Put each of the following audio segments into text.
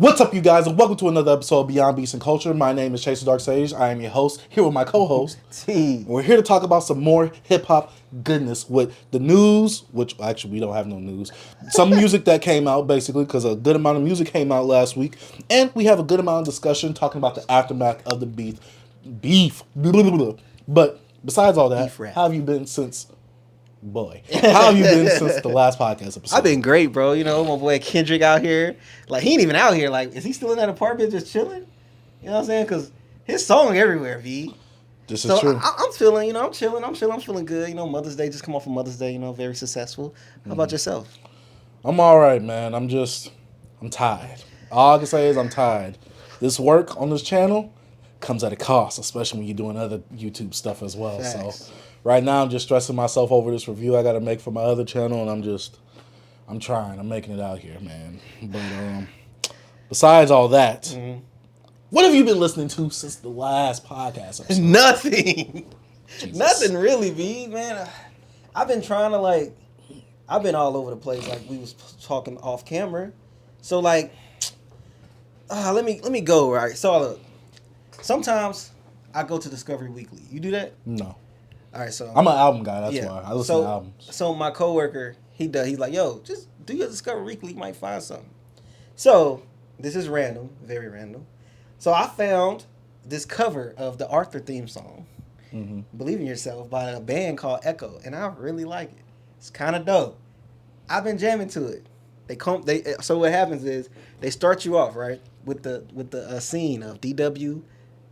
What's up, you guys, and welcome to another episode of Beyond Beats and Culture. My name is Chase the Dark Sage. I am your host, here with my co-host. T. We're here to talk about some more hip-hop goodness with the news, which actually we don't have no news. Some music that came out, basically, because a good amount of music came out last week. And we have a good amount of discussion talking about the aftermath of the beef. Blah, blah, blah, blah. But besides all that, how have you been since... Boy, how have you been since the last podcast episode? I've been great, bro. You know, my boy Kendrick out here. Like, he ain't even out here. Like, is he still in that apartment just chilling? You know what I'm saying? Because his song everywhere, V. This is true. I'm feeling, you know, I'm chilling. I'm feeling good. You know, Mother's Day just come off of Mother's Day, you know, very successful. How about yourself? I'm all right, man. I'm tired. All I can say is I'm tired. This work on this channel comes at a cost, especially when you're doing other YouTube stuff as well. Facts. So right now I'm just stressing myself over this review I got to make for my other channel, and I'm trying. I'm making it out here, man. But besides all that, what have you been listening to since the last podcast episode? Nothing. Jesus. Nothing really, V, man. I've been trying to, I've been all over the place, like we was talking off camera. So, let me go, right? So, sometimes I go to Discovery Weekly. You do that? No. All right, so I'm an album guy. That's why I listen to albums. So my coworker, he's like, yo, just do your Discovery Weekly. You might find something. So this is random, very random. So I found this cover of the Arthur theme song, "Believe in Yourself" by a band called Echo, and I really like it. It's kind of dope. I've been jamming to it. So what happens is they start you off right with the scene of DW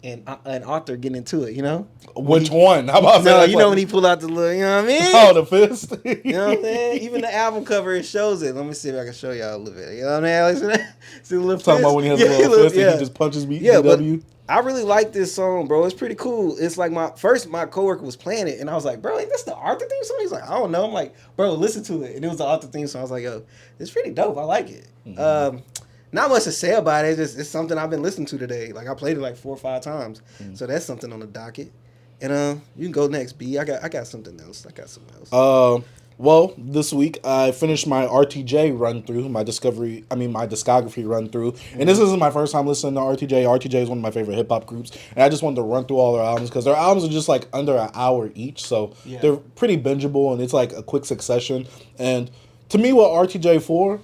and Arthur getting into it, you know? Which one? How about that? You know when he pull out the little, you know what I mean? Oh, the fist. You know what I'm saying? Even the album cover, it shows it. Let me see if I can show y'all a little bit. You know what I mean? See the little talking about when he has a little fist and he just punches me. Yeah, DW. But I really like this song, bro. It's pretty cool. It's like my coworker was playing it, and I was like, bro, ain't this the Arthur theme song? He's like, I don't know. I'm like, bro, listen to it. And it was the Arthur theme song. I was like, yo, it's pretty dope. I like it. Not much to say about it. It's something I've been listening to today. Like, I played it like 4 or 5 times. So that's something on the docket. And you can go next, B. I got something else. Well, this week I finished my RTJ run through, my discography run through. And this isn't my first time listening to RTJ. RTJ is one of my favorite hip hop groups. And I just wanted to run through all their albums because their albums are just like under an hour each. So they're pretty bingeable and it's like a quick succession. And to me, what RTJ for,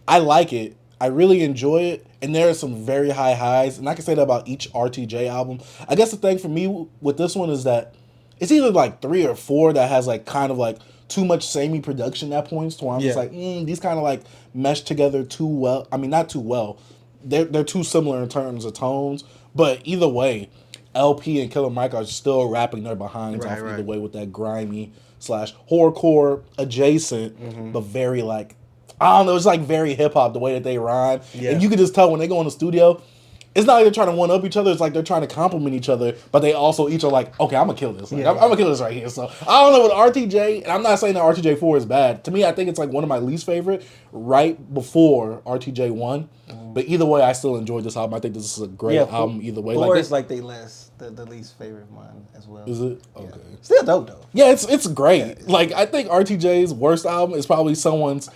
I like it. I really enjoy it, and there are some very high highs, and I can say that about each RTJ album. I guess the thing for me with this one is that it's either like 3 or 4 that has like kind of like too much samey production at points to where I'm just like, these kind of like mesh together too well. I mean, not too well. They're too similar in terms of tones, but either way, LP and Killer Mike are still rapping their behinds off either way with that grimy / horrorcore adjacent, but very like, I don't know, it's like very hip-hop, the way that they rhyme. Yeah. And you can just tell when they go in the studio, it's not like they're trying to one-up each other, it's like they're trying to compliment each other, but they also each are like, okay, I'm going to kill this. Like, I'm going to kill this right here. So, I don't know, with RTJ, and I'm not saying that RTJ 4 is bad. To me, I think it's like one of my least favorite right before RTJ 1. But either way, I still enjoyed this album. I think this is a great album either way. 4 is like the least favorite of mine as well. Is it? Okay. Yeah. Still dope, though. Yeah, it's great. Yeah. Like, I think RTJ's worst album is probably someone's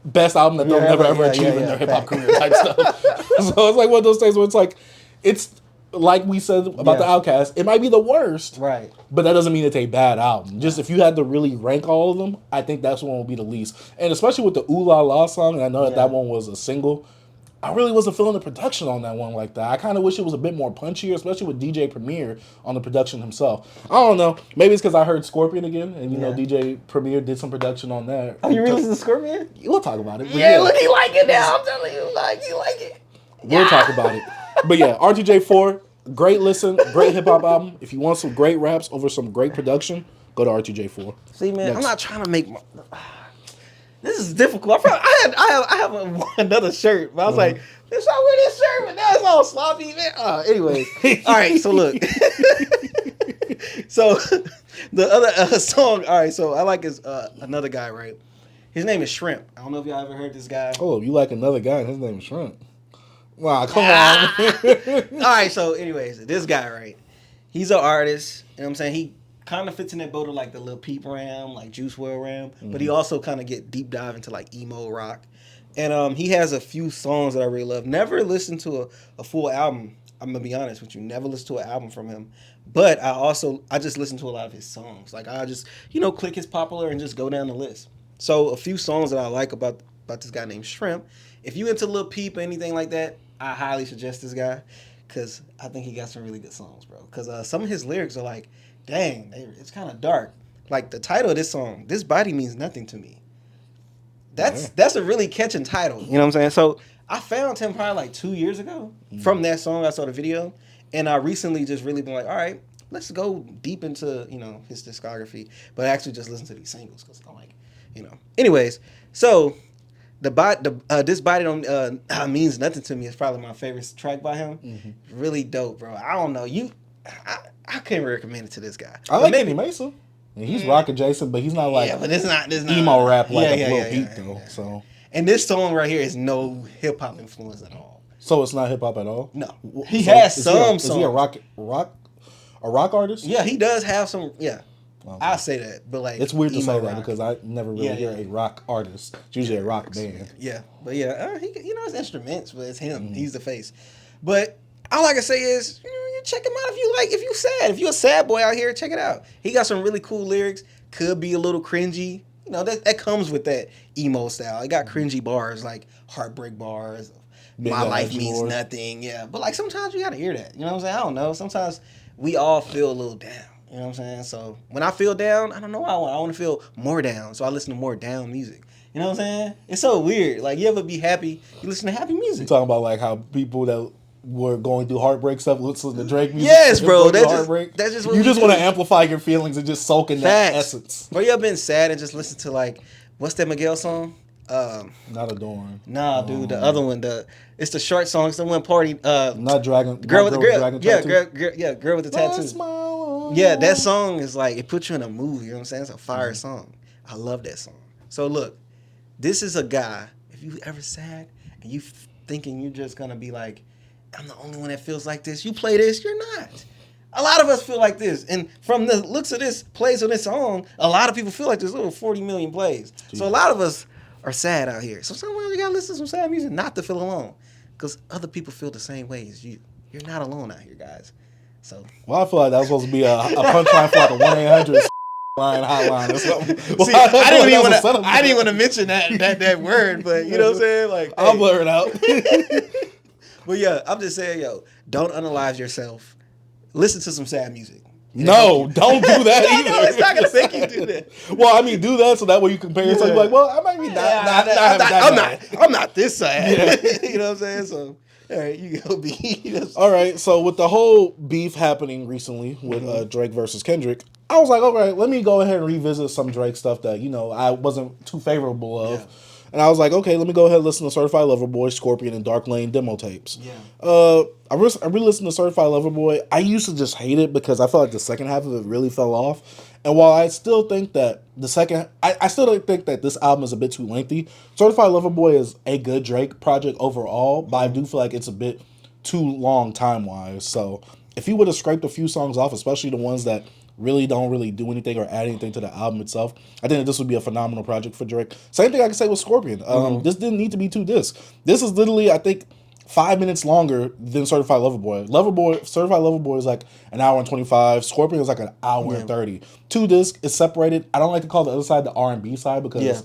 best album that they'll never ever achieve in their hip hop career type stuff. So it's like one of those things where it's like we said about the Outkast, it might be the worst, right? But that doesn't mean it's a bad album. Just if you had to really rank all of them, I think that's one will be the least. And especially with the Ooh La La song, and I know that one was a single. I really wasn't feeling the production on that one like that. I kind of wish it was a bit more punchier, especially with DJ Premier on the production himself. I don't know. Maybe it's because I heard Scorpion again, and you know DJ Premier did some production on that. Oh, you really listen to Scorpion? We'll talk about it. Yeah, look, he like it now. I'm telling you, you like it. We'll talk about it. But yeah, RTJ 4, great listen, great hip hop album. If you want some great raps over some great production, go to RTJ 4. See, man, I'm not trying to make my... This is difficult. I have another shirt, but I was like, let's not wear this shirt, but now it's all sloppy, man. Anyways. All right, so look. So the other song, all right, so I like is another guy, right? His name is Shrimp. I don't know if y'all ever heard this guy. Oh, you like another guy and his name is Shrimp. Wow, come on. All right, so anyways, this guy, right? He's an artist, you know what I'm saying? He kind of fits in that boat of like the Lil Peep Ram, like Juice WRLD Ram, but he also kind of get deep dive into like emo rock. And he has a few songs that I really love. Never listened to a full album. I'm gonna be honest with you. Never listened to an album from him. But I just listen to a lot of his songs. Like I just click his popular and just go down the list. So a few songs that I like about this guy named Shrimp. If you into Lil Peep or anything like that, I highly suggest this guy because I think he got some really good songs, bro. Because some of his lyrics are like, dang, it's kind of dark. Like the title of this song, "This Body Means Nothing to Me." That's a really catching title. You know what I'm saying? So I found him probably like 2 years ago. From that song, I saw the video, and I recently just really been like, all right, let's go deep into his discography, but actually just listen to these singles because I'm like, Anyways, so this body don't means nothing to me is probably my favorite track by him. Mm-hmm. Really dope, bro. I don't know I can't recommend it to this guy. I like Maybe Mason. He's rock adjacent, but he's not like but it's not emo rap like a Lil Peep though. So and this song right here is no hip hop influence at all. So it's not hip hop at all. No, he has some songs. Is he a rock artist? Yeah, he does have some. Yeah, okay. I'll say that. But like, it's weird to say that because I never really hear a rock artist. It's usually a rock band. Yeah, but he his instruments, but it's him. Mm-hmm. He's the face. But all I can say is, you check him out if you sad. If you're a sad boy out here, check it out. He got some really cool lyrics. Could be a little cringy. That comes with that emo style. It got cringy bars like heartbreak bars. My life means nothing. Yeah, but like sometimes you gotta hear that. You know what I'm saying? I don't know. Sometimes we all feel a little down. You know what I'm saying? So when I feel down, I don't know what I want. I want to feel more down. So I listen to more down music. You know what I'm saying? It's so weird. Like you ever be happy, you listen to happy music. You talking about like how people that were going through heartbreak stuff listen to Drake music? Yes, bro. That's just what you just want to amplify your feelings and just soak in that essence. Bro, you ever been sad and just listen to like what's that Miguel song? Not Adorn. Nah, dude, the other one, it's the short song. It's the one party. Not Dragon. Girl with the girl with the tattoo. Yeah, that song is like it puts you in a mood. You know what I'm saying? It's a fire song. I love that song. So look, this is a guy. If you ever sad and you thinking you're just gonna be like, I'm the only one that feels like this. You play this, you're not. A lot of us feel like this, and from the looks of this plays on this song, a lot of people feel like there's little 40 million plays. Jeez. So a lot of us are sad out here. So sometimes you gotta listen to some sad music not to feel alone, because other people feel the same way as you. You're not alone out here, guys. So well, I feel like that was supposed to be a punchline for like a 1-800 line hotline or something. Well, see, I didn't want to mention that word, but you know what I'm saying? Like I'll blur it out. But yeah, I'm just saying, don't unalive yourself. Listen to some sad music. No, don't do that either. No, it's not gonna make you do that. Well, I mean, do that so that way you compare yourself. You're like, well, I might be I'm not this sad. Yeah. You know what I'm saying? So, all right, you go B. All right, so with the whole beef happening recently with Drake versus Kendrick, I was like, all right, let me go ahead and revisit some Drake stuff that I wasn't too favorable of. Yeah. And I was like, okay, let me go ahead and listen to Certified Lover Boy, Scorpion, and Dark Lane demo tapes. Yeah. I really listened to Certified Lover Boy. I used to just hate it because I felt like the second half of it really fell off. And while I still think that I still don't think that this album is a bit too lengthy. Certified Lover Boy is a good Drake project overall, but I do feel like it's a bit too long time-wise. So if he would have scraped a few songs off, especially the ones that really don't do anything or add anything to the album itself, I think that this would be a phenomenal project for Drake. Same thing I can say with Scorpion. This didn't need to be 2 discs. This is literally, I think, 5 minutes longer than Certified Lover Boy. Certified Lover Boy is like an hour and 25. Scorpion is like an hour and 30. 2 discs is separated. I don't like to call the other side the R&B side because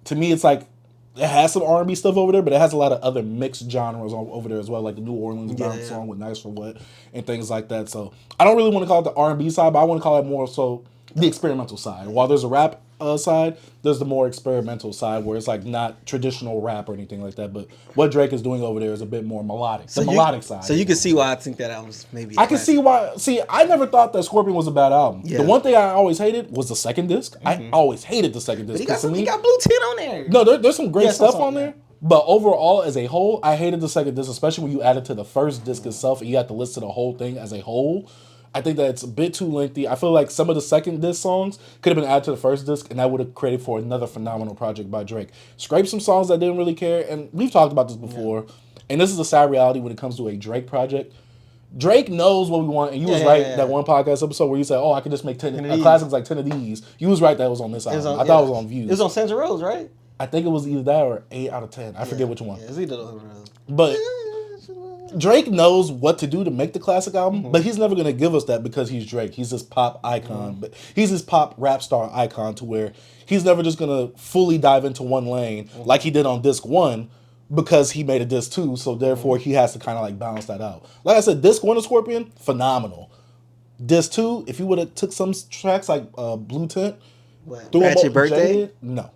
to me it's like it has some R&B stuff over there, but it has a lot of other mixed genres over there as well, like the New Orleans bound song with Nice for What and things like that. So I don't really want to call it the R&B side, but I want to call it more so the experimental side. While there's a rap side, there's the more experimental side where it's like not traditional rap or anything like that. But what Drake is doing over there is a bit more melodic. The melodic side. So you can see why I think that album's maybe. I can see why. See, I never thought that Scorpion was a bad album. Yeah. The one thing I always hated was the second disc. I always hated the second disc. But he got Blue Tin on there. No, there's some great stuff on there. But overall, as a whole, I hated the second disc, especially when you add it to the first disc itself and you have to listen to the whole thing as a whole. I think that it's a bit too lengthy. I feel like some of the second disc songs could have been added to the first disc, and that would have created for another phenomenal project by Drake. Scrape some songs that didn't really care, and we've talked about this before, and this is a sad reality when it comes to a Drake project. Drake knows what we want, and you was right that one podcast episode where you said, I could just make 10 classics like 10 of these. You was right that was on this album. I thought it was on Views. It was on Sandra Rose, right? I think it was either that or 8 out of 10. I forget which one. Yeah, it's either those. But Drake knows what to do to make the classic album, but he's never going to give us that because he's Drake. He's this pop icon. But he's this pop rap star icon to where he's never just going to fully dive into one lane like he did on disc 1 because he made a disc 2. So therefore, he has to kind of like balance that out. Like I said, disc 1 of Scorpion, phenomenal. Disc 2, if you would have took some tracks like Blue Tint, What? threw them Ratchet on Birthday? Jaded, no.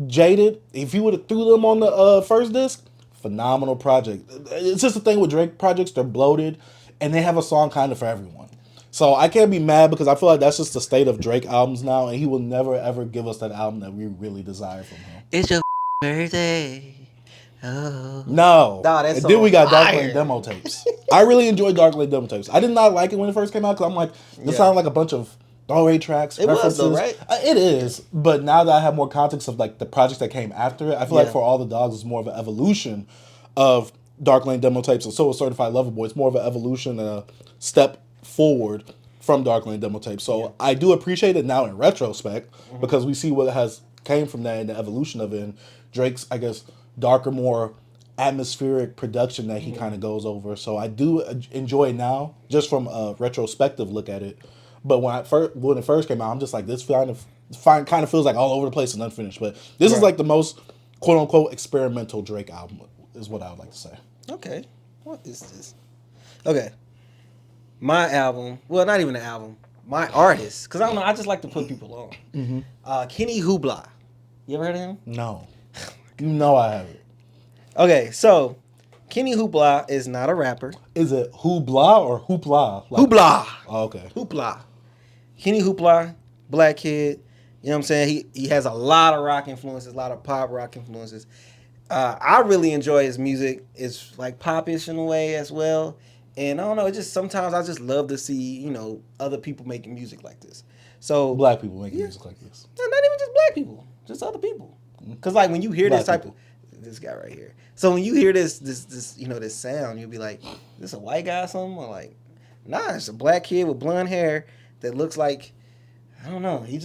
Jaded, if you would have threw them on the first disc, phenomenal project. It's just the thing with Drake projects, they're bloated and they have a song kind of for everyone. So I can't be mad because I feel like that's just the state of Drake albums now, and he will never ever give us that album that we really desire from him. It's your birthday. Oh. No. Nah, that's and then we got Dark fire. Lane demo tapes. I really enjoyed Dark Lane demo tapes. I did not like it when it first came out because I'm like, this sounded like a bunch of throwaway tracks, It references. was though, right? It is, but now that I have more context of like the projects that came after it, I feel like For All the Dogs is more of an evolution of Dark Lane demo tapes, and so is Certified Lover Boy. It's more of an evolution and a step forward from Dark Lane demo tapes. So I do appreciate it now in retrospect because we see what has came from that and the evolution of it. And Drake's, I guess, darker, more atmospheric production that he kind of goes over. So I do enjoy it now, just from a retrospective look at it. But when it first came out, I'm just like, this kind of feels like all over the place and unfinished. But this is like the most quote unquote experimental Drake album, is what I would like to say. Okay. What is this? Okay. My album. Well, not even an album. My artist. Because I don't know. I just like to put people on. Kenny Hoopla. You ever heard of him? No. You know I haven't. Okay. So, Kenny Hoopla is not a rapper. Is it Hoopla or Hoopla? Hoopla. Oh, okay. Hoopla. Kenny Hoopla. Black kid. You know what I'm saying? He has a lot of rock influences. A lot of pop rock influences. I really enjoy his music. It's like popish in a way as well. And I don't know, it just sometimes I just love to see, you know, other people making music like this. So Black people making music like this. not even just black people, just other people. Because like when you hear Black this type people. of this guy right here. So when you hear this you know, this sound, you'll be like, this a white guy or something? Or like, nah, it's a black kid with blonde hair that looks like, I don't know, he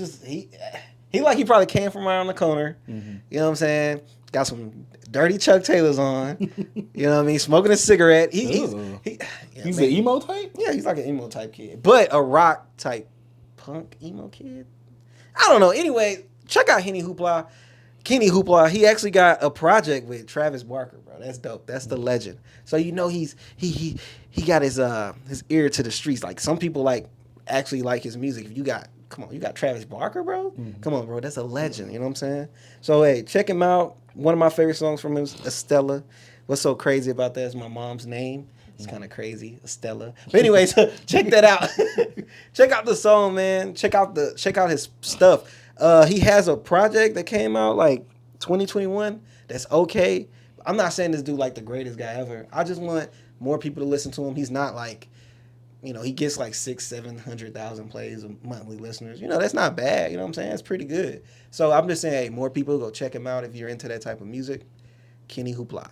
like he probably came from around the corner. You know what I'm saying? Got some dirty Chuck Taylors on. You know what I mean? Smoking a cigarette. He's an emo type? Yeah, he's like an emo type kid. But a rock type punk emo kid. I don't know. Anyway, check out Kenny Hoopla. Kenny Hoopla, he actually got a project with Travis Barker, bro. That's dope. That's the legend. So you know he got his ear to the streets. Like some people actually like his music. If you got Travis Barker, bro? Come on, bro. That's a legend. You know what I'm saying? So, hey, check him out. One of my favorite songs from him is Estella. What's so crazy about that is my mom's name. It's kind of crazy, Estella. But anyways, check that out. Check out the song, man. Check out his stuff. He has a project that came out like 2021 that's okay. I'm not saying this dude like the greatest guy ever. I just want more people to listen to him. He's not like, you know, he gets like 600,000-700,000 plays of monthly listeners. You know, that's not bad. You know what I'm saying? It's pretty good. So I'm just saying, hey, more people go check him out if you're into that type of music. Kenny Hoopla.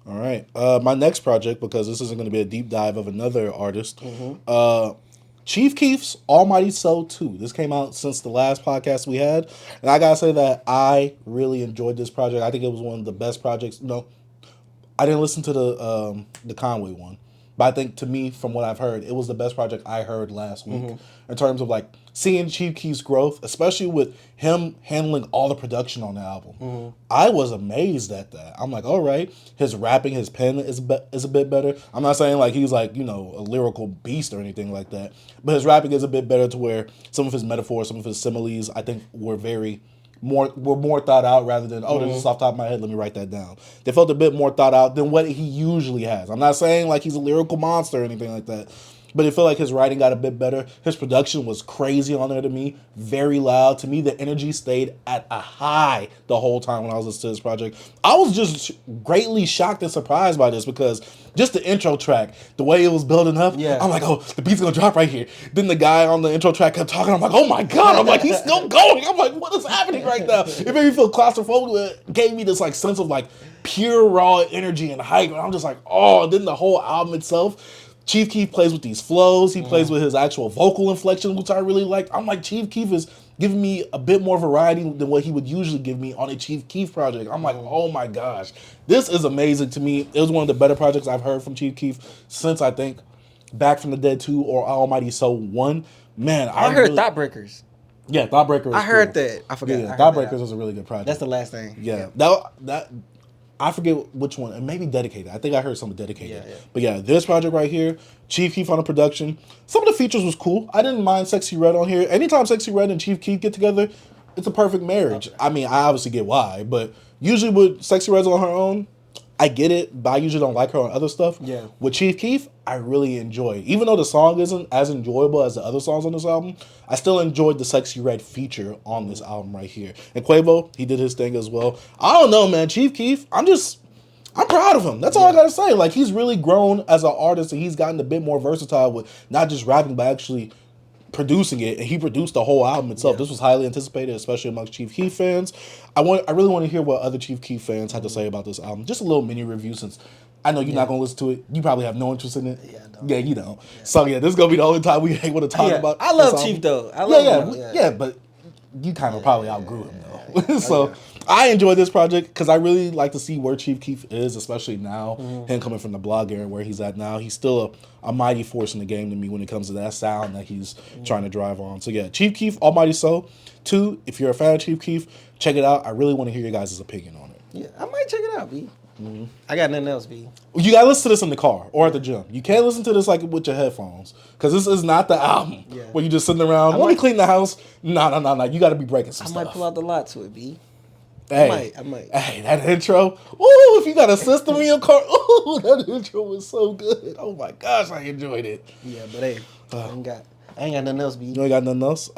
All right. My next project, because this isn't going to be a deep dive of another artist, Chief Keef's Almighty Soul 2. This came out since the last podcast we had. And I got to say that I really enjoyed this project. I think it was one of the best projects. No, I didn't listen to the Conway one. But I think, to me, from what I've heard, it was the best project I heard last week in terms of like seeing Chief Keef's growth, especially with him handling all the production on the album. I was amazed at that. I'm like, all right, his rapping, his pen is a bit better. I'm not saying like he's like, you know, a lyrical beast or anything like that, but his rapping is a bit better to where some of his metaphors, some of his similes, I think were more thought out rather than, oh, this is off the top of my head, let me write that down. They felt a bit more thought out than what he usually has. I'm not saying like he's a lyrical monster or anything like that, but it felt like his writing got a bit better. His production was crazy on there to me, very loud. To me, the energy stayed at a high the whole time when I was listening to this project. I was just greatly shocked and surprised by this because just the intro track, the way it was building up, I'm like, oh, the beat's gonna drop right here. Then the guy on the intro track kept talking. I'm like, oh my God. I'm like, he's still going. I'm like, what is happening right now? It made me feel claustrophobic. It gave me this like sense of like pure raw energy and hype. And I'm just like, oh, and then the whole album itself, Chief Keef plays with these flows. He plays with his actual vocal inflection, which I really liked. I'm like, Chief Keef is giving me a bit more variety than what he would usually give me on a Chief Keef project. I'm like, oh my gosh, this is amazing to me. It was one of the better projects I've heard from Chief Keef since, I think, Back from the Dead 2 or Almighty Soul 1. Man, I heard really, Thoughtbreakers. Yeah, Thoughtbreakers. I heard that. I forgot. Yeah, Thoughtbreakers was a really good project. That's the last thing. Yeah. That I forget which one. And maybe Dedicated. I think I heard something Dedicated. Yeah. But yeah, this project right here, Chief Keef on the production. Some of the features was cool. I didn't mind Sexy Red on here. Anytime Sexy Red and Chief Keef get together, it's a perfect marriage. Okay. I mean, I obviously get why, but usually with Sexy Red's on her own, I get it, but I usually don't like her on other stuff. Yeah. With Chief Keef, I really enjoy. Even though the song isn't as enjoyable as the other songs on this album, I still enjoyed the Sexy Red feature on this album right here. And Quavo, he did his thing as well. I don't know, man. Chief Keef, I'm proud of him. That's all I gotta say. Like, he's really grown as an artist, and he's gotten a bit more versatile with not just rapping, but actually producing it. And he produced the whole album itself. This was highly anticipated, especially amongst Chief Keef fans. I really want to hear what other Chief Keef fans had to say about this album. Just a little mini review, since I know you're not gonna listen to it. You probably have no interest in it. Yeah, I don't. Yeah, you don't. Yeah. So yeah, this is gonna be the only time we ain't want to talk about. I love Chief though. I love him. But you kind of probably outgrew him though. So I enjoy this project because I really like to see where Chief Keef is, especially now. Him coming from the blog era where he's at now. He's still a mighty force in the game to me when it comes to that sound that he's trying to drive on. So yeah, Chief Keef, Almighty Soul. 2, if you're a fan of Chief Keef, check it out. I really want to hear your guys' opinion on it. Yeah, I might check it out, B. I got nothing else, B. You gotta listen to this in the car or at the gym. You can't listen to this like with your headphones, because this is not the album where you just sitting around. Let me clean the house. No. You gotta be breaking some stuff. I might pull out the lot to it, B. Hey, I might. Hey, that intro. Ooh, if you got a system in your car, ooh, that intro was so good. Oh my gosh, I enjoyed it. Yeah, but hey, I ain't got nothing else, B. You ain't got nothing else?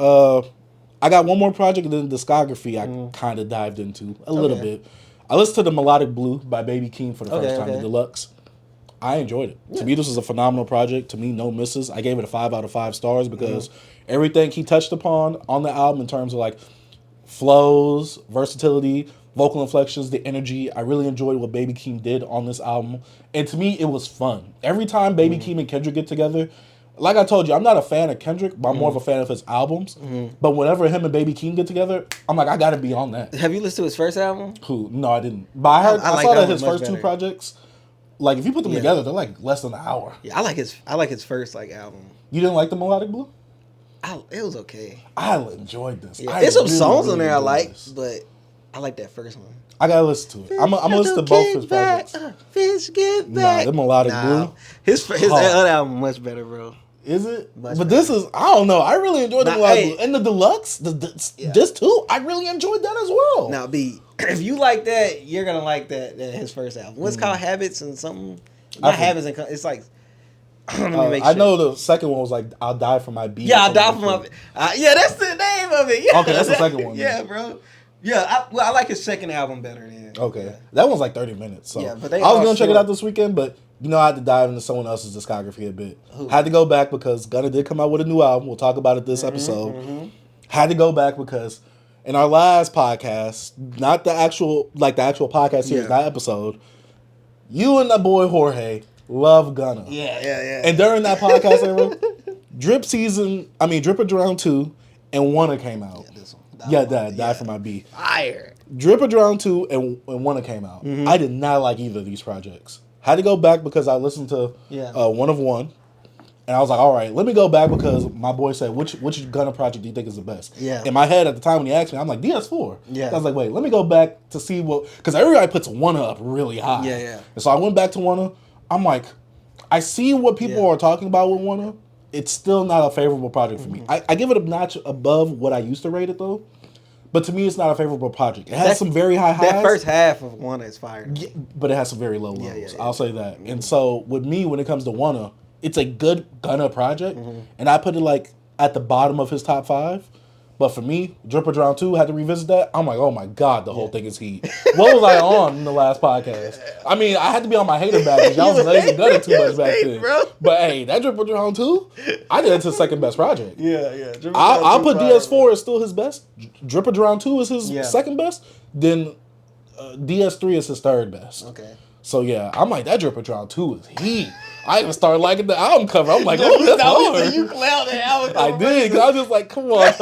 I got one more project, and then discography I kind of dived into a little bit. I listened to the Melodic Blue by Baby Keem for the first time, the deluxe. I enjoyed it. Yeah. To me, this was a phenomenal project. To me, no misses. I gave it a 5 out of 5 stars because everything he touched upon on the album in terms of like flows, versatility, vocal inflections, the energy, I really enjoyed what Baby Keem did on this album. And to me, it was fun. Every time Baby Keem and Kendrick get together, like I told you, I'm not a fan of Kendrick, but I'm more of a fan of his albums. But whenever him and Baby Keem get together, I'm like, I gotta be on that. Have you listened to his first album? Who? No, I didn't. But I saw that his first 2 projects, like if you put them together, they're like less than an hour. Yeah, I like his first album. You didn't like the Melodic Blue? It was okay. I enjoyed this. Yeah, there's some songs on there I like, but I like that first one. I gotta listen to it. I'm gonna listen to both his projects. Fish get back. Nah, the Melodic Blue. His other album much better, bro. Is it? But this is, I don't know. I really enjoyed the Melodic Blue. And the deluxe, this too, I really enjoyed that as well. Now, B, if you like that, you're gonna like that his first album. What's called Habits and something? Not Habits and it's like. Let me make sure. I know the second one was like I'll Die for My beat. Yeah, I'll Die for My beat. Yeah, that's the name of it. Yeah. Okay, that's the second one. Yeah, bro. Yeah, I like his second album better than. Okay, that one's like 30 minutes. So yeah, but I was gonna check it out this weekend, but you know I had to dive into someone else's discography a bit. Had to go back because Gunna did come out with a new album. We'll talk about it this episode. Had to go back because in our last podcast, not the actual podcast series, not episode, you and that boy Jorge love Gunna. Yeah. And during that podcast era, Dripper Drown 2 and Wanna came out. Die for My beat. Fire. Dripper Drown 2 and Wanna came out. I did not like either of these projects. Had to go back because I listened to One of One. And I was like, all right, let me go back because my boy said, which Gunna project do you think is the best? Yeah. In my head at the time when he asked me, I'm like, DS4. Yeah. I was like, wait, let me go back to see because everybody puts Wanna up really high. Yeah. And so I went back to Wanna. I'm like, I see what people are talking about with Wanna. It's still not a favorable project for me. I give it a notch above what I used to rate it though. But to me, it's not a favorable project. It has some very high highs. That first half of Wanna is fire. Yeah, but it has some very low lows. Yeah. I'll say that. And so with me, when it comes to Wanna, it's a good Gunna project. And I put it like at the bottom of his top 5. But for me, Dripper Drown 2, had to revisit that. I'm like, oh my God, the whole thing is heat. What was I on in the last podcast? I mean, I had to be on my hater back because y'all was lazy Gunna too much back then. Bro. But hey, that Dripper Drown 2, I did it to second best project. Yeah. I'll put DS4 as still his best. Dripper Drown 2 is his second best. Then DS3 is his third best. Okay. So yeah, I'm like, that Dripper Drown 2 is heat. I even started liking the album cover. I'm like, oh, that's hard. You clowned the album cover. I did, because I was just like, come on.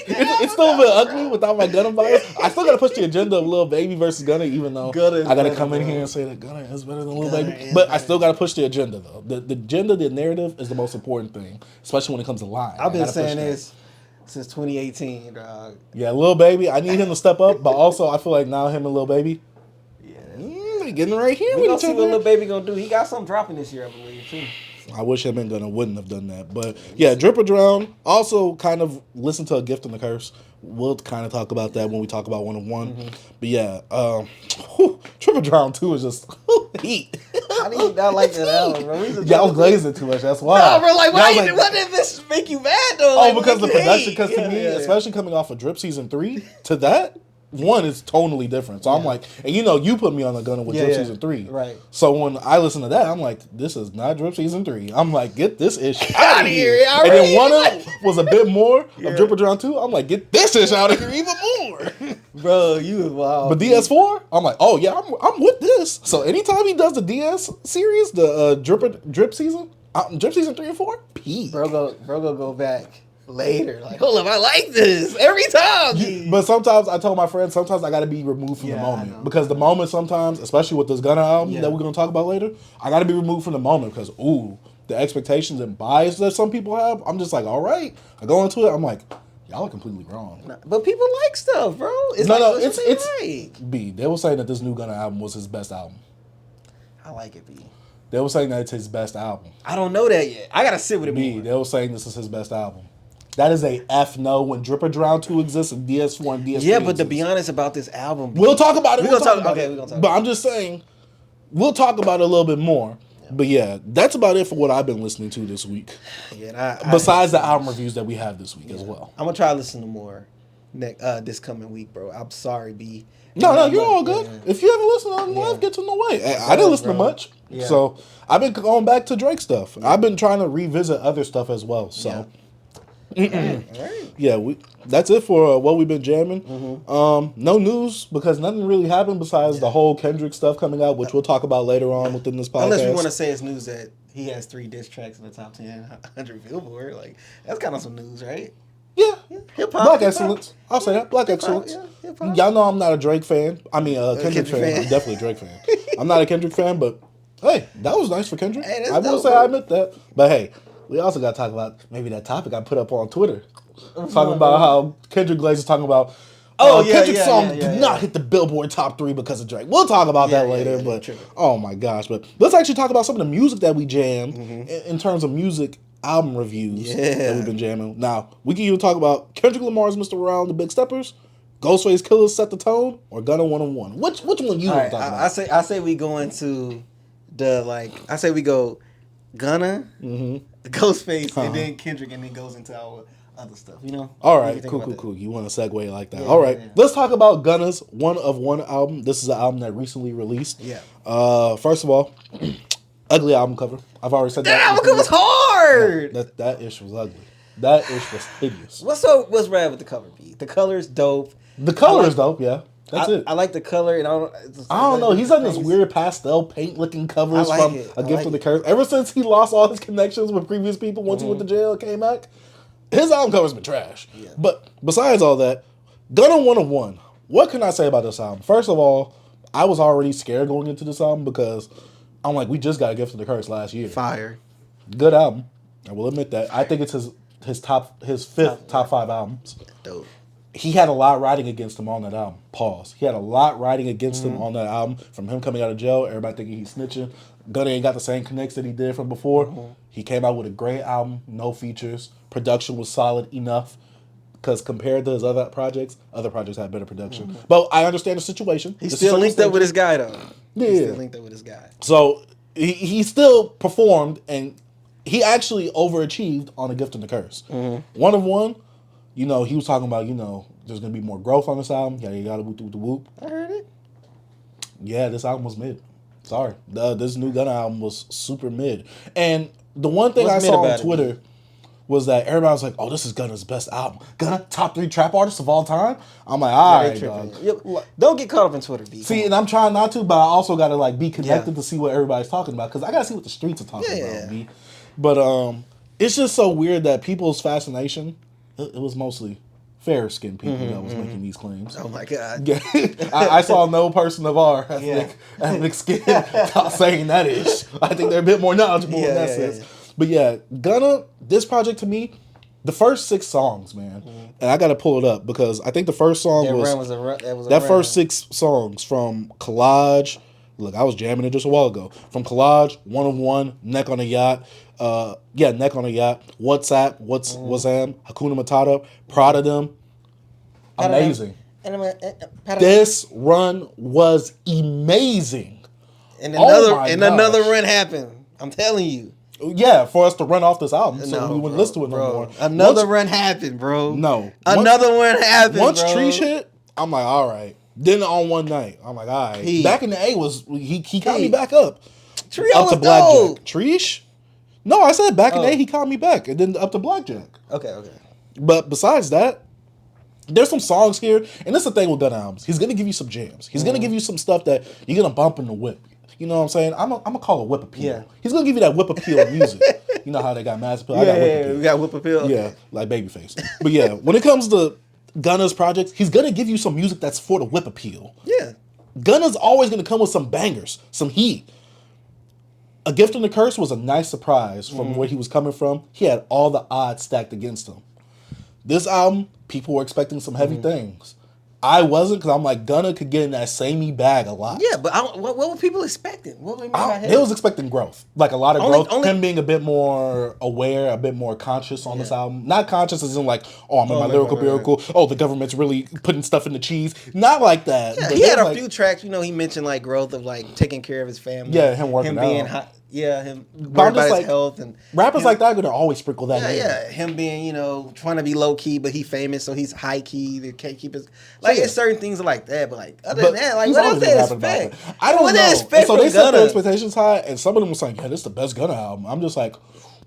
It's still a bit ugly without my Gunna bias. I still gotta push the agenda of Lil Baby versus Gunna, even though I gotta come in here and say that Gunna is better than Lil Baby. But I still gotta push the agenda though. The agenda, the narrative is the most important thing, especially when it comes to line. I've been saying this since 2018, dog. Yeah, Lil Baby, I need him to step up, but also I feel like now him and Lil Baby, they getting right here. We gonna see what Lil Baby gonna do. He got something dropping this year, I believe, too. I wish him and Gunna wouldn't have done that. But yeah, Drip or Drown. Also kind of listen to A Gift and a Curse. We'll kind of talk about that when we talk about 101. Mm-hmm. But yeah, Drip or Drown 2 is just heat. How do you not like that album, bro? Y'all glazing too much, that's why. No, bro, like, what did this make you mad, though? Like, because the production, because to me, especially coming off of Drip Season 3, to that, one is totally different. So I'm like, and you know, you put me on the Gunna with Drip Season 3. Right. So when I listen to that, I'm like, this is not Drip Season 3. I'm like, get this ish out of here. And then one was a bit more of Drip or Drown 2. I'm like, get this ish out of here even more. Bro, you was wild. But DS4, I'm like, oh yeah, I'm with this. So anytime he does the DS series, the Drip Season, Drip Season 3 and 4, peak. Bro go back later, like, hold up, I like this every time. But sometimes I tell my friends, sometimes I got to be removed from the moment, because the moment sometimes, especially with this Gunna album that we're gonna talk about later, I got to be removed from the moment because the expectations and bias that some people have, I'm just like, all right, I go into it, I'm like, y'all are completely wrong. But people like stuff, bro. It's B. They were saying that this new Gunna album was his best album. I like it, B. They were saying that it's his best album. I don't know that yet. I gotta sit with it. B. They were saying this is his best album. That is a F no when Drip or Drown 2 exists and DS4 and DS3 Yeah, but to be honest about this album, we'll talk about it. We're gonna talk about it. But I'm just saying, we'll talk about it a little bit more. Yeah. But yeah, that's about it for what I've been listening to this week. Yeah, besides the album reviews that we have this week as well. I'm gonna try to listen to more this coming week, bro. I'm sorry, B. No, you're all good. Yeah. If you haven't listened to life gets in the way. I didn't listen to much. Yeah. So I've been going back to Drake stuff. Yeah. I've been trying to revisit other stuff as well. So that's it for what we've been jamming. Mm-hmm. No news because nothing really happened besides the whole Kendrick stuff coming out, which we'll talk about later on within this podcast. Unless we want to say it's news that he has 3 diss tracks in the top 10 100 Billboard. Like, that's kind of some news, right? Yeah. Hip-hop. Black excellence. I'll say that. Black excellence. Yeah, y'all know I'm not a Drake fan. I mean, Kendrick fan. I'm definitely a Drake fan. I'm not a Kendrick fan, but hey, that was nice for Kendrick. Hey, I will say I admit that. But hey, we also got to talk about maybe that topic I put up on Twitter. Talking about how Kendrick Glaze is talking about Kendrick's song did not hit the Billboard top 3 because of Drake. We'll talk about that later, but oh my gosh. But let's actually talk about some of the music that we jammed in terms of music album reviews that we've been jamming. Now, we can even talk about Kendrick Lamar's Mr. Around the Big Steppers, Ghostface Killah Set the Tone, or Gunna 101. Which one you want to talk about? I say we go into I say we go Gunna, Ghostface, and then Kendrick, and then goes into our other stuff, you know? All right, cool. You want to segue like that. All right, let's talk about Gunna's One of One album. This is an album that recently released. Yeah. First of all, ugly album cover. I've already said that. That album cover was hard! No, that ish was ugly. That ish was hideous. What's rad with the cover, B? The color is dope. The color is dope, yeah. That's it. I like the color, and I don't know. He's on this weird pastel paint looking covers from A Gift of the Curse. Ever since he lost all his connections with previous people once he went to jail and came back, his album cover's been trash. Yeah. But besides all that, Gunna 101. What can I say about this album? First of all, I was already scared going into this album because I'm like, we just got A Gift of the Curse last year. Fire. Good album. I will admit that. I think it's his fifth top 5 albums. Dope. He had a lot riding against him on that album. Pause. He had a lot riding against him on that album. From him coming out of jail, everybody thinking he's snitching. Gunna ain't got the same connects that he did from before. He came out with a great album, no features. Production was solid enough. Because compared to his other projects had better production. But I understand the situation. He's still linked up with his guy, though. Yeah. He's still linked up with his guy. So he still performed, and he actually overachieved on A Gift and the Curse. One of One, you know, he was talking about, you know, there's going to be more growth on this album. Yeah, you got to whoop. I heard it. Yeah, this album was mid. Sorry. This new Gunna album was super mid. And the one thing I saw on Twitter was that everybody was like, oh, this is Gunna's best album. Gunna, top 3 trap artists of all time? I'm like, all right, dog. Don't get caught up in Twitter, B. See, and I'm trying not to, but I also got to like be connected to see what everybody's talking about, because I got to see what the streets are talking about, B. But it's just so weird that people's fascination, it was mostly fair-skinned people that was making these claims. Oh my God. Yeah. I saw no person of our ethnic skin saying that ish. I think they're a bit more knowledgeable in that sense. Yeah. But yeah, Gunna, this project to me, the first 6 songs, man, and I got to pull it up because I think the first song that first 6 songs from Collage. Look, I was jamming it just a while ago. From Collage, One of One, Neck on a Yacht, Neck on a Yacht, WhatsApp, What's Am, Hakuna Matata, Proud of Them. Amazing. This run was amazing. And another run happened. I'm telling you. Yeah, for us to run off this album, so we wouldn't listen to it no more. Another run happened, bro. No. Another one happened, once Treesh hit, I'm like, all right. Then on one night, I'm like, all right. Back in the A was, he got me back up. Up to Blackjack. Treesh? No, I said back in the A, he caught me back. And then up to Blackjack. Okay. But besides that, there's some songs here. And that's the thing with Gunna albums. He's going to give you some jams. He's going to give you some stuff that you're going to bump in the whip. You know what I'm saying? I'm going to call it whip appeal. Yeah. He's going to give you that whip appeal music. You know how they got mass appeal? I got whip appeal. We got whip appeal. Yeah, like Babyface. But yeah, when it comes to Gunna's projects, he's going to give you some music that's for the whip appeal. Yeah. Gunna's always going to come with some bangers, some heat. A Gift and a Curse was a nice surprise from where he was coming from. He had all the odds stacked against him. This album, people were expecting some heavy things. I wasn't, because I'm like, Gunna could get in that samey bag a lot. Yeah, but what were people expecting? What were they was expecting growth. Like a lot of growth. Him being a bit more aware, a bit more conscious on this album. Not conscious as in like, I'm in my lyrical miracle. Oh, the government's really putting stuff in the cheese. Not like that. Yeah, he had a few tracks, he mentioned like growth of like taking care of his family. Yeah, him working out. Being hot. Yeah, him worried about his health and rappers like that are gonna always sprinkle that in. Yeah, him being trying to be low key, but he famous, so he's high key. They can't keep his it's certain things like that. But like other than that, like what else they expect? I don't know. So they set their expectations high, and some of them was like, "Yeah, this is the best Gunna album." I'm just like,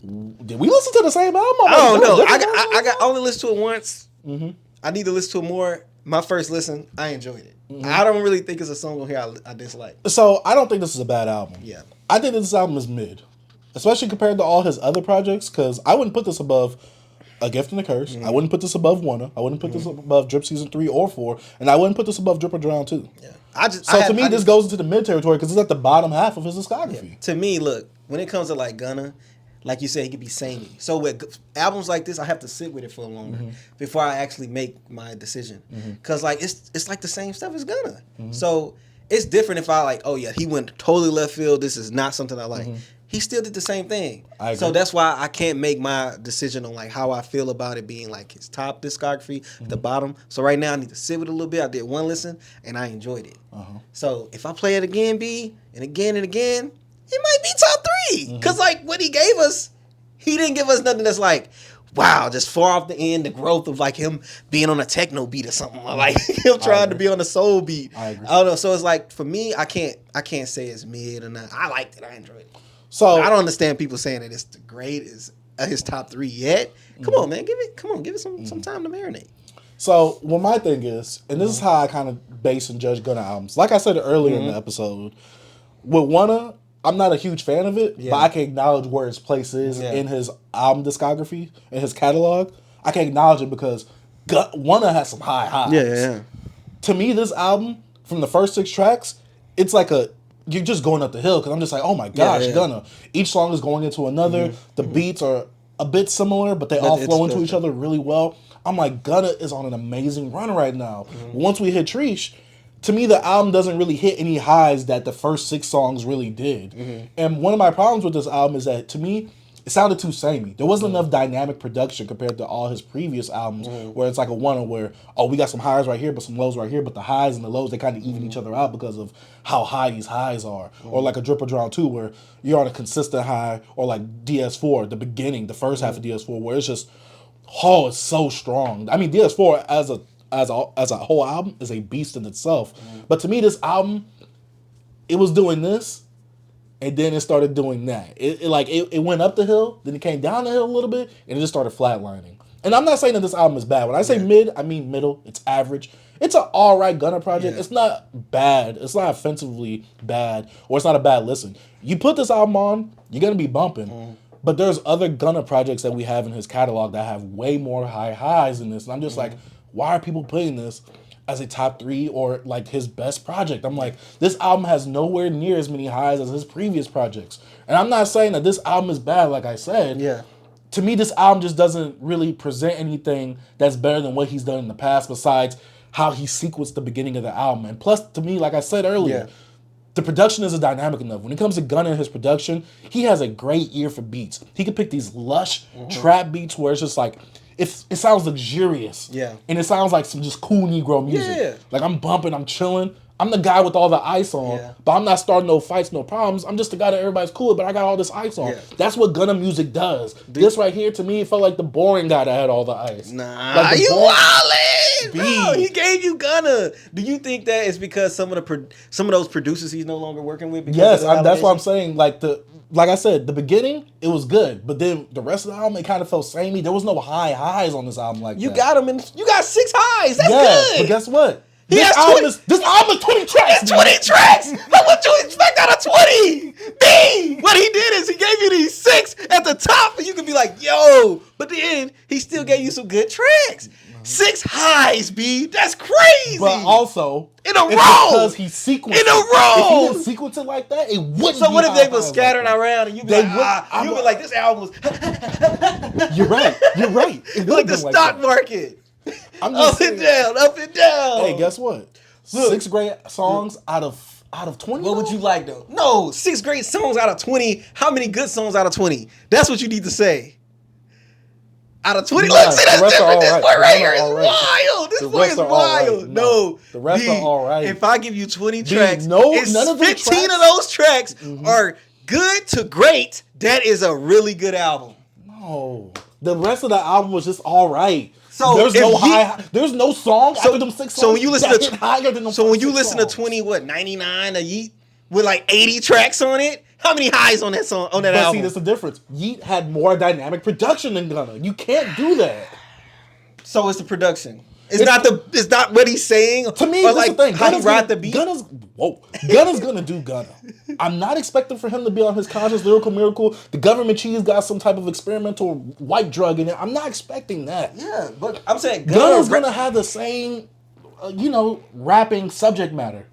did we listen to the same album? I don't know. I only listened to it once. I need to listen to it more. My first listen, I enjoyed it. I don't really think it's a song on here I dislike. So I don't think this is a bad album. Yeah. I think this album is mid, especially compared to all his other projects, because I wouldn't put this above A Gift and a Curse. I wouldn't put this above Wanna. I wouldn't put this above Drip Season 3 or 4. And I wouldn't put this above Drip or Drown 2. Yeah. To me, this goes into the mid territory because it's at the bottom half of his discography. Yeah. To me, look, when it comes to like Gunna, like you said, he could be samey. So with albums like this, I have to sit with it for longer before I actually make my decision. Because like it's like the same stuff as Gunna. So it's different if I like, oh yeah, he went totally left field. This is not something I like. He still did the same thing. So that's why I can't make my decision on like how I feel about it being like his top discography at the bottom. So right now I need to sit with it a little bit. I did one listen and I enjoyed it. So if I play it again, and again, it might be top 3. Because like what he gave us, he didn't give us nothing that's like, wow, just far off the end, the growth of like him being on a techno beat or something. Like him trying to be on a soul beat. I agree. I don't know. So it's like, for me, I can't say it's mid or not. I liked it. I enjoyed it. So I don't understand people saying that it's the greatest, his top 3 yet. Come on, man. Give it some time to marinate. So, well, my thing is, and this is how I kind of base and judge Gunna albums. Like I said earlier in the episode, with Wanna, I'm not a huge fan of it, but I can acknowledge where his place is in his album discography, in his catalog. I can acknowledge it because Wanna has some high highs. Yeah. To me, this album, from the first 6 tracks, it's like you're just going up the hill because I'm just like, oh my gosh, Gunna. Each song is going into another. The beats are a bit similar, but they all flow into each other really well. I'm like, Gunna is on an amazing run right now. Once we hit Treesh, to me, the album doesn't really hit any highs that the first 6 songs really did. And one of my problems with this album is that, to me, it sounded too samey. There wasn't enough dynamic production compared to all his previous albums where it's like a one where, we got some highs right here, but some lows right here, but the highs and the lows, they kind of even each other out because of how high these highs are. Or like a Drip or Drown 2 where you're on a consistent high, or like DS4, the beginning, the first half of DS4, where it's just, it's so strong. I mean, DS4 as a whole album is a beast in itself. But to me, this album, it was doing this, and then it started doing that. It went up the hill, then it came down the hill a little bit, and it just started flatlining. And I'm not saying that this album is bad. When I say mid, I mean middle. It's average. It's an all-right Gunna project. It's not bad. It's not offensively bad, or it's not a bad listen. You put this album on, you're going to be bumping. But there's other Gunna projects that we have in his catalog that have way more high highs than this. And I'm just like, why are people putting this as a top 3 or like his best project? I'm like, this album has nowhere near as many highs as his previous projects. And I'm not saying that this album is bad, like I said. Yeah. To me, this album just doesn't really present anything that's better than what he's done in the past, besides how he sequenced the beginning of the album. And plus, to me, like I said earlier, the production isn't dynamic enough. When it comes to Gunna and his production, he has a great ear for beats. He can pick these lush trap beats where it's just like, it sounds luxurious. Yeah. And it sounds like some just cool Negro music. Yeah. Like I'm bumping, I'm chilling. I'm the guy with all the ice on, but I'm not starting no fights, no problems. I'm just the guy that everybody's cool with, but I got all this ice on. Yeah. That's what Gunna music does. This right here, to me, it felt like the boring guy that had all the ice. Nah, like you wildin', bro. He gave you Gunna. Do you think that is because some of those producers he's no longer working with? Yes, that's what I'm saying. Like I said, the beginning, it was good, but then the rest of the album, it kind of felt samey. There was no highs on this album like you that. got him, and you got 6 highs. That's good. But guess what? This album is 20 tracks. It's 20 tracks. But what you expect out of 20? B. What he did is he gave you these 6 at the top, and you can be like, yo. But then he still gave you some good tracks. 6 highs, B. That's crazy. But also, in a row, because he sequenced in a row. If he didn't sequence it like that, it wouldn't. So be what if they were highs scattered like around and you'd be like, this album was. You're right. It like the stock market. Up and down. Hey, guess what? Look, 6 great songs out of 20. What would you like though? No, 6 great songs out of 20. How many good songs out of 20? That's what you need to say. Out of 20, look, see, that's different. This boy right here is wild. This boy is wild. No, the rest are all right. If I give you 20 tracks, none of of 15 of those tracks are good to great. That is a really good album. No, the rest of the album was just all right. So there's no song after them 6 songs. So when you listen to higher than them so when you 6 listen songs. to 99 a Yeet with like 80 tracks on it, how many highs on that song album? See, that's the difference. Yeet had more dynamic production than Gunna. You can't do that. So it's the production. It's not what he's saying. To me, that's like the thing. How he ride the beat. Gunna's gonna do Gunna. I'm not expecting for him to be on his conscious lyrical miracle. The government cheese got some type of experimental white drug in it. I'm not expecting that. Yeah, but I'm saying Gunna's gonna have the same, rapping subject matter.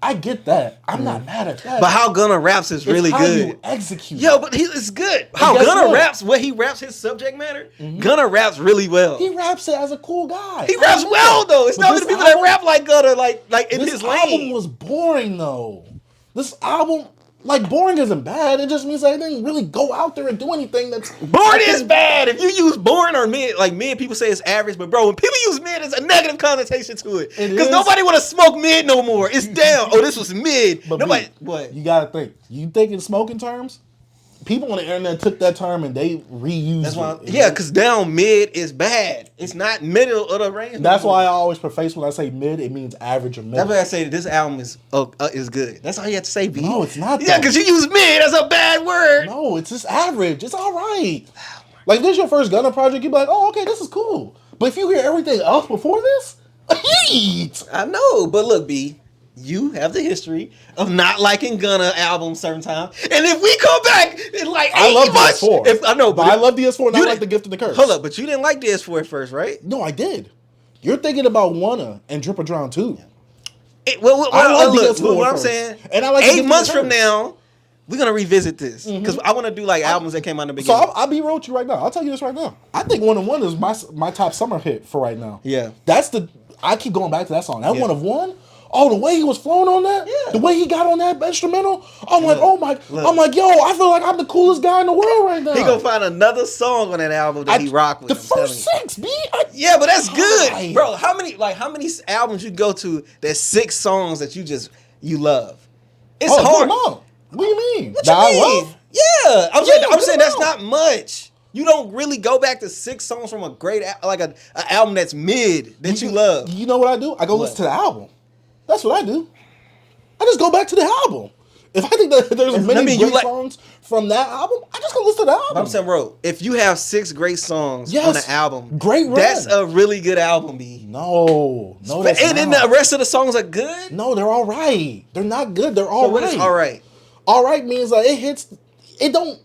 I get that. I'm not mad at that. But how Gunna raps is really how good. You execute. Yo, but it's good. How Gunna raps, he raps his subject matter, Gunna raps really well. He raps it as a cool guy. He raps well though. It's not the people that rap like Gunna, like in his lane. This album was boring though. This album, boring isn't bad. It just means I didn't really go out there and do anything that's... Boring is bad. If you use boring or mid, mid, people say it's average, but bro, when people use mid, there's a negative connotation to it. Because nobody want to smoke mid no more. It's down. Oh, this was mid. But nobody... What? You gotta think. You think in smoking terms? People on the internet took that term and they reused it. Yeah, because down mid is bad. It's not middle of the range. That's why I always preface when I say mid, it means average or middle. That's why I say this album is good. That's all you have to say, B. No, it's not. Yeah, because you use mid as a bad word. No, it's just average. It's all right. Like, this is your first Gunna project, you'd be like, oh, okay, this is cool. But if you hear everything else before this, I know, but look, B, you have the history of not liking Gunna albums certain times. And if we come back in like 8 months... I know, but I love DS4 and I like The Gift and the Curse. Hold up, but you didn't like DS4 at first, right? No, I did. You're thinking about Wanna and Drip or Drown too. What I'm saying, and I like 8 months from now, we're going to revisit this. Because I want to do albums that came out in the beginning. So I'll be real with you right now. I'll tell you this right now. I think One of One is my top summer hit for right now. Yeah. I keep going back to that song. That One of One... Oh, the way he was flowing on that, the way he got on that instrumental, I'm like, oh my, I'm like, yo, I feel like I'm the coolest guy in the world right now. He gonna find another song on that album that he rock with. The first 6, B. Yeah, but that's good, bro. How many albums you go to? There's 6 songs that you love. It's hard. What do you mean? What you mean? Love? Yeah, I'm saying that's not much. You don't really go back to 6 songs from a great an album that's mid that you love. You know what I do? I go listen to the album. That's what I do. I just go back to the album. If I think that there's many great songs from that album, I just go listen to the album. I'm saying, bro, if you have 6 great songs on the album, great run. That's a really good album, B. No, that's and not. Then the rest of the songs are good? No, they're all right. They're not good. They're all right. What is all right? All right means it hits. It don't.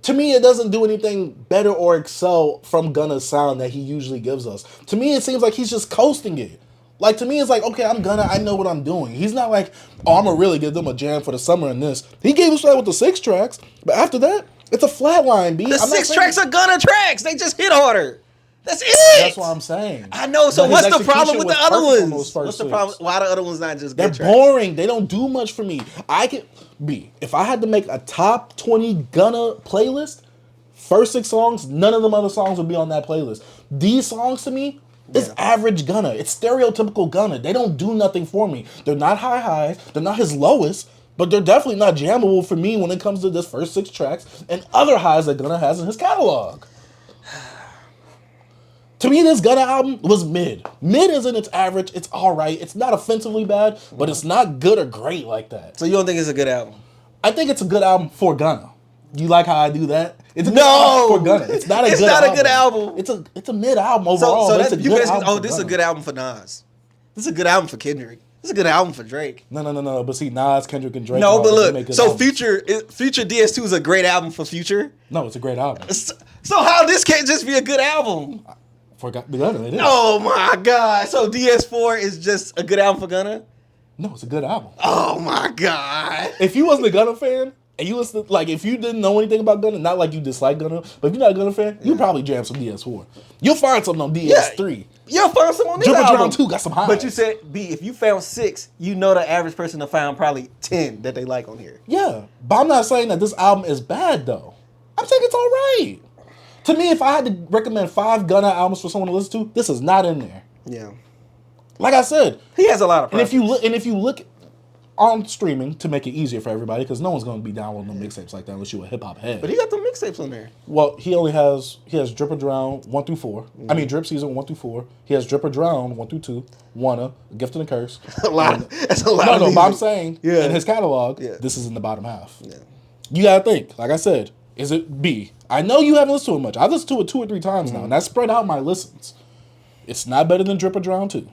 To me, it doesn't do anything better or excel from Gunna's sound that he usually gives us. To me, it seems like he's just coasting it. Like, to me, it's like, okay, I'm Gunna, I know what I'm doing. He's not like, oh, I'm gonna really give them a jam for the summer in this. He gave us that with the 6 tracks, but after that, it's a flatline, B. The 6 tracks are Gunna tracks. They just hit harder. That's it. That's what I'm saying. I know. So But what's his the problem with the other execution was perfect on ones? those first What's the 6. problem? Why the other ones not just They're good tracks? boring. They don't do much for me. If I had to make a top 20 Gunna playlist, first 6 songs, none of them other songs would be on that playlist. These songs to me, it's average Gunna. It's stereotypical Gunna. They don't do nothing for me. They're not high highs. They're not his lowest, but they're definitely not jammable for me when it comes to this first 6 tracks and other highs that Gunna has in his catalog. To me, this Gunna album was mid. Mid isn't its average. It's all right. It's not offensively bad, but it's not good or great like that. So you don't think it's a good album? I think it's a good album for Gunna. You like how I do that? It's a good album for Gunna. It's not a good album. It's a mid album overall. So but it's that, a you good guys, album this is for a Gunna. good album for Nas. This is a good album for Kendrick. This is a good album for Drake. No. But see, Nas, Kendrick, and Drake. No, but they make look. good So albums. Future DS2 is a great album for Future. No, it's a great album. So how this can't just be a good album? For Gunna, it is. Oh my God. So DS4 is just a good album for Gunna? No, it's a good album. Oh my God. If you wasn't a Gunna fan, and you listen, like, if you didn't know anything about Gunna, not like you dislike Gunna, but if you're not a Gunna fan, you'll probably jam some DS4. You'll find something on DS3. You'll find some on this Dripper album. Drown 2 got some highs. But you said, B, if you found 6, you know the average person have found probably 10 that they like on here. Yeah, but I'm not saying that this album is bad, though. I'm saying it's all right. To me, if I had to recommend 5 Gunna albums for someone to listen to, this is not in there. Yeah. Like I said, He has a lot of and projects. if you look on streaming to make it easier for everybody, because no one's going to be downloading no mixtapes like that unless you're a hip hop head. But he got the mixtapes on there. Well, he has Drip or Drown 1 through 4. I mean, Drip Season 1 through 4. He has Drip or Drown 1 through 2. Wanna, A Gift and a Curse. That's a lot. No, but I'm saying Yeah. in his catalog, Yeah. this is in the bottom half. Yeah. You gotta think. Like I said, is it B? I know you haven't listened to it much. I've listened to it 2 or 3 times now, and I spread out my listens. It's not better than Drip or Drown 2.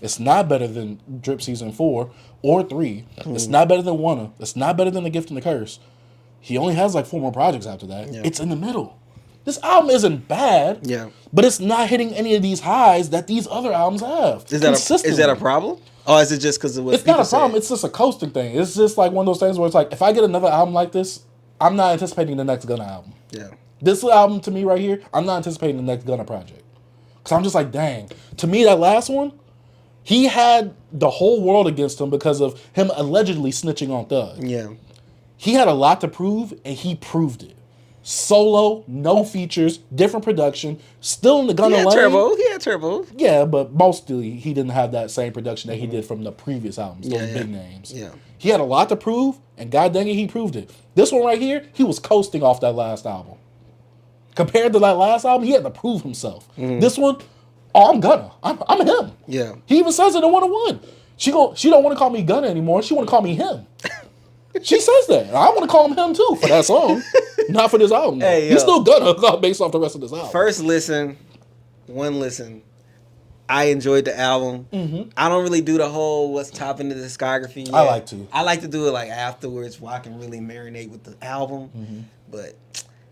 It's not better than Drip Season 4 or 3. It's not better than Wanna. It's not better than The Gift and the Curse. He only has like 4 more projects after that. Yeah. It's in the middle. This album isn't bad, Yeah. but it's not hitting any of these highs that these other albums have. Is that a problem? Or is it just because of what It's not a problem. It's just a coasting thing. It's just like one of those things where it's like, if I get another album like this, I'm not anticipating the next Gunna album. Yeah. This album to me right here, I'm not anticipating the next Gunna project. Because I'm just like, dang. To me, that last one, he had the whole world against him because of him allegedly snitching on Thug. Yeah. He had a lot to prove, and he proved it. Solo, no features, different production, still in the Gunna lane. He had Turbo. Yeah, but mostly he didn't have that same production that he did from the previous albums, those Yeah, big names. Yeah. He had a lot to prove, and god dang it, he proved it. This one right here, he was coasting off that last album. Compared to that last album, he had to prove himself. This one, oh, I'm Gunna. I'm him. Yeah. He even says it in 101. She don't want to call me Gunna anymore. She want to call me him. She says that. I want to call him him too for that song. Not for this album. Though. Hey, He's yo. still Gunna based off the rest of this album. First listen, one listen. I enjoyed the album. I don't really do the whole what's top in the discography yet. I like to. I like to do it like afterwards where I can really marinate with the album. But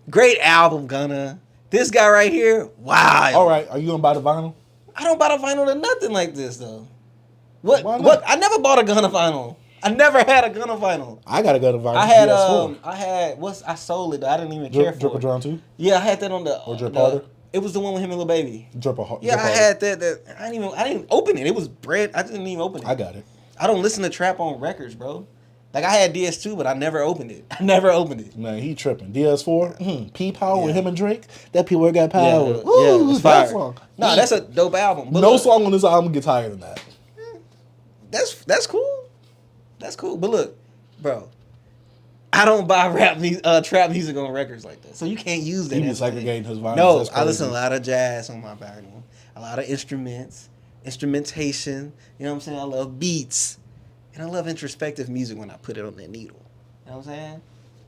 great album, Gunna. This guy right here, wow. All right, are you gonna buy the vinyl? I don't buy a vinyl to nothing like this though. What? Why not? What? I never bought a Gunna vinyl. I never had a Gunna vinyl. I gotta go to vinyl. I had I sold it. I didn't even care for Drip or it. Drown 2? Yeah, I had that on the. Or Drip the- Harder? It was the one with him and Lil Baby. Drip or Yeah, Drip I Harder. had that. I didn't open it. It was bread. I didn't even open it. I got it. I don't listen to trap on records, bro. Like I had DS2, but I never opened it. I never opened it. Man, he tripping. DS4, P Power with Yeah. him and Drake. That people got power. Yeah, Ooh, it's that fire. song. No, that's a dope album. But No look, song on this album gets higher than that. That's cool. That's cool. But look, bro, I don't buy trap music on records like that. So you can't use that. He be as a thing. segregating his vinyls. No, That's I listen to a crazy. lot of jazz on my vinyl. A lot of instruments, instrumentation. You know what I'm saying? I love beats. And I love introspective music when I put it on that needle. You know what I'm saying?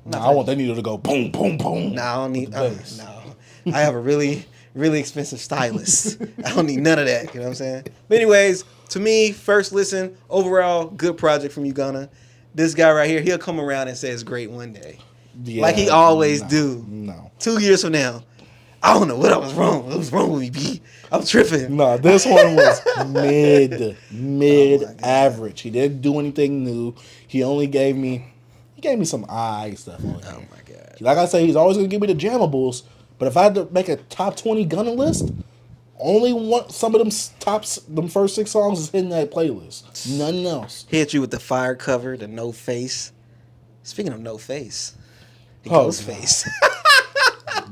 Nah, I want that needle to go boom, boom, boom. No, I don't need. With the bass. No, I have a really, really expensive stylist. I don't need none of that. You know what I'm saying? But anyways, to me, first listen, overall, good project from you, Gunna. This guy right here, he'll come around and say it's great one day. Yeah, like he always do. No. 2 years from now, I don't know what I was wrong. What was wrong with me, B? I'm tripping. No, this one was mid God. average. He didn't do anything new. He only gave me some eye stuff on here. Oh my God. Like I say, he's always gonna give me the jammables. But if I had to make a top 20 Gunna list, only some of them first 6 songs is in that playlist. Nothing else. Hit you with the fire cover, the No Face. Speaking of No Face, the Oh, Ghostface.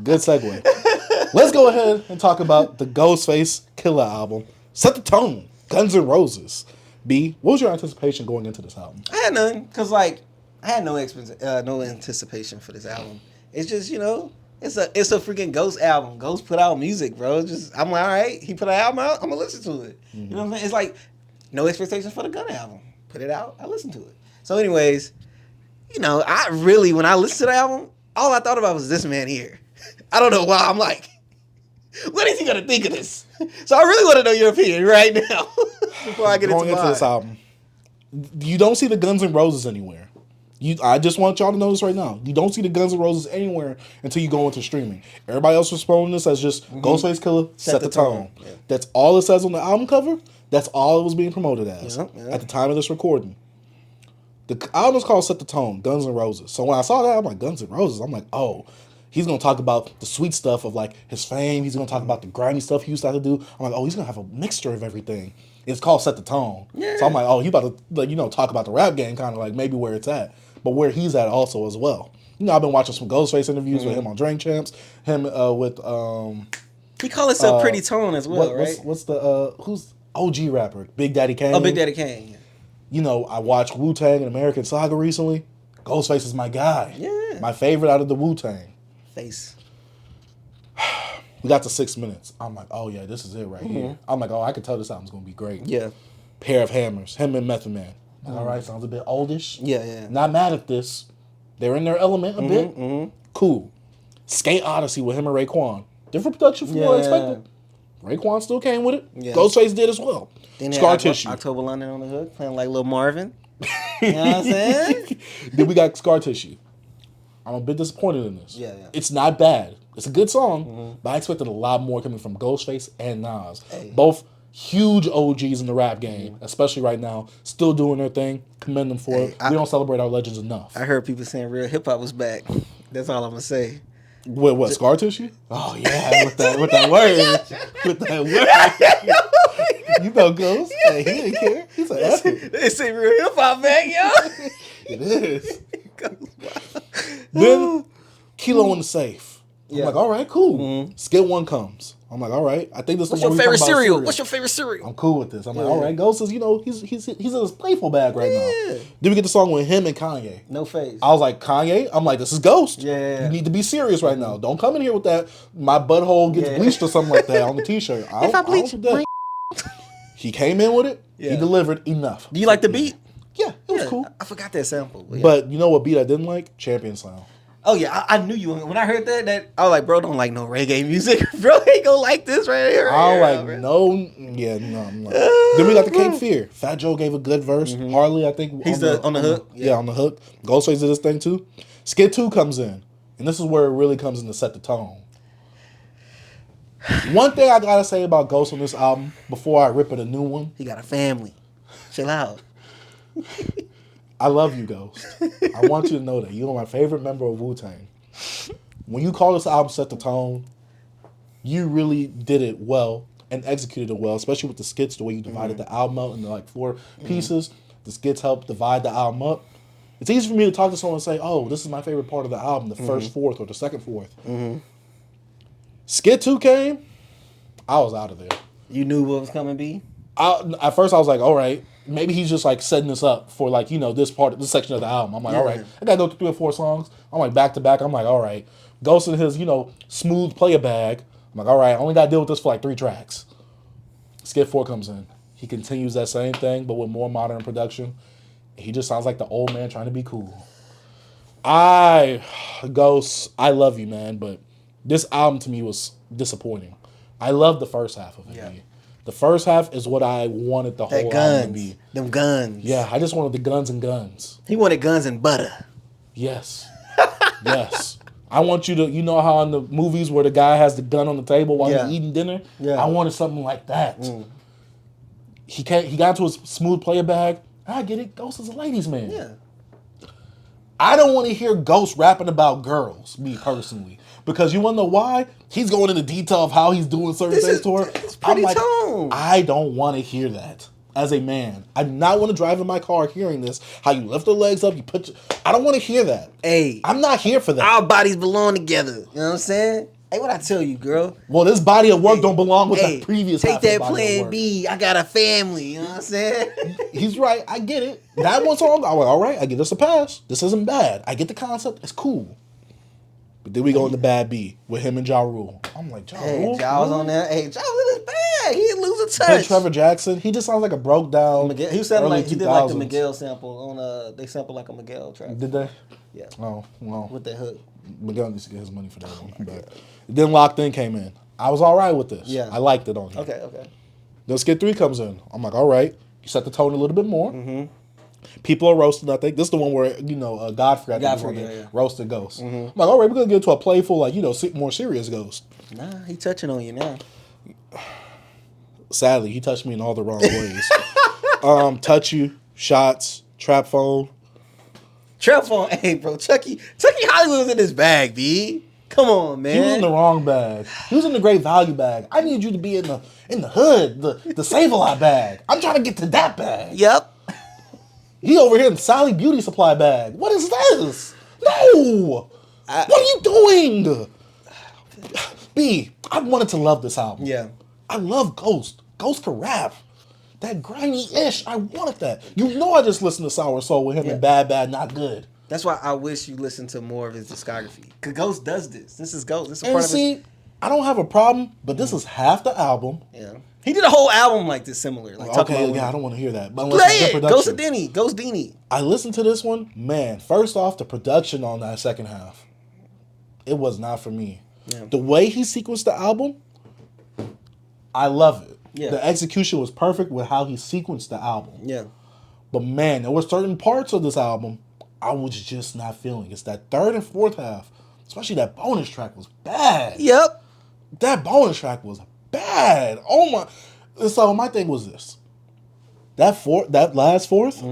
Good segue. Let's go ahead and talk about the Ghostface Killah album. Set the tone. Guns N' Roses. B, what was your anticipation going into this album? I had none, cause like I had no anticipation for this album. It's just it's a freaking Ghost album. Ghost put out music, bro. I'm like, all right, he put an album out, I'm gonna listen to it. Mm-hmm. You know what I'm saying? It's like no expectations for the Gunna album. Put it out, I listen to it. So, anyways, I really when I listened to the album, all I thought about was this man here. I don't know why. I'm like, what is he gonna think of this? So I really want to know your opinion right now before I get into this album. You don't see the Guns N' Roses anywhere. I just want y'all to know this right now. You don't see the Guns N' Roses anywhere until you go into streaming. Everybody else was promoting this as just Ghostface Killah, set the tone. Yeah. That's all it says on the album cover. That's all it was being promoted as at the time of this recording. The album is called Set the Tone, Guns N' Roses. So when I saw that, I'm like, Guns N' Roses? I'm like, oh, he's going to talk about the sweet stuff of like his fame. He's going to talk about the grimy stuff he used to have to do. I'm like, oh, he's going to have a mixture of everything. It's called Set the Tone. Yeah. So I'm like, oh, he about to talk about the rap game, kind of like maybe where it's at. But where he's at also as well. I've been watching some Ghostface interviews with him on Drink Champs. Him with he call himself Pretty Tone as well, right? What's the who's OG rapper? Big Daddy Kane. Oh, Big Daddy Kane. I watched Wu-Tang and American Saga recently. Ghostface is my guy. Yeah. My favorite out of the Wu-Tang. Face. We got to 6 minutes. I'm like, oh yeah, this is it right here. I'm like, oh, I can tell this album's gonna be great. Yeah. Pair of Hammers. Him and Method Man. All right, sounds a bit oldish. Yeah. Not mad at this. They're in their element a bit. Cool. Skate Odyssey with him and Raekwon. Different production from what I expected. Raekwon still came with it. Yeah. Ghostface did as well. Then Scar Tissue. October London on the hook, playing like Lil Marvin. You know what I'm saying? Then we got Scar Tissue. I'm a bit disappointed in this. Yeah. It's not bad. It's a good song, but I expected a lot more coming from Ghostface and Nas. Hey. Both huge OGs in the rap game, especially right now, still doing their thing. Commend them for it. We don't celebrate our legends enough. I heard people saying real hip hop was back. That's all I'm gonna say. What Scar Tissue? Oh yeah, with that word, with that word. Ghost. Hey, he didn't care. He's an effort. They say real hip hop back, yo. It is. Then Kilo in the safe. I'm like, all right, cool. Skit 1 comes. I'm like, all right. I think this is What's your favorite cereal? What's your favorite cereal? I'm cool with this. I'm like, all right. Ghost is, he's in his playful bag right now. Then we get the song with him and Kanye. No Face. I was like, Kanye? I'm like, this is Ghost. Yeah. You need to be serious right now. Don't come in here with that. My butthole gets bleached or something like that on the t-shirt. If I bleach my He came in with it. Yeah. He delivered enough. Do you like the beat? Yeah, it was cool. I forgot that sample. But you know what beat I didn't like? Champion Sound. Oh yeah, I knew you. When I heard that I was like, bro, don't like no reggae music. Bro, ain't gonna like this right here. I'm not. Then we got the Cape Fear. Fat Joe gave a good verse. Harley, I think. He's on the hook. Yeah, on the hook. Ghostface did this thing too. Skit 2 comes in. And this is where it really comes in to set the tone. One thing I gotta say about Ghost on this album, before I rip it a new one. He got a family. Chill out. I love you, Ghost. I want you to know that. You are my favorite member of Wu-Tang. When you call this album Set the Tone, you really did it well and executed it well, especially with the skits, the way you divided the album up into like 4 pieces. The skits helped divide the album up. It's easy for me to talk to someone and say, oh, this is my favorite part of the album, the first fourth or the second fourth. Skit 2 came, I was out of there. You knew what was coming, B? At first I was like, all right, maybe he's just like setting this up for like, this section of the album. I'm like, all right, I gotta go through 3 or 4 songs. I'm like back to back. I'm like, all right. Ghost in his, smooth player bag. I'm like, all right, I only gotta deal with this for like 3 tracks. Skit 4 comes in. He continues that same thing, but with more modern production. He just sounds like the old man trying to be cool. Ghost, I love you, man, but this album to me was disappointing. I loved the first half of it. Yeah. The first half is what I wanted the whole album to be. Them guns. Yeah, I just wanted the guns and guns. He wanted guns and butter. Yes. Yes. I want you to, you know how in the movies where the guy has the gun on the table while Yeah. he's eating dinner? Yeah. I wanted something like that. He got into his smooth player bag. I get it. Ghost is a ladies' man. Yeah. I don't want to hear Ghost rapping about girls, me personally. Because you want to know why? He's going into detail of how he's doing certain things to her. It's pretty tone. I don't want to hear that as a man. I do not want to drive in my car hearing this. How you lift the legs up, I don't want to hear that. Hey. I'm not here for that. Our bodies belong together. You know what I'm saying? Hey, what I tell you, girl? Well, this body of work don't belong with that previous Take half of the that body of plan work. B. I got a family. You know what I'm saying? He's right. I get it. That one song, I'm like, all right, I give this a pass. This isn't bad. I get the concept. It's cool. But then we go into Bad B with him and Ja Rule. I'm like, Ja Rule? Ja was on there. Hey, Ja was in his bag. He didn't lose a Then touch. Trevor Jackson, he just sounds like a broke down. Miguel, he sounded early like he did like the 2000s. Miguel sample on they sampled like a Miguel track. Did they? Yeah. Oh, well. With that hook. Miguel needs to get his money for that one. But then Locked In came in. I was all right with this. Yeah. I liked it on here. Okay. Then Skid 3 comes in. I'm like, all right. You set the tone a little bit more. Mm-hmm. People are roasting, I think. This is the one where, Godfrey, I think, yeah. roasted Ghost. Mm-hmm. I'm like, all right, we're going to get into a playful, like, more serious Ghost. Nah, he touching on you now. Sadly, he touched me in all the wrong ways. Touch You, Shots, Trap Phone. Trap Phone, hey, bro. Chucky Hollywood was in his bag, B. Come on, man. He was in the wrong bag. He was in the great value bag. I need you to be in the hood, the Save-A-Lot bag. I'm trying to get to that bag. Yep. He over here in the Sally Beauty Supply bag. What is this? No! What are you doing? B, I wanted to love this album. Yeah. I love Ghost. Ghost can rap. That grimy-ish, I wanted that. I just listened to Sour Soul with him and Bad, Not Good. That's why I wish you listened to more of his discography. Because Ghost does this. This is Ghost. This is And part of see, I don't have a problem, but this is half the album. Yeah. He did a whole album like this, similar. Like Okay, I don't want to hear that. But Play it. Ghost Dini. I listened to this one. Man, first off, the production on that second half, it was not for me. Yeah. The way he sequenced the album, I love it. Yeah. The execution was perfect with how he sequenced the album. Yeah. But man, there were certain parts of this album I was just not feeling. It's that third and fourth half, especially that bonus track was bad. Yep. That bonus track was bad. Oh my! So my thing was this: that last fourth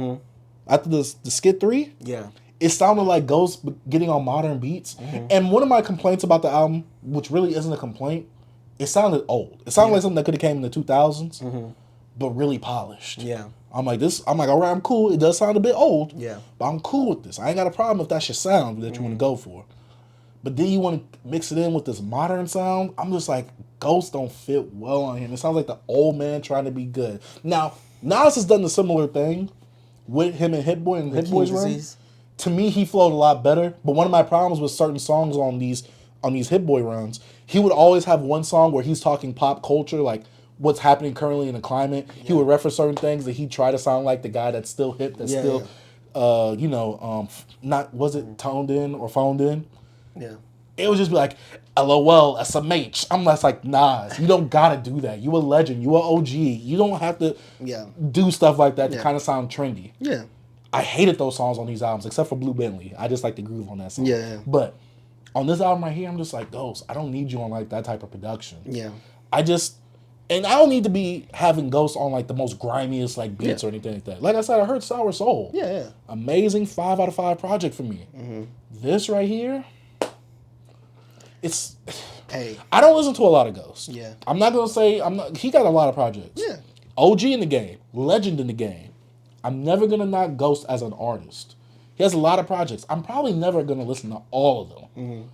after the Skid 3, it sounded like Ghost getting on modern beats. And one of my complaints about the album, which really isn't a complaint, it sounded old. It sounded like something that could have came in the 2000s, but really polished. Yeah. I'm like, all right, I'm cool. It does sound a bit old. Yeah. But I'm cool with this. I ain't got a problem if that's your sound that you want to go for. But then you want to mix it in with this modern sound. I'm just like, Ghost don't fit well on him. It sounds like the old man trying to be good. Now, Nas has done the similar thing with him and Hit Boy and Hit Boy's run. To me, he flowed a lot better. But one of my problems with certain songs on these Hit Boy runs, he would always have one song where he's talking pop culture, like what's happening currently in the climate. Yeah. He would reference certain things that he'd try to sound like the guy that's still hip, that's not, was it toned in or phoned in? Yeah. It would just be like, LOL, SMH. I'm less like, Nas, you don't gotta do that. You a legend. You a OG. You don't have to do stuff like that to kind of sound trendy. Yeah. I hated those songs on these albums, except for Blue Bentley. I just like the groove on that song. Yeah. But on this album right here, I'm just like, Ghost, I don't need you on like that type of production. Yeah. And I don't need to be having Ghost on like the most grimiest like beats or anything like that. Like I said, I heard Sour Soul. Yeah. Amazing 5 out of 5 project for me. Mm-hmm. This right here, it's. Hey. I don't listen to a lot of Ghost. Yeah. I'm not gonna say he got a lot of projects. Yeah. OG in the game, legend in the game. I'm never gonna knock Ghost as an artist. He has a lot of projects. I'm probably never gonna listen to all of them.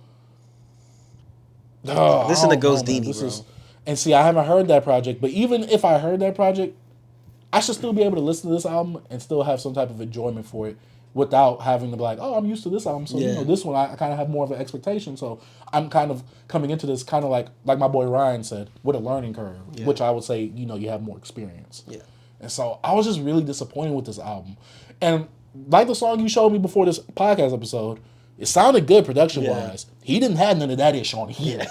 Mm-hmm. Listen to Ghost Dini, bro. And see, I haven't heard that project, but even if I heard that project, I should still be able to listen to this album and still have some type of enjoyment for it without having to be like, oh, I'm used to this album, so this one I kind of have more of an expectation. So I'm kind of coming into this kind of like my boy Ryan said, with a learning curve, which I would say, you have more experience. Yeah. And so I was just really disappointed with this album. And like the song you showed me before this podcast episode, it sounded good production-wise. He didn't have none of that ish on here.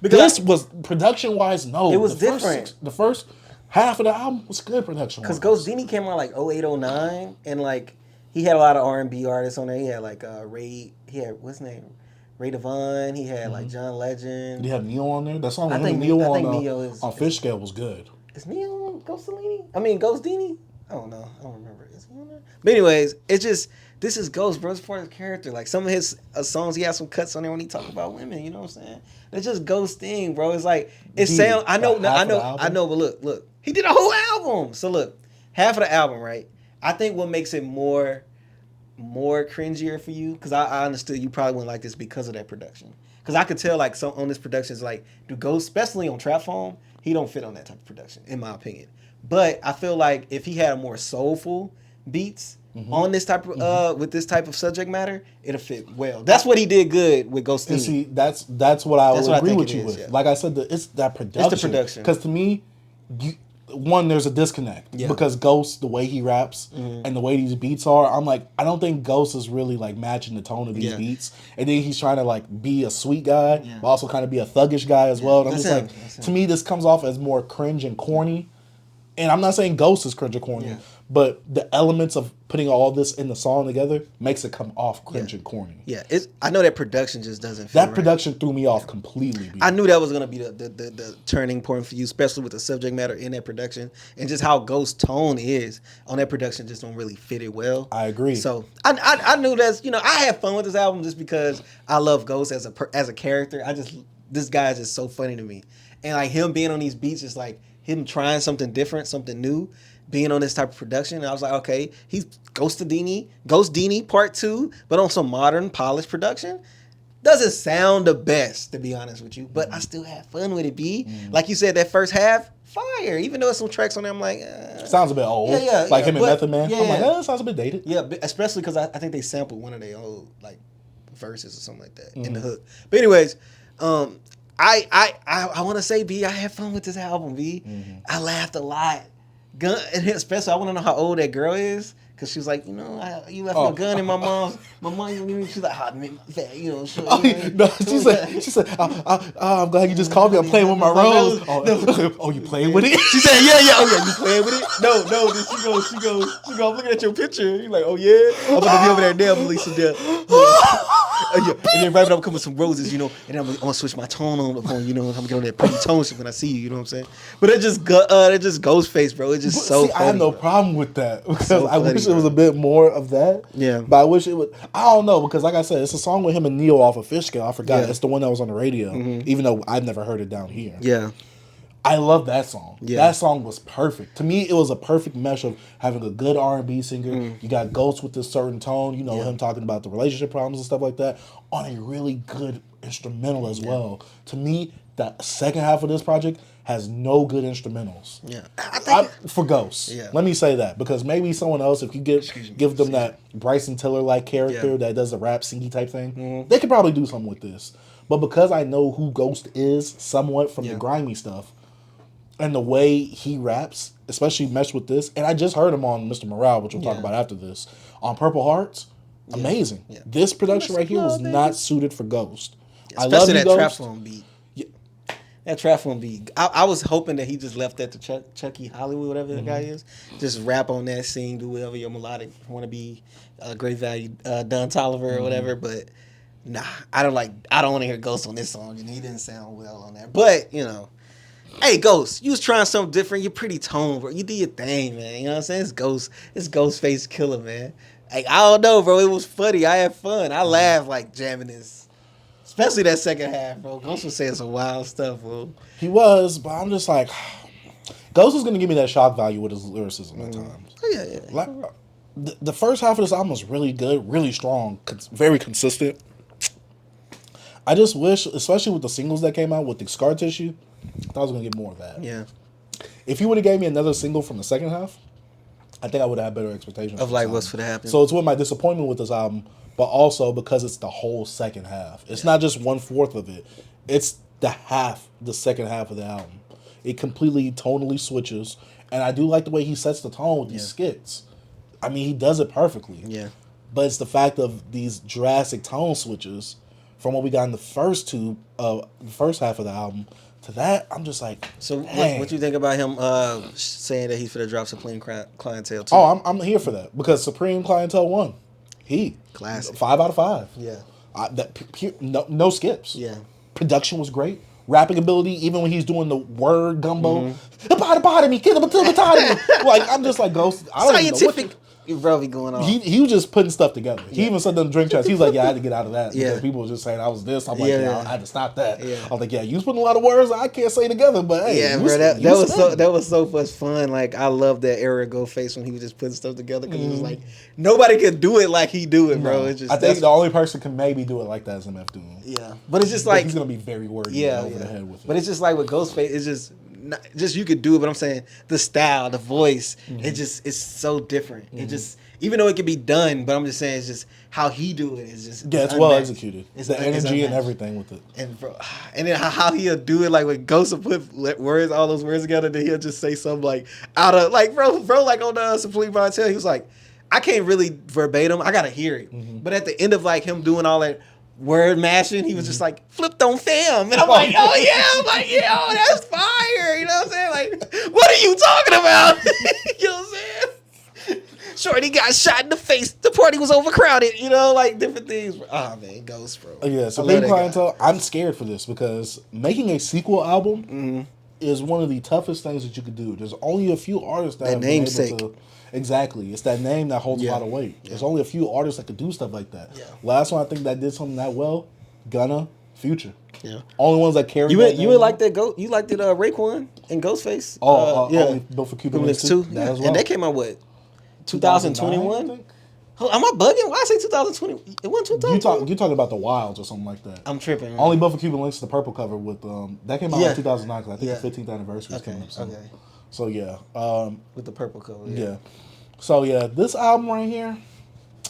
Because this was production-wise, no. It was different. The first half of the album was good production-wise. Because Ghost Dini came out like 08, 09, and like he had a lot of R&B artists on there. He had like Ray. He had what's his name? Ray Devon. He had like John Legend. Did he have Neo on there? That song with I him think and Neo on Neo is Fish Scale was good. Is Neo on Ghostolini? I mean Ghostdini? I don't know. I don't remember. Is he on there? But anyways, it's just this is Ghost, bro. It's part of his character. Like some of his songs, he has some cuts on there when he talk about women. You know what I'm saying? It's just Ghost thing, bro. It's like it sounds. I know. But look. He did a whole album. So look, half of the album, right? I think what makes it more cringier for you, because I understood you probably wouldn't like this because of that production. Because I could tell like some on this production is like, do Ghost, especially on Trap Phone, he don't fit on that type of production, in my opinion. But I feel like if he had a more soulful beats on this type of with this type of subject matter, it'll fit well. That's what he did good with Ghost. And see, that's what I would agree with you with. Yeah. Like I said, it's that production. It's the production. Because to me, there's a disconnect because Ghost, the way he raps and the way these beats are, I'm like, I don't think Ghost is really like matching the tone of these beats. And then he's trying to like be a sweet guy, but also kind of be a thuggish guy as well. And I'm just like, to me, this comes off as more cringe and corny. And I'm not saying Ghost is cringe or corny, but the elements of putting all this in the song together makes it come off cringe and corny. Yeah, I know that production just doesn't feel that production threw me off completely. I knew that was going to be the turning point for you, especially with the subject matter in that production. And just how Ghost tone is on that production just don't really fit it well. I agree. So I knew that's, I had fun with this album just because I love Ghost as a character. This guy is just so funny to me. And like him being on these beats is like, him trying something different, something new, being on this type of production. And I was like, okay, he's Ghostdini Part 2, but on some modern, polished production. Doesn't sound the best, to be honest with you, but I still had fun with it, B. Like you said, that first half, fire. Even though there's some tracks on there, I'm like... sounds a bit old. Like him and Method Man. Yeah, I'm like, it sounds a bit dated. Yeah, especially because I think they sampled one of their old like verses or something like that in the hook. But anyways... I want to say, B, I had fun with this album, B. I laughed a lot. And especially, I want to know how old that girl is. Because she was like, you left my gun in my mom, she's like, man, she said, I'm glad you just called me. I'm playing with my rose. Oh, you playing with it? She said, yeah, you playing with it? No, then she goes, I'm looking at your picture. You're like, oh, yeah? I'm going to be over there now, Melissa, there. And then right when I'm coming with some roses, and then I'm gonna switch my tone on the phone, I'm gonna get on that pretty tone shit when I see you, you know what I'm saying? But it just Ghostface, bro. It's just so funny. I have no problem with that because I wish it was a bit more of that. Yeah. But I wish it would. I don't know because, like I said, it's a song with him and Neo off of Fish Scale. I forgot. It's the one that was on the radio, even though I've never heard it down here. Yeah. I love that song. Yeah. That song was perfect. To me, it was a perfect mesh of having a good R&B singer. You got Ghost with this certain tone, him talking about the relationship problems and stuff like that, on a really good instrumental as well. To me, the second half of this project has no good instrumentals. Yeah. For Ghost. Yeah. Let me say that, because maybe someone else, if you give them that Bryson Tiller-like character that does the rap singy type thing, they could probably do something with this. But because I know who Ghost is somewhat from the grimy stuff, and the way he raps, especially meshed with this, and I just heard him on Mr. Morale, which we'll talk about after this, on Purple Hearts, amazing. Yeah. This production right here was not suited for Ghost. I love that Trap Phone beat. Yeah. That Trap Phone beat. I was hoping that he just left that to Chucky Hollywood, whatever the guy is. Just rap on that, sing, do whatever your melodic want to be, great value, Don Tolliver or whatever, but nah, I don't want to hear Ghost on this song. He didn't sound well on that. But, hey, Ghost, you was trying something different. You're pretty toned, bro. You did your thing, man. You know what I'm saying? It's Ghostface Killah, man. Like, I don't know, bro. It was funny. I had fun. I laughed like jamming this. Especially that second half, bro. Ghost was saying some wild stuff, bro. He was, but I'm just like, Ghost is going to give me that shock value with his lyricism at times. Oh, yeah. Like, the first half of this album was really good, really strong, very consistent. I just wish, especially with the singles that came out with the Scar Tissue, I thought I was going to get more of that. Yeah. If you would have gave me another single from the second half, I think I would have had better expectations. Of like what's for to happen. So it's with my disappointment with this album, but also because it's the whole second half. It's not just 1/4 of it. It's the second half of the album. It completely tonally switches. And I do like the way he sets the tone with these skits. I mean, he does it perfectly. Yeah. But it's the fact of these drastic tone switches from what we got in the first half of the album to that, I'm just like, So dang. what you think about him saying that he's finna drop Supreme Clientele too? Oh, I'm here for that because Supreme Clientele won. Classic. 5 out of 5. Yeah. No skips. Yeah. Production was great. Rapping ability, even when he's doing the word gumbo, like I'm just like Ghost. I don't even know Scientific. Bro, be going on. He was just putting stuff together. He even said in the drink chats, he was like, yeah, I had to get out of that because Yeah. people were just saying I was this. I'm like, Yeah. I had to stop that. Yeah. I was like, yeah, you was putting a lot of words I can't say together, but hey, Yeah, you bro, that you was so much fun. Like I love that era of Ghostface when he was just putting stuff together because it was like nobody could do it like he do it, bro. No. It's just I think the only person can maybe do it like that is MF Doom. Yeah, but it's just like he's gonna be very wordy over the head with it. But it's just like with Ghostface, it's just you could do it. But I'm saying the style, the voice, it's so different. It just even though it can be done, but I'm just saying it's just how he do it is just it's well executed. It's the energy and unmatched. everything with it. And bro, and then how he'll do it, like when Ghost will put words, all those words together, then he'll just say something like out of like bro, like on the Supreme Clientele, he was like, I can't really verbatim, I gotta hear it. But at the end of like him doing all that word mashing, he was just like flipped on fam, and I'm like, oh yeah, I'm like, yeah, oh, that's fire, you know what I'm saying? Like, what are you talking about? You know what I'm saying? Shorty got shot in the face. The party was overcrowded. You know, like different things. Ah, man, Ghost, bro. Yeah, so Supreme Clientele, I'm scared for this because making a sequel album is one of the toughest things that you could do. There's only a few artists that have been able to. Exactly. It's that name that holds a lot of weight. Yeah. There's only a few artists that could do stuff like that. Yeah. Last one I think that did something that well, Gunna, Future. Yeah. Only ones that carry. You would like that You liked it, Raekwon and Ghostface. Yeah. Built for Cuban Links too. That as well. And that came out what? 2021? Am I bugging? Why I say 2020? It wasn't 2020. You talking about the Wilds or something like that? I'm tripping. Man. Only Built for Cuban Links, the purple cover with that came out in 2009 because I think the 15th anniversary came up. So yeah, with the purple cover. Yeah. So yeah, this album right here,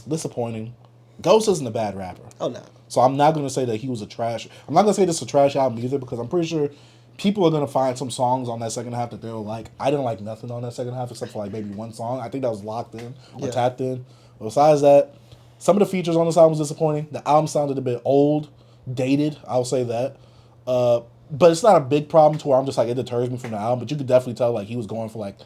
disappointing. Ghost isn't a bad rapper. Oh no. So I'm not gonna say that he was a trash. I'm not gonna say this is a trash album either because I'm pretty sure people are gonna find some songs on that second half that they'll like. I didn't like nothing on that second half except for like maybe one song. I think that was locked in or tapped in. But besides that, some of the features on this album was disappointing. The album sounded a bit old, dated. I'll say that. But it's not a big problem to where I'm just like it deters me from the album. But you could definitely tell like he was going for like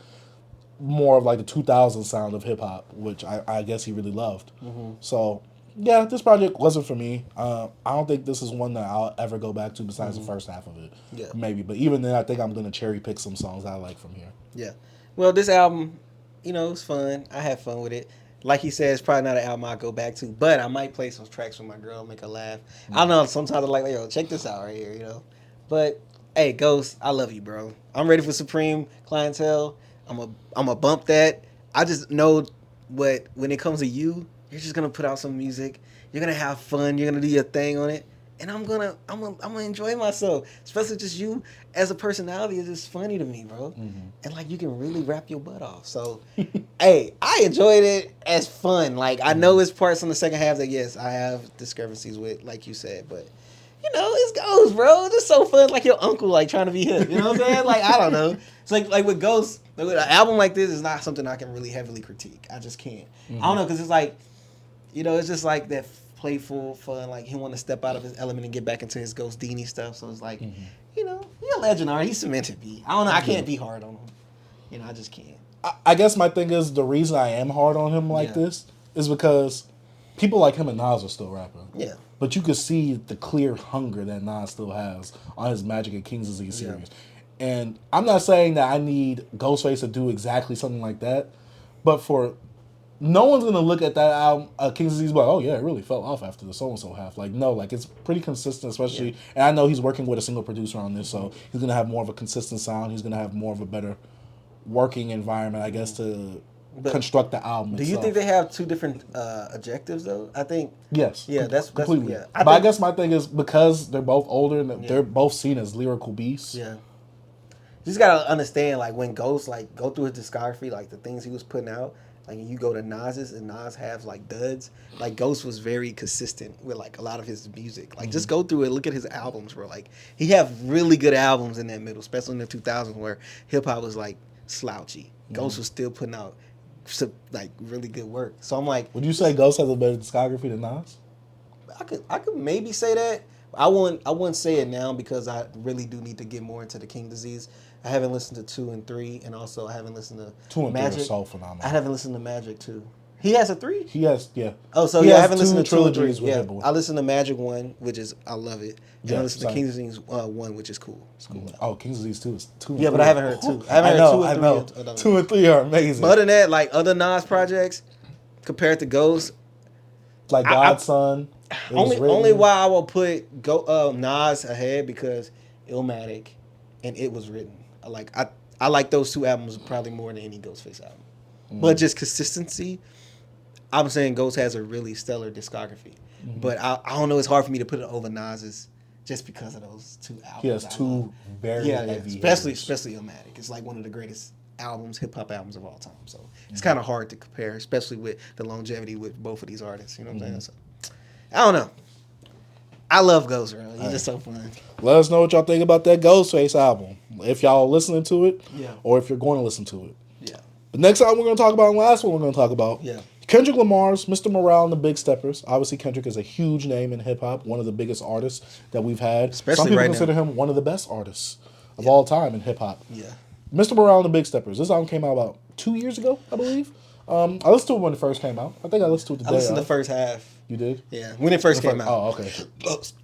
more of like the 2000s sound of hip hop, which I guess he really loved. So yeah, this project wasn't for me. I don't think this is one that I'll ever go back to besides the first half of it. Yeah, maybe. But even then, I think I'm gonna cherry pick some songs I like from here. Yeah. Well, this album, it's fun. I had fun with it. Like he said, it's probably not an album I'll go back to, but I might play some tracks with my girl, make her laugh. I don't know. Sometimes I'm like, yo, check this out right here, But hey, Ghost, I love you, bro. I'm ready for Supreme Clientele. I'm a bump that. I just know when it comes to you, you're just gonna put out some music. You're gonna have fun. You're gonna do your thing on it, and I'm gonna enjoy myself. Especially just you as a personality is just funny to me, bro. And like you can really rap your butt off. So, hey, I enjoyed it as fun. Like I know it's parts on the second half that yes, I have discrepancies with, like you said, but. It goes, bro. It's just so fun, like your uncle, like trying to be hip. You know what I'm saying? Like I don't know. It's like with Ghost, an album like this is not something I can really heavily critique. I just can't. I don't know because it's like, it's just like that playful fun. Like he want to step out of his element and get back into his Ghost Dini stuff. So it's like, he's a legendary. He's cemented me. I don't know. I can't be hard on him. I just can't. I guess my thing is the reason I am hard on him like this is because people like him and Nas are still rapping. Yeah. But you could see the clear hunger that Nas still has on his Magic and King's Disease series. And I'm not saying that I need Ghostface to do exactly something like that, but no one's going to look at that album, King's Disease, like, oh yeah, it really fell off after the so-and-so half. Like, no, like it's pretty consistent, especially, and I know he's working with a single producer on this, so he's going to have more of a consistent sound. He's going to have more of a better working environment, I guess, to construct the album itself. Do you think they have two different objectives though? I think yes. Yeah, that's completely. Yeah. I guess my thing is because they're both older and they're both seen as lyrical beasts. Yeah. You just gotta understand, like when Ghost like go through his discography, like the things he was putting out, like you go to Nas's and Nas have like duds. Like Ghost was very consistent with like a lot of his music. Like just go through it, look at his albums, bro. Like he have really good albums in that middle, especially in the 2000s where hip hop was like slouchy. Ghost was still putting out like really good work. So I'm like, would you say Ghost has a better discography than Nas? I could maybe say that. I wouldn't say it now because I really do need to get more into the King Disease. I haven't listened to 2 and 3, and also I haven't listened to 2 and Magic. 3 are so phenomenal. I haven't listened to Magic 2. He has a 3? He has, yeah. Oh, so he I has haven't listened to 2 and 3. trilogies with Yeah, Hit Boy. I listened to Magic 1, which is, I love it. And Yeah, I listened to same. King Disease 1, which is cool. It's cool. Oh, King's Disease 2 is 2 and Yeah, 3. but I haven't heard 2. I haven't heard 2 and 3. I know. 2 and 3 are amazing. But other than that, like other Nas projects, compared to Ghost, like Godson. only why I will put Nas ahead because Illmatic and It Was Written. I like those 2 albums probably more than any Ghostface album. But just consistency, I'm saying Ghost has a really stellar discography. But I don't know, it's hard for me to put it over Nas's just because of those 2 albums. He has 2 very heavy especially Illmatic. It's like one of the greatest hip hop albums of all time. So it's kind of hard to compare, especially with the longevity with both of these artists. You know what I'm saying? So I don't know. I love Ghost, bro. He's just so fun. Let us know what y'all think about that Ghostface album. If y'all listening to it, or if you're going to listen to it. Yeah. The next album we're going to talk about, and last one we're going to talk about, Kendrick Lamar's Mr. Morale and the Big Steppers. Obviously, Kendrick is a huge name in hip hop, one of the biggest artists that we've had. Especially some people right consider now. him one of the best artists of all time in hip hop. Yeah. Mr. Morale and the Big Steppers. This album came out about 2 years ago, I believe. I listened to it when it first came out. I think I listened to it the day. I listened to the first half. You did? Yeah, when it first came out. Oh, okay.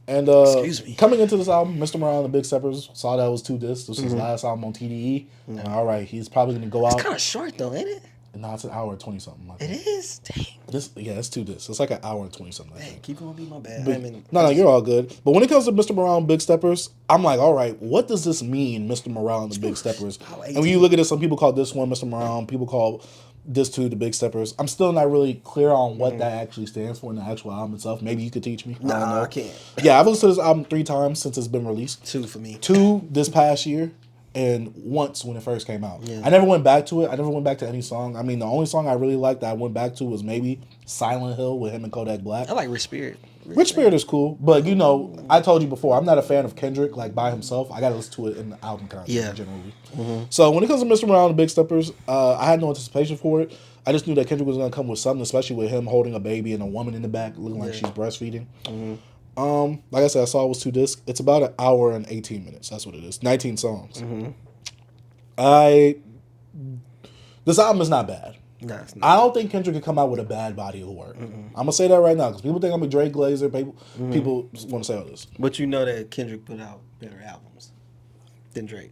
And Excuse me. coming into this album, Mr. Morale and the Big Steppers, saw that it was 2 discs. This was his last album on TDE. And all right, he's probably going to go out. It's kind of short though, ain't it? No, it's an hour and 20 something. It is? Dang. It's 2 discs. It's like an hour and 20 something. Dang, keep on being my bad. But, no, you're all good. But when it comes to Mr. Morale and Big Steppers, I'm like, all right, what does this mean, Mr. Morale and the Big Steppers? And when you look at it, some people call this one Mr. Morale, people call this 2 the Big Steppers. I'm still not really clear on what that actually stands for in the actual album itself. Maybe you could teach me. No, I don't know. I can't. Yeah, I've listened to this album 3 times since it's been released. 2 for me. 2 this past year. And once when it first came out. Yeah. I never went back to it. I never went back to any song. I mean, the only song I really liked that I went back to was maybe Silent Hill with him and Kodak Black. I like Rich Spirit. Rich Spirit is cool, but you know, I told you before, I'm not a fan of Kendrick like by himself. I gotta listen to it in the album context generally. So when it comes to Mr. Morale and the Big Steppers, I had no anticipation for it. I just knew that Kendrick was gonna come with something, especially with him holding a baby and a woman in the back looking like she's breastfeeding. Like I said, I saw it was 2 discs. It's about an hour and 18 minutes. That's what it is. 19 songs. This album is not bad. No, it's not. I don't think Kendrick could come out with a bad body of work. I'm gonna say that right now because people think I'm a Drake Glazer. People want to say all this. But you know that Kendrick put out better albums than Drake.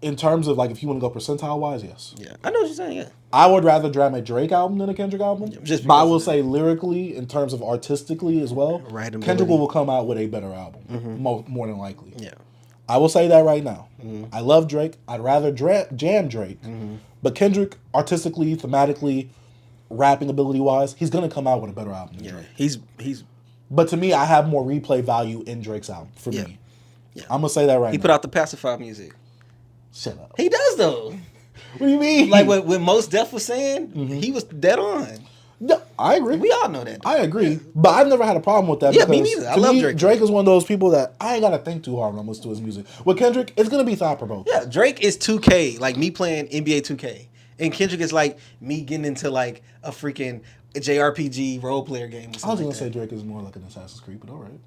In terms of like, if you want to go percentile wise, yes. Yeah, I know what you're saying. Yeah, I would rather dram a Drake album than a Kendrick album. just but I because will of say lyrically, in terms of artistically as well, Writability. Kendrick will come out with a better album, more than likely. yeah. I will say that right now. I love Drake. I'd rather jam Drake. But Kendrick, artistically, thematically, rapping ability wise, he's gonna come out with a better album than Drake. He's. But to me, I have more replay value in Drake's album. For me, Yeah. I'm gonna say that right He now. put out the pacifier music. Shut up. He does though. What do you mean? Like what Mos Def was saying, he was dead on. No, I agree. We all know that. I agree, but I've never had a problem with that. Yeah, me because neither. I to love me, Drake. Drake is one of those people that I ain't gotta think too hard when I'm listening to his music. With Kendrick, it's gonna be thought provoking. Yeah, Drake is 2K, like me playing NBA 2K. And Kendrick is like me getting into like a freaking JRPG role player game or I was something gonna like say that. Drake is more like an Assassin's Creed, but all right.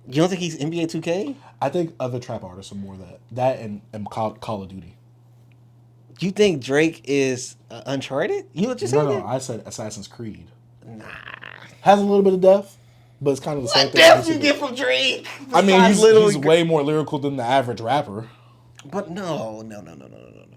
You don't think he's NBA 2K? I think other trap artists are more that and Call of Duty. You think Drake is Uncharted? You what you saying? No, I said Assassin's Creed. Nah, has a little bit of depth, but it's kind of the same What thing. depth you get from Drake? I mean, Besides he's way more lyrical than the average rapper. But no.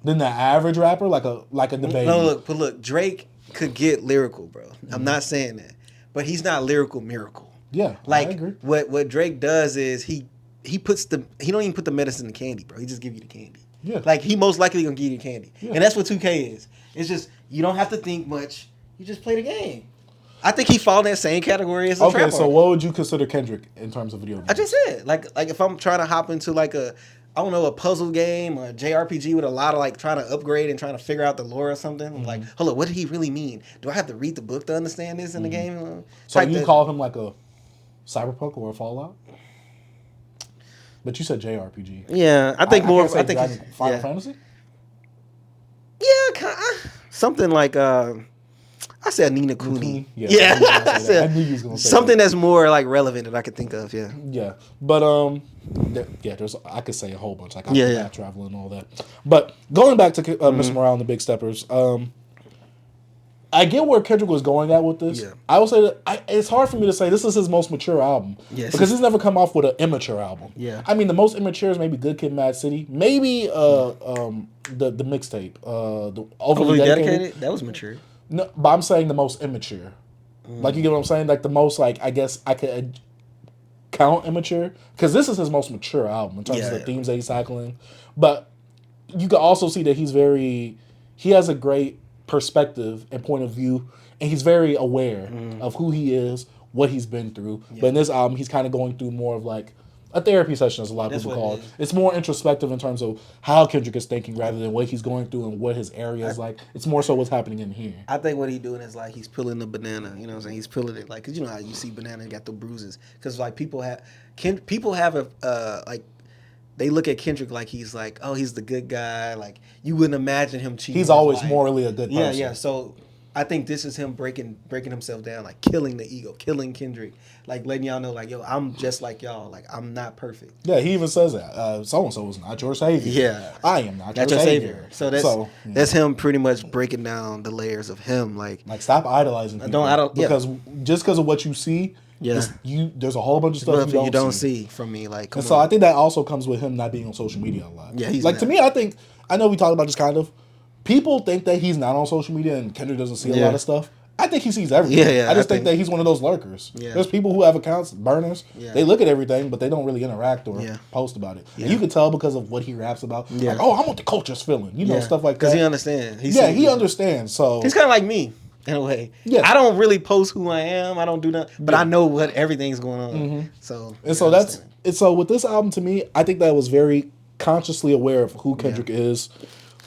Than the average rapper, like a debate. No, look, Drake could get lyrical, bro. I'm not saying that, but he's not lyrical miracle. Yeah, Like I agree. what Drake does is he don't even put the medicine in the candy, bro. He just give you the candy. Yeah. Like he most likely gonna give you the candy, Yeah. and that's what 2K is. It's just you don't have to think much. You just play the game. I think he fall in that same category as a Okay, trap so artist. what would you consider Kendrick in terms of video games? I just said like if I'm trying to hop into like a puzzle game or a JRPG with a lot of like trying to upgrade and trying to figure out the lore or something. I'm like, hold up, what did he really mean? Do I have to read the book to understand this in the game? So you call him like a Cyberpunk or a Fallout? But you said JRPG. Yeah, I think more. I think Final Fantasy. Yeah, something like I I said Nina Cooney. Yeah. I said I knew you was gonna say something that. that's more like relevant that I could think of. Yeah. Yeah, but there's I could say a whole bunch like Yeah. travel and all that. But going back to Mr. Morale and the Big Steppers, I get where Kendrick was going at with this. Yeah. I will say that it's hard for me to say this is his most mature album because he's never come off with an immature album. Yeah. I mean, the most immature is maybe Good Kid, Mad City, maybe the mixtape, the Overly Dedicated. That was mature. No, but I'm saying the most immature. Like, you get what I'm saying? Like the most, like, I guess I could count immature because this is his most mature album in terms of the themes that he's tackling. But you can also see that he has a great perspective and point of view, and he's very aware of who he is, what he's been through. Yeah. But in this album, he's kind of going through more of like a therapy session, as a lot of people call it. It's more introspective in terms of how Kendrick is thinking rather than what he's going through and what his area is like. It's more so what's happening in here. I think what he's doing is like he's peeling the banana. You know what I'm saying? He's peeling it like, because you know how you see banana and got the bruises. Because like people have a like. They look at Kendrick like he's like, oh, he's the good guy. Like, you wouldn't imagine him cheating. He's always morally a good person. Yeah. So I think this is him breaking himself down, like killing the ego, killing Kendrick, like letting y'all know, like, yo, I'm just like y'all. Like, I'm not perfect. Yeah, he even says that. So-and-so is not your savior. Yeah. I am not your savior. So that's him pretty much breaking down the layers of him. Like stop idolizing people. Just because of what you see, yeah, there's a whole bunch of stuff you don't see from me. Like, and so I think that also comes with him not being on social media a lot. Yeah, he's like, to me, I know we talked about this kind of. People think that he's not on social media and Kendrick doesn't see a lot of stuff. I think he sees everything. Yeah. I just think that he's one of those lurkers. Yeah. There's people who have accounts, burners. Yeah. They look at everything, but they don't really interact or post about it. Yeah. And you can tell because of what he raps about. Yeah. Like, I'm what the culture's feeling. You know, stuff like that. Because he understands. He understands. So he's kind of like me. In a way, I don't really post who I am. I don't do that, but I know what everything's going on. Mm-hmm. So with this album, to me, I think that I was very consciously aware of who Kendrick is,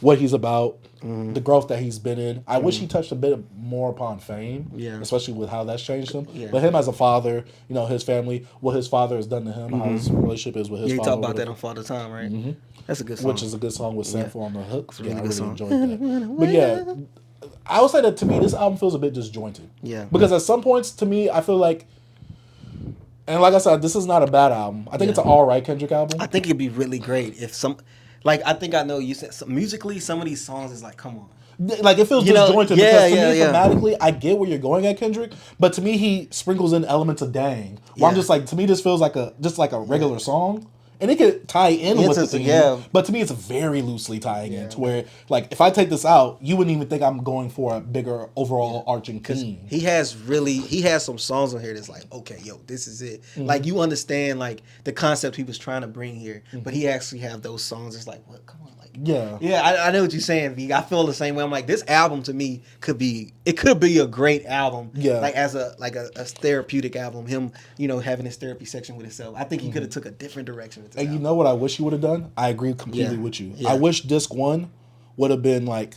what he's about, the growth that he's been in. I wish he touched a bit more upon fame, especially with how that's changed him. Yeah. But him as a father, you know, his family, what his father has done to him, how his relationship is with his father. You talk about that on Father Time, right? Mm-hmm. That's a good song. Which is a good song with Sample on the hook. Really I really enjoyed that. But yeah, I would say that to me, this album feels a bit disjointed. Yeah. Because at some points, to me, I feel like, and like I said, this is not a bad album. I think it's an all right Kendrick album. I think it'd be really great if I think I know you said musically, some of these songs is like, come on. Like, it feels disjointed because to me, thematically, I get where you're going at Kendrick, but to me, he sprinkles in elements of dang. Where I'm just like, to me, this feels like a regular song. And it could tie in with the theme, but to me, it's very loosely tying in to where, like, if I take this out, you wouldn't even think I'm going for a bigger overall arching theme. He has some songs on here that's like, okay, yo, this is it. Mm-hmm. Like, you understand, like, the concept he was trying to bring here, but he actually have those songs. It's like, what? Come on, like, I know what you're saying, V. I feel the same way. I'm like, this album to me could be a great album. Yeah, like as a therapeutic album. Him, you know, having his therapy section with himself. I think he could have took a different direction. And you know what I wish he would have done? I agree completely with you. Yeah. I wish disc 1 would have been like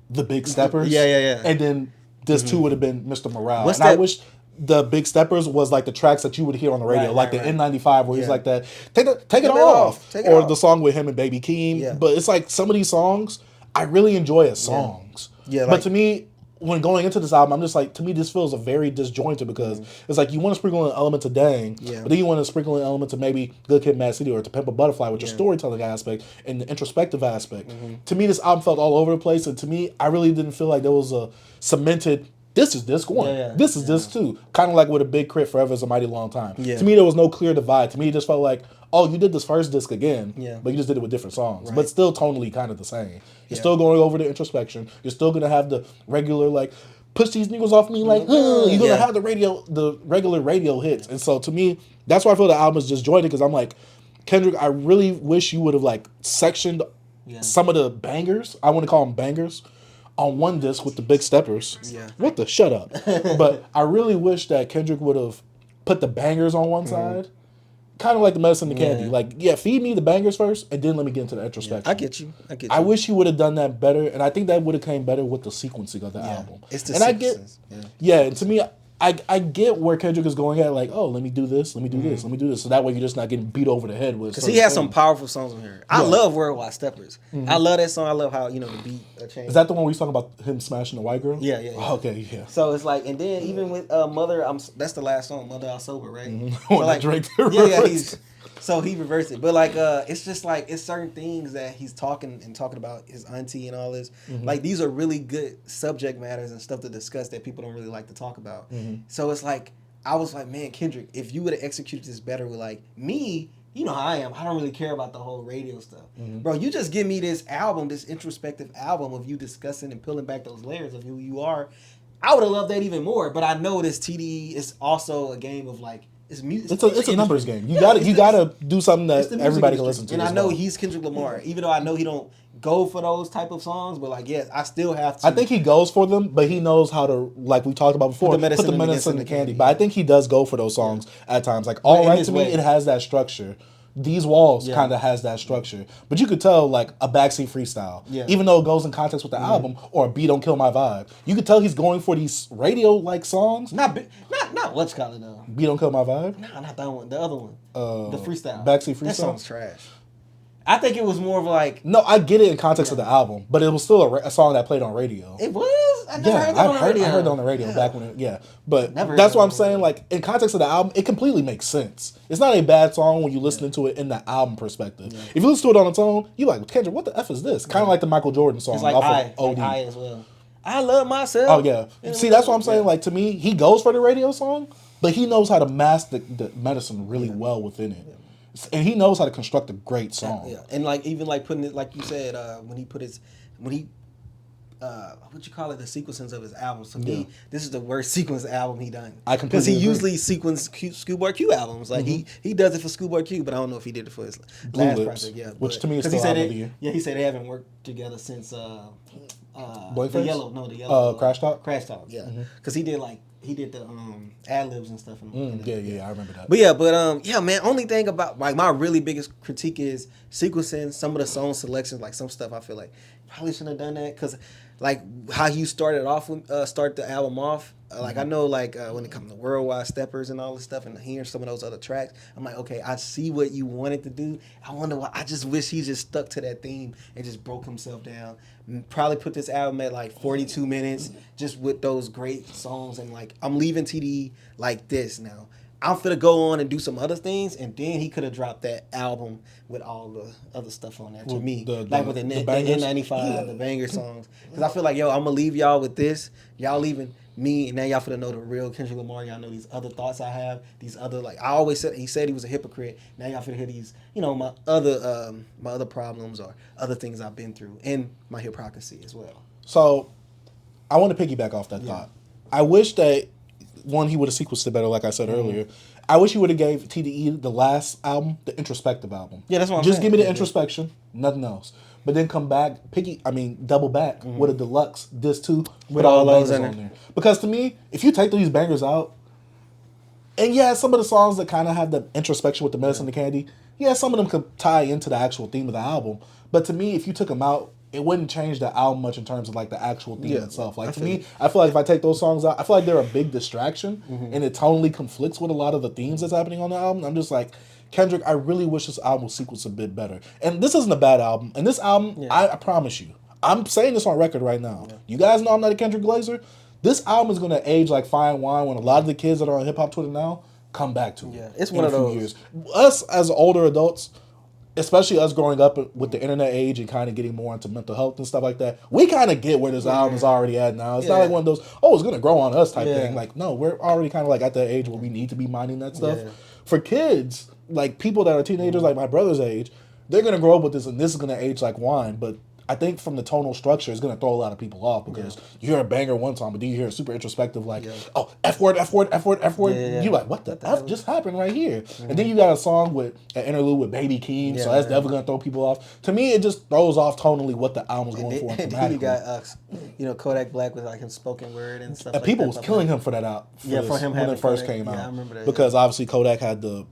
the Big Steppers. Yeah. And then disc 2 would have been Mr. Morale. I wish the Big Steppers was like the tracks that you would hear on the radio, the N95 where he's like that, take it off. The song with him and Baby Keem. Yeah. But it's like some of these songs I really enjoy as songs. Yeah. But to me, when going into this album, I'm just like, to me, this feels a very disjointed because it's like you want to sprinkle in elements of dang, but then you want to sprinkle in elements of maybe Good Kid, Mad City or To Pimp a Butterfly with your storytelling aspect and the introspective aspect. To me, this album felt all over the place, and to me, I really didn't feel like there was a cemented, this is disc 1, this is disc 2. Kind of like with a Big Crit, Forever is a Mighty Long Time. Yeah. To me, there was no clear divide. To me, it just felt like, oh, you did this first disc again, but you just did it with different songs. But still tonally kind of the same. You're still going over the introspection. You're still going to have the regular, like, push these niggas off me, like, you're going to have the regular radio hits. And so to me, that's why I feel the album is disjointed, because I'm like, Kendrick, I really wish you would have, like, sectioned some of the bangers, I want to call them bangers, on one disc with the Big Steppers. Yeah. What the? Shut up. But I really wish that Kendrick would have put the bangers on one side. Kind of like the medicine and the candy. Like, feed me the bangers first, and then let me get into the introspection. I get you. I wish he would have done that better, and I think that would have came better with the sequencing of the album. It's the sequences. And to me, I get where Kendrick is going at, like, oh, let me do this, let me do this, let me do this, so that way you're just not getting beat over the head with. Because he has some powerful songs on here. I love Worldwide Steppers. I love that song. I love how the beat changed. Is that the one where he's talking about him smashing the white girl? Yeah, yeah. Oh, okay, yeah. So it's like, and then even with Mother, that's the last song, Mother I'm Sober, right? So like, Drake so he reversed it, but like, it's just like it's certain things that he's talking about his auntie and all this. Like these are really good subject matters and stuff to discuss that people don't really like to talk about. So it's like I was like, man, Kendrick, if you would have executed this better with like me, you know how I am. I don't really care about the whole radio stuff, bro. You just give me this album, this introspective album of you discussing and peeling back those layers of who you are. I would have loved that even more. But I know this TDE is also a game of like. It's music. It's a numbers game. You gotta do something that everybody can listen to. And I know he's Kendrick Lamar, even though I know he don't go for those type of songs, but like I still have to. I think he goes for them, but he knows how to, like we talked about before, put the medicine in the candy. But I think he does go for those songs at times. Like All Right to Me, it has that structure. These Walls kind of has that structure, but you could tell like a backseat freestyle, even though it goes in context with the album, or a beat don't kill my vibe. You could tell he's going for these radio like songs. Not what's called it though. Beat don't kill my vibe. No, not that one. The other one, the freestyle. Backseat freestyle. That song's trash. I think it was more of like... No, I get it in context of the album, but it was still a song that played on radio. It was? I never heard that on the radio. I heard it on the radio back when But that's what I'm saying. Like, in context of the album, it completely makes sense. It's not a bad song when you listen to it in the album perspective. Yeah. If you listen to it on its own, you're like, Kendrick, what the F is this? Kind of like the Michael Jordan song. It's like off of OD. Like as well. I love myself. Oh, yeah. See, that's what I'm saying. Like, to me, he goes for the radio song, but he knows how to mask the medicine really well within it. And he knows how to construct a great song. Yeah, and like even like putting it, like you said, when he what you call it, the sequencing of his albums. To me, this is the worst sequence album he done. I completely agree. Because he usually sequence Schoolboy Q albums. Like he does it for Schoolboy Q, but I don't know if he did it for his last project. Yeah, which to me is still album of the year. Yeah, he said they haven't worked together since the Yellow Crash Talk. Yeah, because he did the ad libs and stuff. I remember that. But man. Only thing about like my really biggest critique is sequencing some of the song selections. Like some stuff I feel like probably shouldn't have done that because like how you started off start the album off. Like I know like when it comes to Worldwide Steppers and all this stuff and hearing some of those other tracks, I'm like, okay, I see what you wanted to do. I wonder why. I just wish he just stuck to that theme and just broke himself down. Probably put this album at like 42 minutes just with those great songs and like I'm leaving TDE like this now. I'm finna go on and do some other things, and then he could have dropped that album with all the other stuff on there. To me, like with the N95, the banger songs. Because I feel like, I'm gonna leave y'all with this. Y'all leaving me, and now y'all finna know the real Kendrick Lamar. Y'all know these other thoughts I have. These other I always said he said he was a hypocrite. Now y'all finna hear these, my other problems or other things I've been through, and my hypocrisy as well. So, I want to piggyback off that thought. I wish that. One, he would have sequenced it better, like I said earlier. I wish he would have gave TDE the last album, the introspective album. Yeah, that's what I'm saying. Just give me the introspection, nothing else. But then come back, double back with a deluxe disc 2 with all those bangers on there. Because to me, if you take these bangers out, and some of the songs that kind of have the introspection with the medicine and the candy, some of them could tie into the actual theme of the album. But to me, if you took them out, it wouldn't change the album much in terms of like the actual theme itself. Like to me, I feel like if I take those songs out, I feel like they're a big distraction and it totally conflicts with a lot of the themes that's happening on the album. I'm just like, Kendrick, I really wish this album sequenced a bit better. And this isn't a bad album. And this album, I promise you, I'm saying this on record right now. Yeah. You guys know I'm not a Kendrick Glazer. This album is going to age like fine wine when a lot of the kids that are on hip hop Twitter now come back to it. Yeah, it's one of those. Years. Us as older adults, especially us growing up with the internet age and kind of getting more into mental health and stuff like that, we kind of get where this album is already at now. It's not like one of those, it's going to grow on us type thing. Like, no, we're already kind of like at that age where we need to be minding that stuff. Yeah. For kids, like people that are teenagers, like my brother's age, they're going to grow up with this and this is going to age like wine. But I think from the tonal structure, it's going to throw a lot of people off because you hear a banger one time, but then you hear a super introspective like, F word, F word, F word, F word. You're like, what the F just happened right here? And then you got a song with an interlude with Baby Keem, so that's definitely going to throw people off. To me, it just throws off tonally what the album's going for. And then you got, Kodak Black with like his spoken word and stuff. And like people was killing him for that out. For him when it first came out. I remember that. Because obviously Kodak had the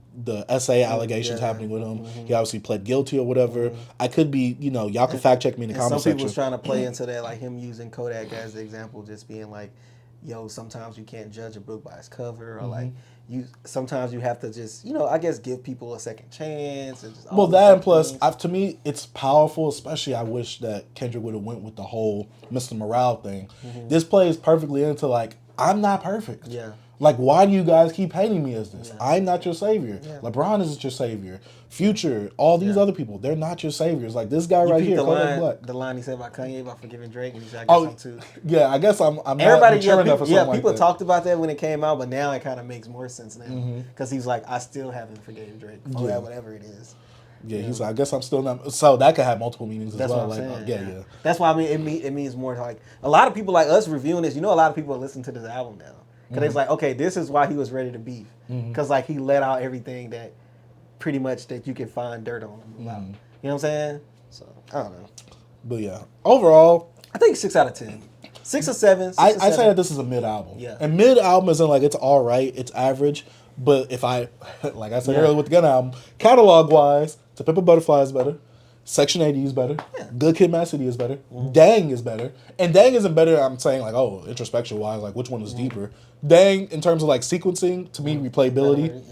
SA allegations happening with him. He obviously pled guilty or whatever. I could be, y'all can fact check me in the comment section. Trying to play into that, like him using Kodak as the example, just being like, yo, sometimes you can't judge a book by its cover, or Mm-hmm. like sometimes you have to just, I guess give people a second chance and just all Well, these that and different plus, things. to me, it's powerful. Especially, I wish that Kendrick would have went with the whole Mr. Morale thing. This plays perfectly into like, I'm not perfect. Yeah. Like, why do you guys keep hating me as this? Yeah. I'm not your savior. Yeah. LeBron isn't your savior. Future, all these Yeah. other people, they're not your saviors. Like this guy You right peeped here, Kodak Black. the line he said about Kanye about forgiving Drake, and he said, I guess I'm too. Yeah, I guess I'm not Everybody, mature enough for something like people that. talked about that when it came out, but now it kind of makes more sense now because he's like, I still haven't forgave Drake for that, whatever it is. Yeah, he's like, I guess I'm still not. So that could have multiple meanings That's as well. what I'm Like, saying. yeah. That's why I mean it means more like a lot of people like us reviewing this. A lot of people listen to this album now because it's like, okay, this is why he was ready to beef because like he let out everything that pretty much that you can find dirt on him about. You know what I'm saying? So I don't know. But yeah, overall, I think 6 out of 10, 6 or 7. I say that this is a mid album. Yeah. And mid album isn't like it's all right, it's average. But if I, like I said earlier with the Gunna album, catalog wise, To Pimp a Butterfly is better. Section 80 is better. Yeah. Good Kid, Mad City is better. Dang is better. And Dang isn't better, I'm saying like, oh, introspection wise, like which one is deeper. Dang, in terms of like sequencing, to me, replayability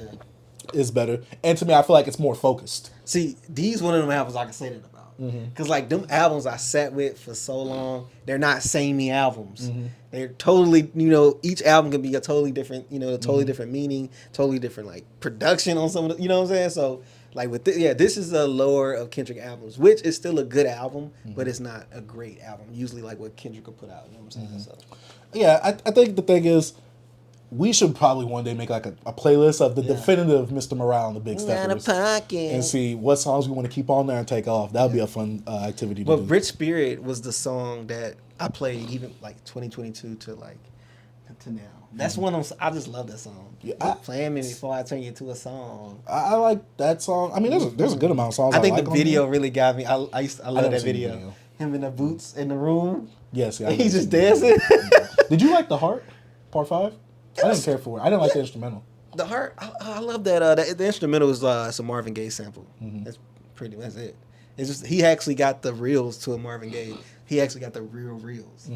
is better. And to me, I feel like it's more focused. See, these one of them albums I can say that about. Because, like, them albums I sat with for so long, they're not samey albums. They're totally, each album can be a totally different, totally different meaning, totally different, like, production on some of the, you know what I'm saying? So, like, with this is the lower of Kendrick albums, which is still a good album, but it's not a great album. Usually, like, what Kendrick will put out, you know what I'm saying? So, Yeah, I think the thing is, we should probably one day make like a playlist of the definitive Mr. Morale and the Big Steppers. And see what songs we want to keep on there and take off. That would be a fun activity to do. But Rich Spirit was the song that I played even like 2022 to now. That's one of them, I just love that song. Yeah, Playing me before I turn you into a song. I like that song. I mean, there's a good amount of songs. I think like the on video there. really got me. I love never that seen the video. video. Him in the boots in the room. Yes, yeah. He's just dancing. Did you like The Heart, Part 5? I didn't care for it. I didn't like the instrumental. The Heart, I love that. The instrumental is it's a Marvin Gaye sample. That's it. It's just he actually got the reels to a Marvin Gaye. He actually got the real reels.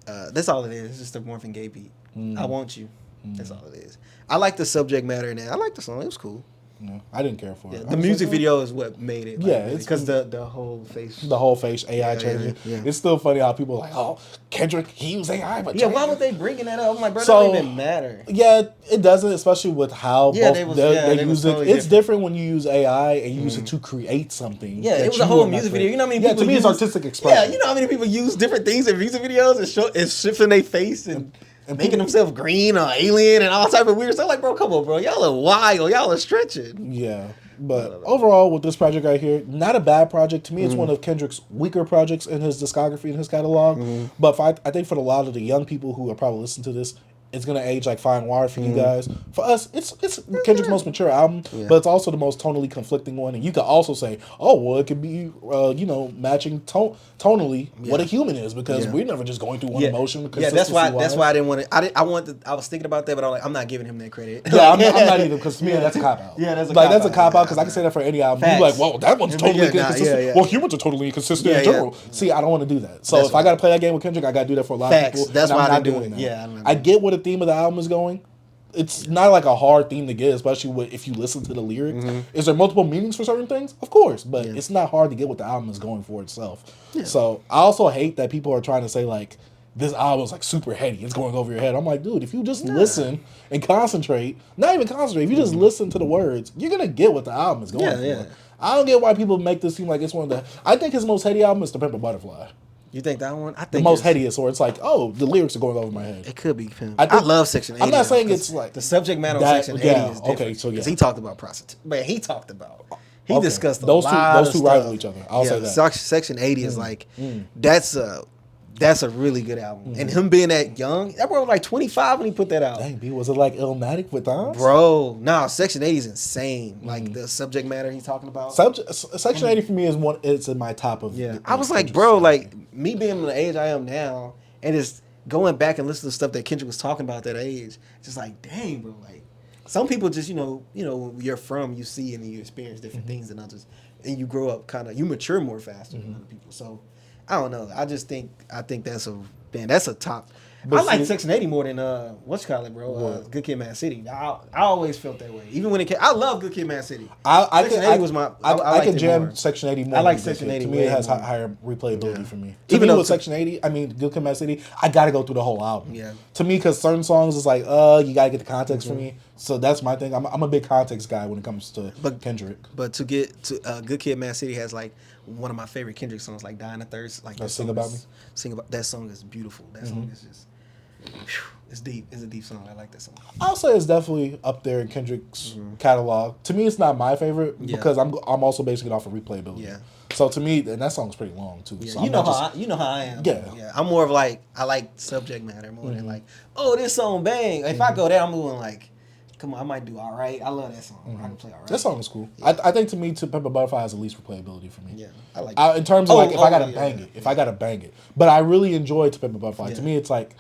That's all it is. It's just a Marvin Gaye beat. I Want You. That's all it is. I like the subject matter in that. I like the song. It was cool. No, I didn't care for it. Yeah, the music video is what made it. Yeah, it's because the whole face. The whole face AI changing. yeah. It's still funny how people are like, oh, Kendrick, he used AI, but Yeah, why would they bringing that up? I'm like, bro, So- that don't even matter. Yeah, it doesn't, especially with how Yeah, both they they was use it. totally It's different when you use AI and you use it Mm. to create something. Yeah, that it was a you whole are not music creating. video. You know how many Yeah, people to me, it's use- artistic expression. Yeah, you know how many people use different things in music videos and shifting their face and making themselves green or alien and all type of weird stuff. Like, bro, come on, bro. Y'all are wild. Y'all are stretching. Yeah, but overall, with this project right here, not a bad project. To me, it's one of Kendrick's weaker projects in his discography and his catalog. But I think for a lot of the young people who are probably listening to this, it's gonna age like fine wine for you guys. For us, it's Kendrick's most mature album, but it's also the most tonally conflicting one. And you could also say, oh well, it could be matching tonally what a human is because we're never just going through one emotion. Yeah, that's why I didn't want to. I was thinking about that, but I'm not giving him that credit. Yeah, I'm not either because to me that's a cop out. Yeah, that's a like cop that's a out. cop out because I can say that for any album. You're like, well, that one's totally inconsistent. Well, humans are totally inconsistent in general. See, I don't want to do that. So if I got to play that game with Kendrick, I got to do that for a lot of people. That's why I'm I not didn't doing do that. it. Yeah, I get what the theme of the album is going. It's not like a hard theme to get, especially if you listen to the lyrics. Is there multiple meanings for certain things? Of course, but it's not hard to get what the album is going for itself. Yeah. So I also hate that people are trying to say like this album is like super heady. It's going over your head. I'm like, dude, if you just listen and concentrate, not even concentrate, if you just listen to the words, you're gonna get what the album is going for. I don't get why people make this seem like it's one of the. I think his most heady album is To Pimp a Butterfly. You think that one? I think the most headiest, or it's like, oh, the lyrics are going over my head. It could be him. I love Section 80. I'm not saying it's like the subject matter on Section 80 is different. Okay, so because he talked about prostitution. But he talked about. He discussed those lot two. Those two of rival stuff. each other. I'll say that. Section 80 is like that's a really good album. And him being that young, that boy was like 25 when he put that out. Dang, B, was it like Illmatic with Dons? Bro, nah, Section 80 is insane. Like the subject matter he's talking about. Section 80 for me is one. It's in my top of. Yeah, I was like, bro, like me being the age I am now, and just going back and listening to stuff that Kendrick was talking about at that age, just like, dang, bro, like some people just when you're from, you see and you experience different things than others, and you grow up you mature more faster than other people. So I don't know. I think that's a top. But I like see- Section 80 more than what's call it, bro? Good Kid, Mad City. I always felt that way. Even when it came, I love Good Kid, Mad City. Section 80 was my. I liked could it jam more. Section 80 more. I like than Section Good Kid. 80 To me, way it has more. higher replayability Yeah. for me. Even To me, though with Section 80, I mean, Good Kid, Mad City, I gotta go through the whole album. Yeah. To me, because certain songs is like, you gotta get the context for me. So that's my thing. I'm a big context guy when it comes to Kendrick. But to get to Good Kid, Mad City has like one of my favorite Kendrick songs, like "Dying of Thirst." Like that Sing About Me. Sing about that song is beautiful. That song is just. It's deep. It's a deep song. I like that song. I'll say it's definitely up there in Kendrick's catalog. To me, it's not my favorite because I'm also basing it off of replayability. Yeah. So to me, and that song's pretty long too. Yeah, So you I'm know not how you know how I am. Yeah. I'm more of like I like subject matter more than like, oh, this song bang. If I go there, I'm moving like, come on, I might do all right. I love that song. I can play all right. That song is cool. Yeah. I think to me, To Pimp a Butterfly has the least replayability for me. Yeah, I like it. In terms of if I gotta bang it, if I gotta bang it. But I really enjoy To Pimp a Butterfly. Yeah. To me, it's like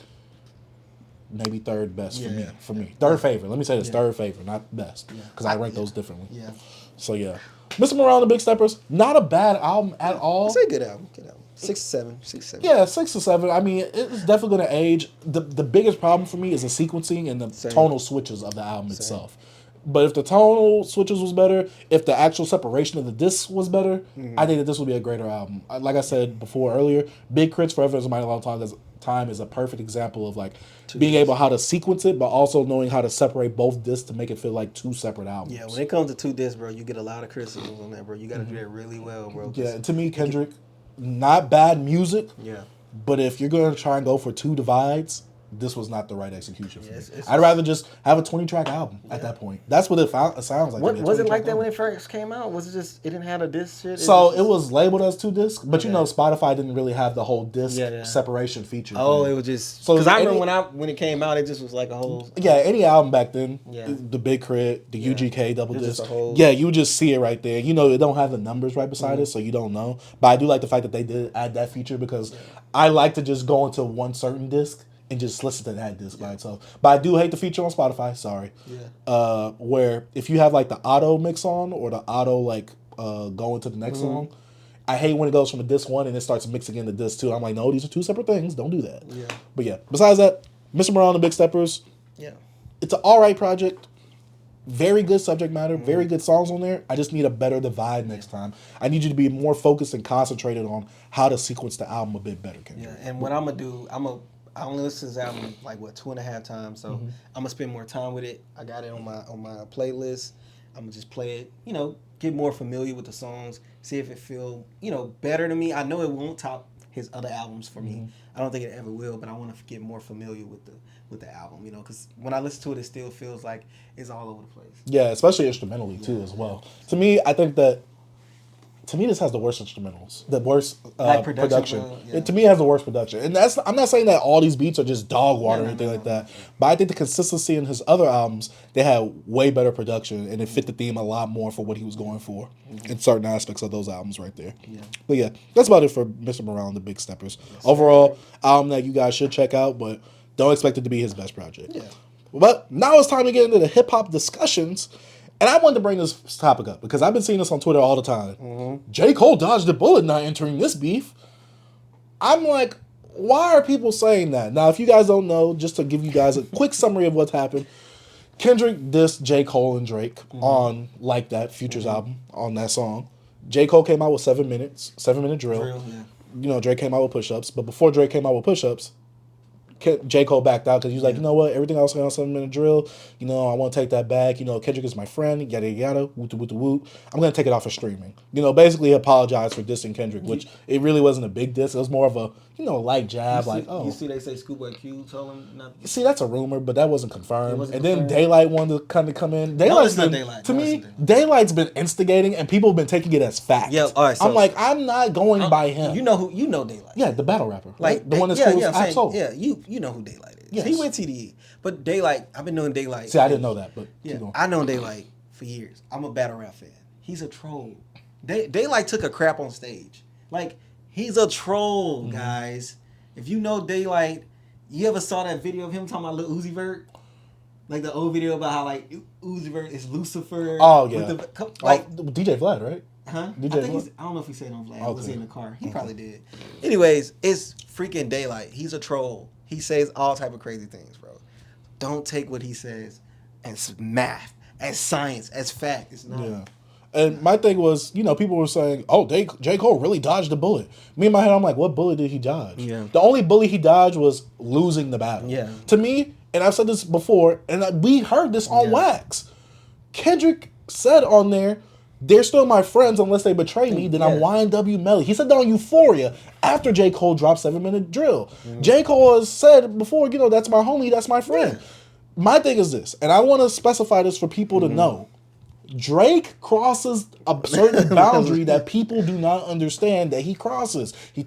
maybe third best Yeah. for me. Third favorite. Let me say this, third favorite, not best, because I rank those differently. Yeah. So yeah, Mr. Morale and the Big Steppers, not a bad album at all. It's a good album. Good album. 6 7. Yeah, 6 to 7. I mean, it's definitely gonna age. The biggest problem for me is the sequencing and the tonal switches of the album itself. But if the tonal switches was better, if the actual separation of the discs was better, I think that this would be a greater album. Like I said before earlier, Big Crits Forever is a Mighty Long Time is a perfect example of like being able how to sequence it, but also knowing how to separate both discs to make it feel like two separate albums. Yeah, when it comes to 2 discs, bro, you get a lot of criticisms on that, bro. You got to do that really well, bro. Yeah, to me, Kendrick, not bad music. Yeah. But if you're going to try and go for 2 divides, this was not the right execution for me. It's I'd rather just have a 20-track album at that point. That's what it sounds like. Was it like that when it first came out? Was it just, it didn't have a disc shit? So it was labeled as 2 discs, but you know Spotify didn't really have the whole disc separation feature. Oh, it was just... So because I remember when it came out, it just was like a whole... Yeah, any album back then, the Big Crit, the UGK double disc, you would just see it right there. You know, it don't have the numbers right beside it, so you don't know. But I do like the fact that they did add that feature because I like to just go into one certain disc and just listen to that disc by itself. But I do hate the feature on Spotify, sorry. Yeah. Where if you have like the auto mix on or the auto like go into the next song, I hate when it goes from the disc 1 and it starts mixing in the disc 2. I'm like, no, these are 2 separate things. Don't do that. Yeah. But yeah, besides that, Mr. Morale and the Big Steppers, it's an alright project. Very good subject matter, very good songs on there. I just need a better divide next time. I need you to be more focused and concentrated on how to sequence the album a bit better, Kendrick. Yeah, and what I'm going to do, I only listen to this album like 2.5 times, so I'm gonna spend more time with it. I got it on my playlist. I'm gonna just play it, get more familiar with the songs, see if it feel better to me. I know it won't top his other albums for me. I don't think it ever will, but I want to get more familiar with the album, because when I listen to it, it still feels like it's all over the place. Yeah, especially instrumentally too as well. To me, I think that. To me, this has the worst instrumentals, the worst production. To me, it has the worst production, and I'm not saying that all these beats are just dog water or anything like that. But I think the consistency in his other albums, they had way better production, and it fit the theme a lot more for what he was going for in certain aspects of those albums right there. Yeah. But yeah, that's about it for Mr. Morale and the Big Steppers. Overall, album that you guys should check out, but don't expect it to be his best project. Yeah. But now it's time to get into the hip hop discussions. And I wanted to bring this topic up because I've been seeing this on Twitter all the time. J. Cole dodged a bullet not entering this beef. I'm like, why are people saying that? Now, if you guys don't know, just to give you guys a quick summary of what's happened, Kendrick dissed J. Cole and Drake on Like That, Future's album, on that song. J. Cole came out with 7 minutes, 7-minute drill. Drake came out with push-ups. But before Drake came out with push-ups, J. Cole backed out because he was like, you know what, everything else on 7-minute drill, I want to take that back. Kendrick is my friend, yada, yada, woot. I'm going to take it off of streaming. Basically apologize for dissing Kendrick, which it really wasn't a big diss. It was more of a, light jab. You see they say Schoolboy Q told him not to... See, that's a rumor, but that wasn't confirmed. Then Daylight wanted to kind of come in. Daylight's not Daylight. To me, Daylight's been instigating, and people have been taking it as fact. Yeah, all right. So, I'm like, I'm not going by him. You know Daylight. Yeah, the battle rapper. Like the one that's cool as Absol. Yeah, you know who Daylight is. Yes. He went TDE. But Daylight, I've been knowing Daylight. See, I didn't know that, but I know Daylight for years. I'm a battle rap fan. He's a troll. Daylight took a crap on stage. Like, he's a troll, guys. If you know Daylight, you ever saw that video of him talking about Lil Uzi Vert? Like the old video about how Uzi Vert is Lucifer. Oh yeah. DJ Vlad, right? Huh? I don't know if he said on Vlad. Okay. Was he in the car? He probably did. Anyways, it's freaking Daylight. He's a troll. He says all type of crazy things, bro. Don't take what he says as math, as science, as fact. It's not. Yeah. And my thing was, people were saying, "Oh, J. Cole really dodged a bullet." Me in my head, I'm like, "What bullet did he dodge?" Yeah. The only bullet he dodged was losing the battle. Yeah. To me, and I've said this before, and we heard this on wax. Kendrick said on there, "They're still my friends unless they betray me. Then I'm YNW Melly." He said that on Euphoria after J. Cole dropped 7-Minute Drill. J. Cole has said before, that's my homie, that's my friend. Yeah. My thing is this, and I want to specify this for people to know. Drake crosses a certain boundary that people do not understand that he crosses. He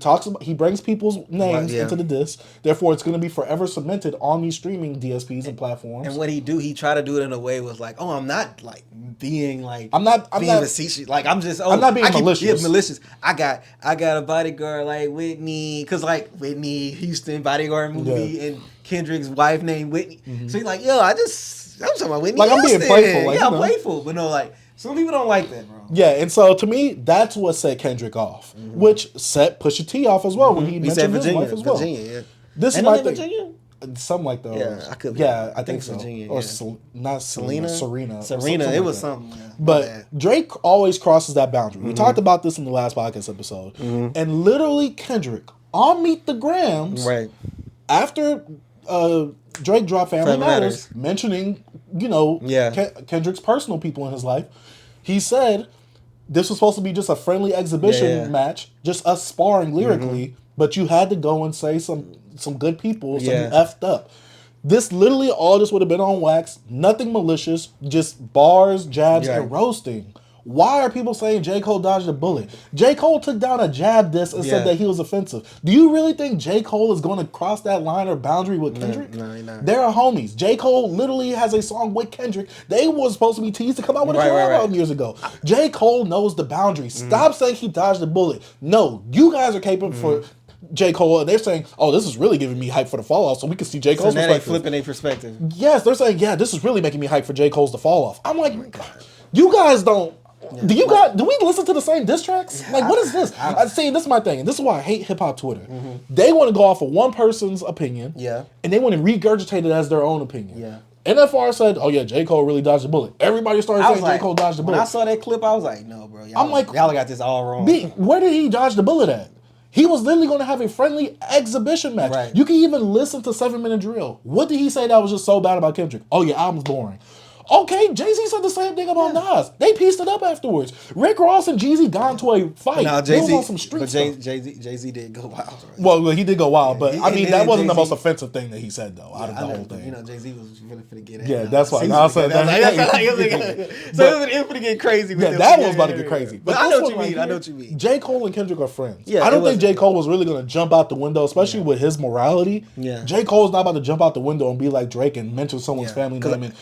brings people's names into the diss. Therefore, it's going to be forever cemented on these streaming DSPs and platforms. And what he tried to do it in a way was like, oh, I'm not like being like I'm not facetious. Like I'm not being malicious. Malicious. I got a bodyguard like Whitney, because like Whitney Houston bodyguard movie and Kendrick's wife named Whitney. So he's like, yo, I'm talking about Whitney. Like Houston. I'm being playful. Like, I'm playful, but no, like some people don't like that, bro. Yeah, and so to me, that's what set Kendrick off, which set Pusha T off as well when he mentioned his wife as well. Virginia, This is my thing. Virginia? Something like that. Yeah, I could. Yeah, I think so. Virginia, or not Selena. Serena. It was something. Yeah. But Drake always crosses that boundary. We talked about this in the last podcast episode, and literally Kendrick on Meet the Grams, right after Drake dropped Family Matters, mentioning Kendrick's personal people in his life. He said this was supposed to be just a friendly exhibition match, just us sparring lyrically, but you had to go and say some good people, so you effed up. This literally all just would have been on wax, nothing malicious, just bars, jabs, and roasting. Why are people saying J. Cole dodged a bullet? J. Cole took down a jab diss and said that he was offensive. Do you really think J. Cole is going to cross that line or boundary with Kendrick? No, he's not. They're homies. J. Cole literally has a song with Kendrick. They were supposed to be teased to come out with a collab album years ago. J. Cole knows the boundary. Stop saying he dodged a bullet. No, you guys are capable for J. Cole, and they're saying, "Oh, this is really giving me hype for the fall off, so we can see J. Cole's perspective." They flipping their perspective. Yes, they're saying, "Yeah, this is really making me hype for J. Cole's the fall off." I'm like, you guys don't. Do we listen to the same diss tracks? Yeah, like, what is this? See, this is my thing, and this is why I hate hip hop Twitter. They want to go off of one person's opinion, and they want to regurgitate it as their own opinion. Yeah. NFR said, "Oh yeah, J. Cole really dodged a bullet." Everybody started saying J. Cole dodged a bullet. When I saw that clip, I was like, "No, bro, y'all got this all wrong." Where did he dodge the bullet at? He was literally going to have a friendly exhibition match. Right. You can even listen to 7-Minute Drill. What did he say that was just so bad about Kendrick? Oh, your album's boring. Okay, Jay-Z said the same thing about Nas. They pieced it up afterwards. Rick Ross and Jeezy got into a fight. Now, Jay-Z, on some street stuff. Jay-Z did go wild. Right? Well, he did go wild, but I mean, that wasn't the most offensive thing that he said, though, out of the whole thing. Jay-Z was really finna get it. Yeah, that's why. I said that. So it was finna get crazy. That was about to get crazy. But I know what you mean. J. Cole and Kendrick are friends. Yeah, I don't think J. Cole was really going to jump out the window, especially with his morality. Yeah. J. Cole's not about to jump out the window and be like Drake and mention someone's family name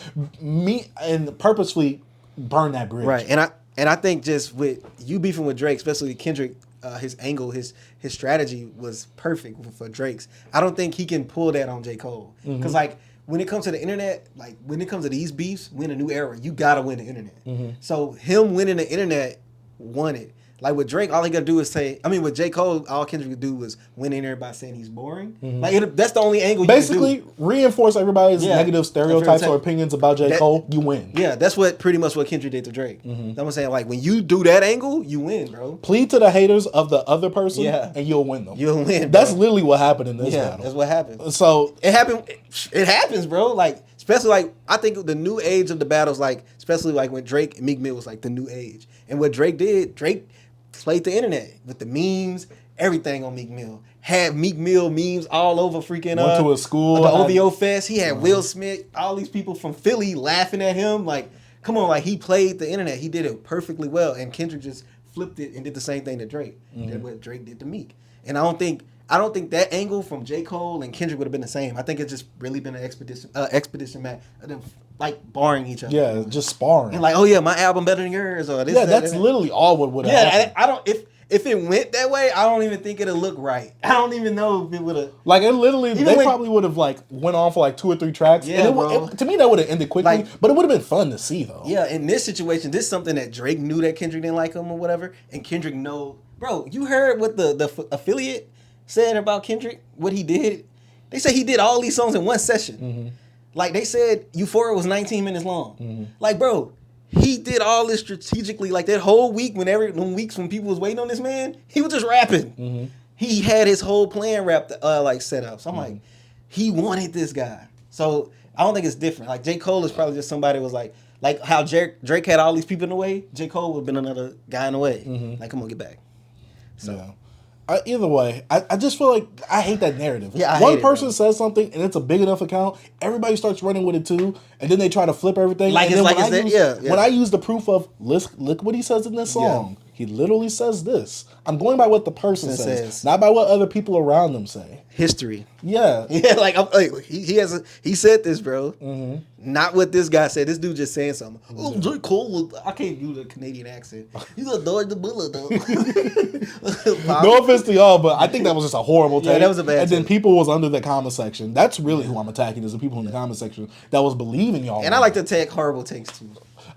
and purposefully burn that bridge. Right. And I think just with you beefing with Drake, especially Kendrick, his angle, his strategy was perfect for Drake's. I don't think he can pull that on J. Cole. Because like when it comes to the internet, like when it comes to these beefs, win a new era, you gotta win the internet. So him winning the internet won it. Like with Drake, all he gotta do is say. I mean, with J. Cole, all Kendrick could do was win in there by saying he's boring. Like that's the only angle. Basically, reinforce everybody's negative stereotypes or opinions about J. Cole. You win. Yeah, that's pretty much what Kendrick did to Drake. I'm saying, like when you do that angle, you win, bro. Plead to the haters of the other person, and you'll win them. You'll win. That's literally what happened in this battle. That's what happened. So it happened. It happens, bro. Like especially like I think the new age of the battles, like especially like when Drake and Meek Mill was like the new age, and what Drake did, Drake played the internet with the memes, everything on Meek Mill. Had Meek Mill memes all over freaking went to a school. The OVO Fest. He had Will Smith, all these people from Philly laughing at him. Like, come on, like he played the internet. He did it perfectly well. And Kendrick just flipped it and did the same thing to Drake. That's what Drake did to Meek. And I don't think that angle from J. Cole and Kendrick would have been the same. I think it's just really been an expedition match of them like barring each other. Yeah, just sparring. And like, oh yeah, my album better than yours, or this. Yeah, that's literally all what would have happened. I don't. If it went that way, I don't even think it'd look right. I don't even know if it would have. Like it literally, they probably would have like went on for like 2 or 3 tracks. Yeah, to me that would have ended quickly, but it would have been fun to see though. Yeah, in this situation, this is something that Drake knew that Kendrick didn't like him or whatever, and Kendrick know, bro. You heard what the affiliate said about Kendrick, what he did. They said he did all these songs in one session. Like they said, Euphoria was 19 minutes long. Like, bro, he did all this strategically. Like that whole week, when people was waiting on this man, he was just rapping. He had his whole plan wrapped, like set up. So I'm like, he wanted this guy. So I don't think it's different. Like J. Cole is probably just somebody who was like how Drake had all these people in the way. J. Cole would have been another guy in the way. Like, come on, get back. So. Yeah. Either way, I just feel like I hate that narrative. Yeah, One person says something and it's a big enough account, everybody starts running with it too, and then they try to flip everything. Like and it's then like when I use the proof of look what he says in this song, he literally says this. I'm going by what the person says, not by what other people around them say. History. Yeah. Yeah, like he said this, bro. Not what this guy said. This dude just saying something. Oh, J. Cole, I can't do the Canadian accent. He's a dog the bullet though. No offense to y'all, but I think that was just a horrible take. Yeah, that was a bad And take. then people was under the comment section. That's really who I'm attacking, is the people in the comment section that was believing y'all. And I like to take horrible takes too.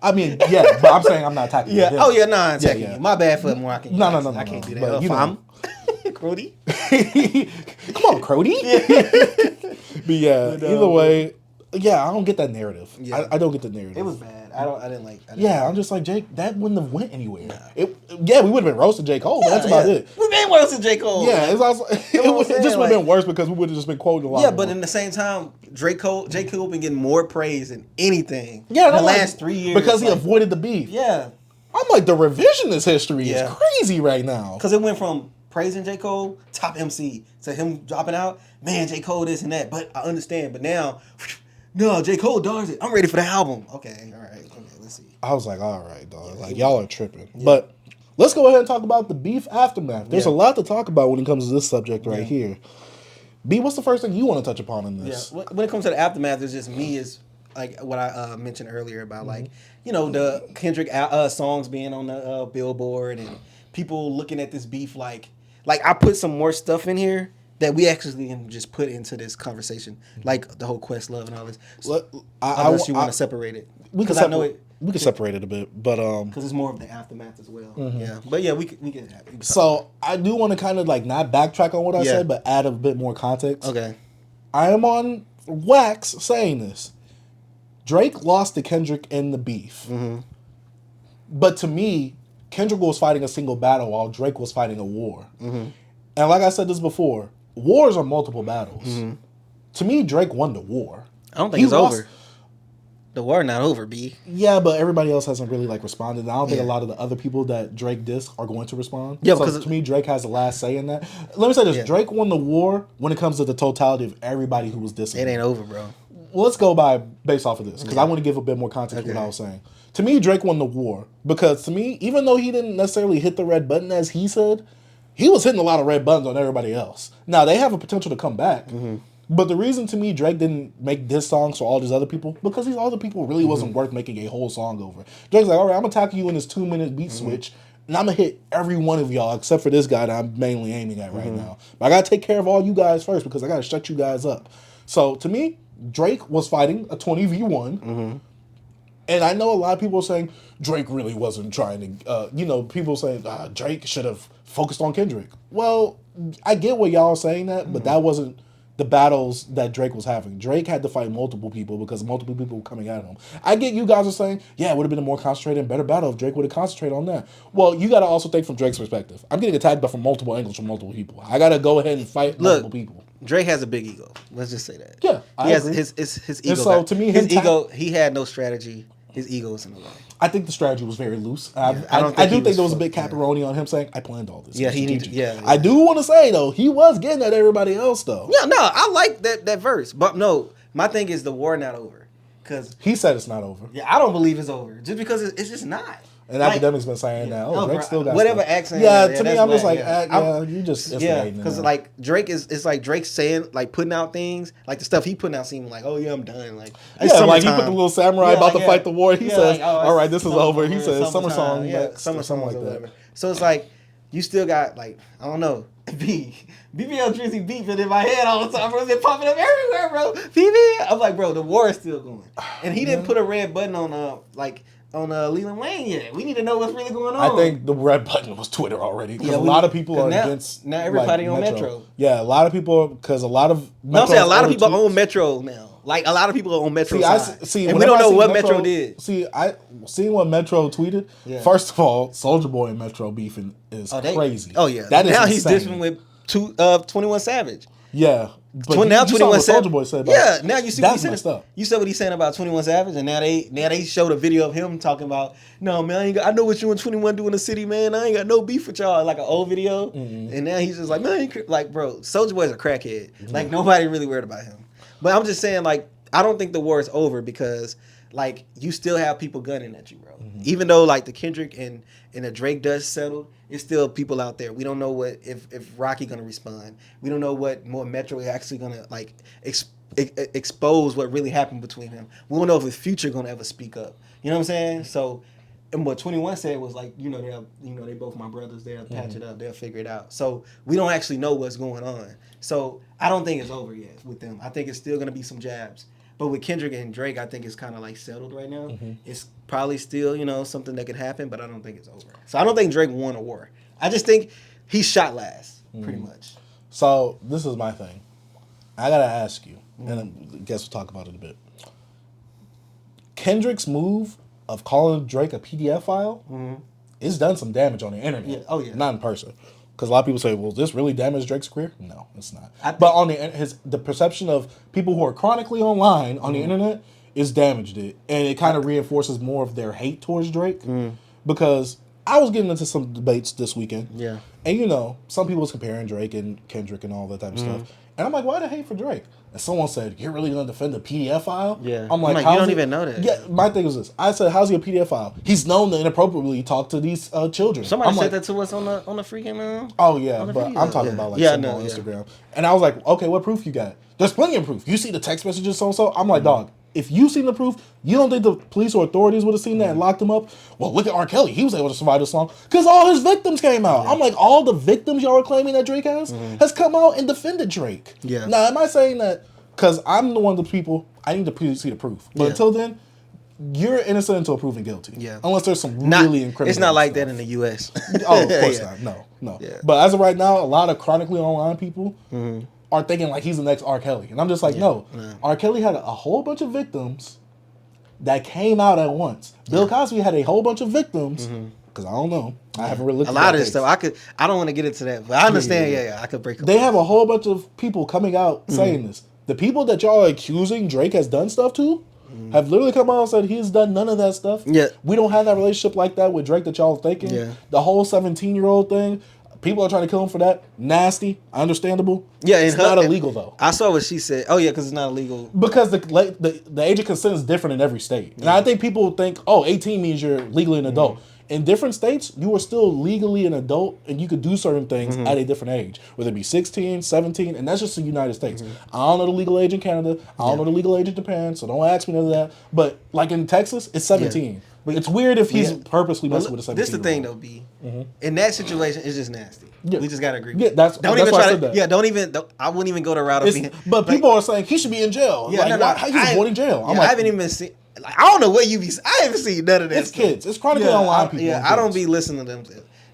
I mean, yeah, but I'm saying I'm not attacking you. Oh yeah, I'm attacking you. My bad for more. I can't do that. But, you know. Crody. Come on, Crody. But yeah, either way, yeah, I don't get that narrative. Yeah. I don't get the narrative. It was bad. I didn't like. I'm just like, Jake, that wouldn't have went anywhere. We would have been roasting J. Cole, but that's about it. We've been roasting J. Cole. Yeah, it's also, it just would have been worse because we would have just been quoting a lot. Yeah, but in the same time, J. Cole been getting more praise than anything. Yeah, in the last 3 years because he avoided the beef. Yeah, I'm like, the revisionist history is crazy right now. Because it went from praising J. Cole, top MC, to him dropping out. Man, J. Cole this and that. But I understand. But now, no, J. Cole does it. I'm ready for the album. Okay, all right. Okay, let's see. I was like, all right, dog. Like, y'all are tripping. Yeah. But let's go ahead and talk about the beef aftermath. There's a lot to talk about when it comes to this subject right here. B, what's the first thing you want to touch upon in this? Yeah, when it comes to the aftermath, it's just me is like what I mentioned earlier about like, you know, the Kendrick songs being on the Billboard and people looking at this beef like I put some more stuff in here that we actually can just put into this conversation, like the whole Questlove and all this. Unless you want to separate it, because I know it. We can separate it a bit, but because it's more of the aftermath as well. Yeah, but yeah, we can. So I do want to kind of like not backtrack on what I said, but add a bit more context. Okay. I am on wax saying this. Drake lost to Kendrick in the beef, but to me, Kendrick was fighting a single battle while Drake was fighting a war. And like I said this before, wars are multiple battles. To me, Drake won the war. I don't think it's over. The war not over, B. Yeah, but everybody else hasn't really like responded. And I don't think a lot of the other people that Drake dissed are going to respond. Yeah, so because to me, Drake has the last say in that. Let me say this: Drake won the war when it comes to the totality of everybody who was dissing. It ain't over, bro. Well, let's go based off of this because I want to give a bit more context to what I was saying. To me, Drake won the war because to me, even though he didn't necessarily hit the red button as he said, he was hitting a lot of red buttons on everybody else. Now they have a potential to come back. But the reason to me Drake didn't make diss songs for all these other people, because these other people really wasn't worth making a whole song over. Drake's like, all right, I'm attacking you in this 2-minute beat switch, and I'm going to hit every one of y'all except for this guy that I'm mainly aiming at right now. But I got to take care of all you guys first because I got to shut you guys up. So to me, Drake was fighting a 20v1. And I know a lot of people are saying Drake really wasn't trying to, people saying Drake should have focused on Kendrick. Well, I get what y'all are saying that, but that wasn't the battles that Drake was having. Drake had to fight multiple people because multiple people were coming at him. I get you guys are saying, yeah, it would have been a more concentrated and better battle if Drake would have concentrated on that. Well, you got to also think from Drake's perspective. I'm getting attacked from multiple angles from multiple people. I got to go ahead and fight multiple people. Drake has a big ego. Let's just say that. Yeah, he has his ego. And so to me, his ego, he had no strategy. His ego was in the way. I think the strategy was very loose. I do think there was a big caparoni on him saying, I planned all this. Yeah, he needed. Yeah. I do want to say though, he was getting at everybody else though. Yeah, no, I like that verse, but no, my thing is the war not over, because he said it's not over. Yeah, I don't believe it's over just because it's just not. And academics been saying that. Oh, Drake still got whatever stuff. accent. Yeah, to me, I'm just like, you just because like Drake it's like Drake saying like putting out things like the stuff he putting out seeming like, oh yeah, I'm done. Like like he put the little samurai about to fight the war. He says, like, all right, this is over. He says summer song, summer something like that. that. So it's like you still got like I don't know. BBL Drizzy beefing in my head all the time, bro. It's popping up everywhere, bro. BBL. I'm like, bro, the war is still going, and he didn't put a red button on like Leland Wayne yet. We need to know what's really going on. I think the red button was Twitter already because a lot of people are against. Now everybody on Metro. Yeah, a lot of people because a lot of. No, I'm saying a lot of people own Metro now. Like a lot of people are on Metro. And we don't know what Metro did. Seeing what Metro tweeted. Yeah. First of all, Soulja Boy and Metro beefing is crazy. Oh yeah, that is now insane. He's dissing with 21 Savage. Yeah. But now 21 Savage. Boy said about, yeah, now you see what he said. You said what he's saying about 21 Savage, and now they showed a video of him talking about, no man, I know what you and 21 do in the city, man. I ain't got no beef with y'all. Like an old video, and now he's just like, man, like bro, Soulja Boy's a crackhead. Like nobody really worried about him. But I'm just saying, like, I don't think the war is over because, like, you still have people gunning at you, bro. Even though like the Kendrick and the Drake dust settled, it's still people out there. We don't know what if Rocky gonna respond. We don't know what more Metro is actually gonna like expose what really happened between them. We don't know if the Future gonna ever speak up. You know what I'm saying? So, and what 21 said was like, they both my brothers. They'll patch it up. They'll figure it out. So we don't actually know what's going on. So I don't think it's over yet with them. I think it's still gonna be some jabs. But with Kendrick and Drake, I think it's kind of like settled right now. It's probably still, something that could happen, but I don't think it's over. So I don't think Drake won a war. I just think he shot last, pretty much. So this is my thing. I gotta ask you, and I guess we'll talk about it a bit. Kendrick's move of calling Drake a PDF file, it's done some damage on the internet. Yeah. Oh yeah, not in person. Because a lot of people say, well, this really damaged Drake's career? No, it's not. But on the perception of people who are chronically online on the internet is damaged it. And it kind of reinforces more of their hate towards Drake. Because I was getting into some debates this weekend. Yeah. And, some people was comparing Drake and Kendrick and all that type of stuff. And I'm like, why the hate for Drake? And someone said, you're really going to defend the PDF file? Yeah. I'm like, you don't even know that. Yeah, my thing is this. I said, how's he a PDF file? He's known to inappropriately talk to these children. Somebody said that to us on the freaking... Oh, yeah, but video. I'm talking about, like, something on Instagram. And I was like, okay, what proof you got? There's plenty of proof. You see the text messages, so-and-so? I'm like, dog, if you seen the proof, you don't think the police or authorities would have seen that and locked him up? Well, look at R. Kelly. He was able to survive this long because all his victims came out. Yeah. I'm like, all the victims y'all are claiming that Drake has come out and defended Drake. Yeah. Now, am I saying that because I'm the one of the people, I need to see the proof. But until then, you're innocent until proven guilty. Yeah. Unless there's some really incriminating It's not like stuff. that in the U.S. Oh, of course not. No. Yeah. But as of right now, a lot of chronically online people are thinking like he's the next R. Kelly. And I'm just like, no. R. Kelly had a whole bunch of victims that came out at once. Bill Cosby had a whole bunch of victims. Because I don't know. I haven't really looked at a lot of this stuff. I don't want to get into that. But I understand, I could break up. They have a whole bunch of people coming out saying this. The people that y'all are accusing Drake has done stuff to have literally come out and said he's done none of that stuff. Yeah. We don't have that relationship like that with Drake that y'all are thinking. Yeah. The whole 17-year-old thing, people are trying to kill him for that. Nasty, understandable. Yeah, it's not illegal though. I saw what she said. Oh yeah, because it's not illegal. Because the age of consent is different in every state. And I think people think, 18 means you're legally an adult. In different states, you are still legally an adult and you could do certain things at a different age, whether it be 16, 17, and that's just the United States. I don't know the legal age in Canada. I don't know the legal age in Japan, so don't ask me none of that. But like in Texas, it's 17. But it's weird if he's purposely messing with a 17-year-old. This is the thing, though, B. In that situation, it's just nasty. Yeah. We just got to agree. Yeah, that's why I said that. Yeah, I wouldn't even go the route of being... But people are saying he should be in jail. Yeah, like, he's avoiding jail. I haven't even seen... Like, I don't know what you be... I haven't seen none of that It's stuff. Kids. It's chronically online people. Yeah, I don't be listening to them.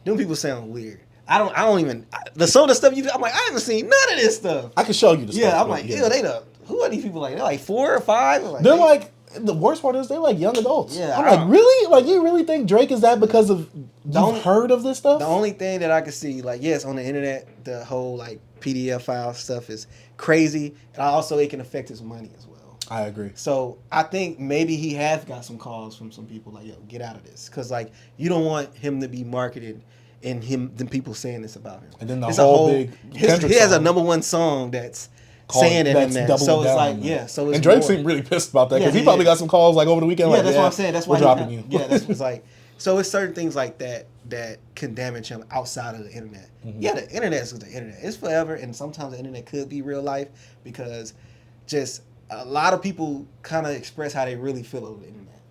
Them people sound weird. I don't even... Some of the stuff you do, I'm like, I haven't seen none of this stuff. I can show you the stuff. Yeah, I'm like, who are these people like? They're like 4 or 5? They're like... The worst part is they're like young adults. Yeah, I'm like, really? Like, you really think Drake is that because of you've heard of this stuff? The only thing that I can see, like, yes, on the internet, the whole like PDF file stuff is crazy, and also it can affect his money as well. I agree. So I think maybe he has got some calls from some people like, yo, get out of this, because like you don't want him to be marketed and the people saying this about him. And then the whole big he has a #1 song that's saying it in that. So it's like, so it's and Drake seemed really pissed about that because he probably got some calls like over the weekend. Yeah, like, that's what I'm saying. That's why we're dropping you. Yeah, that's what's like. So it's certain things like that can damage him outside of the internet. Yeah, the internet is the internet. It's forever, and sometimes the internet could be real life because just a lot of people kind of express how they really feel over the internet.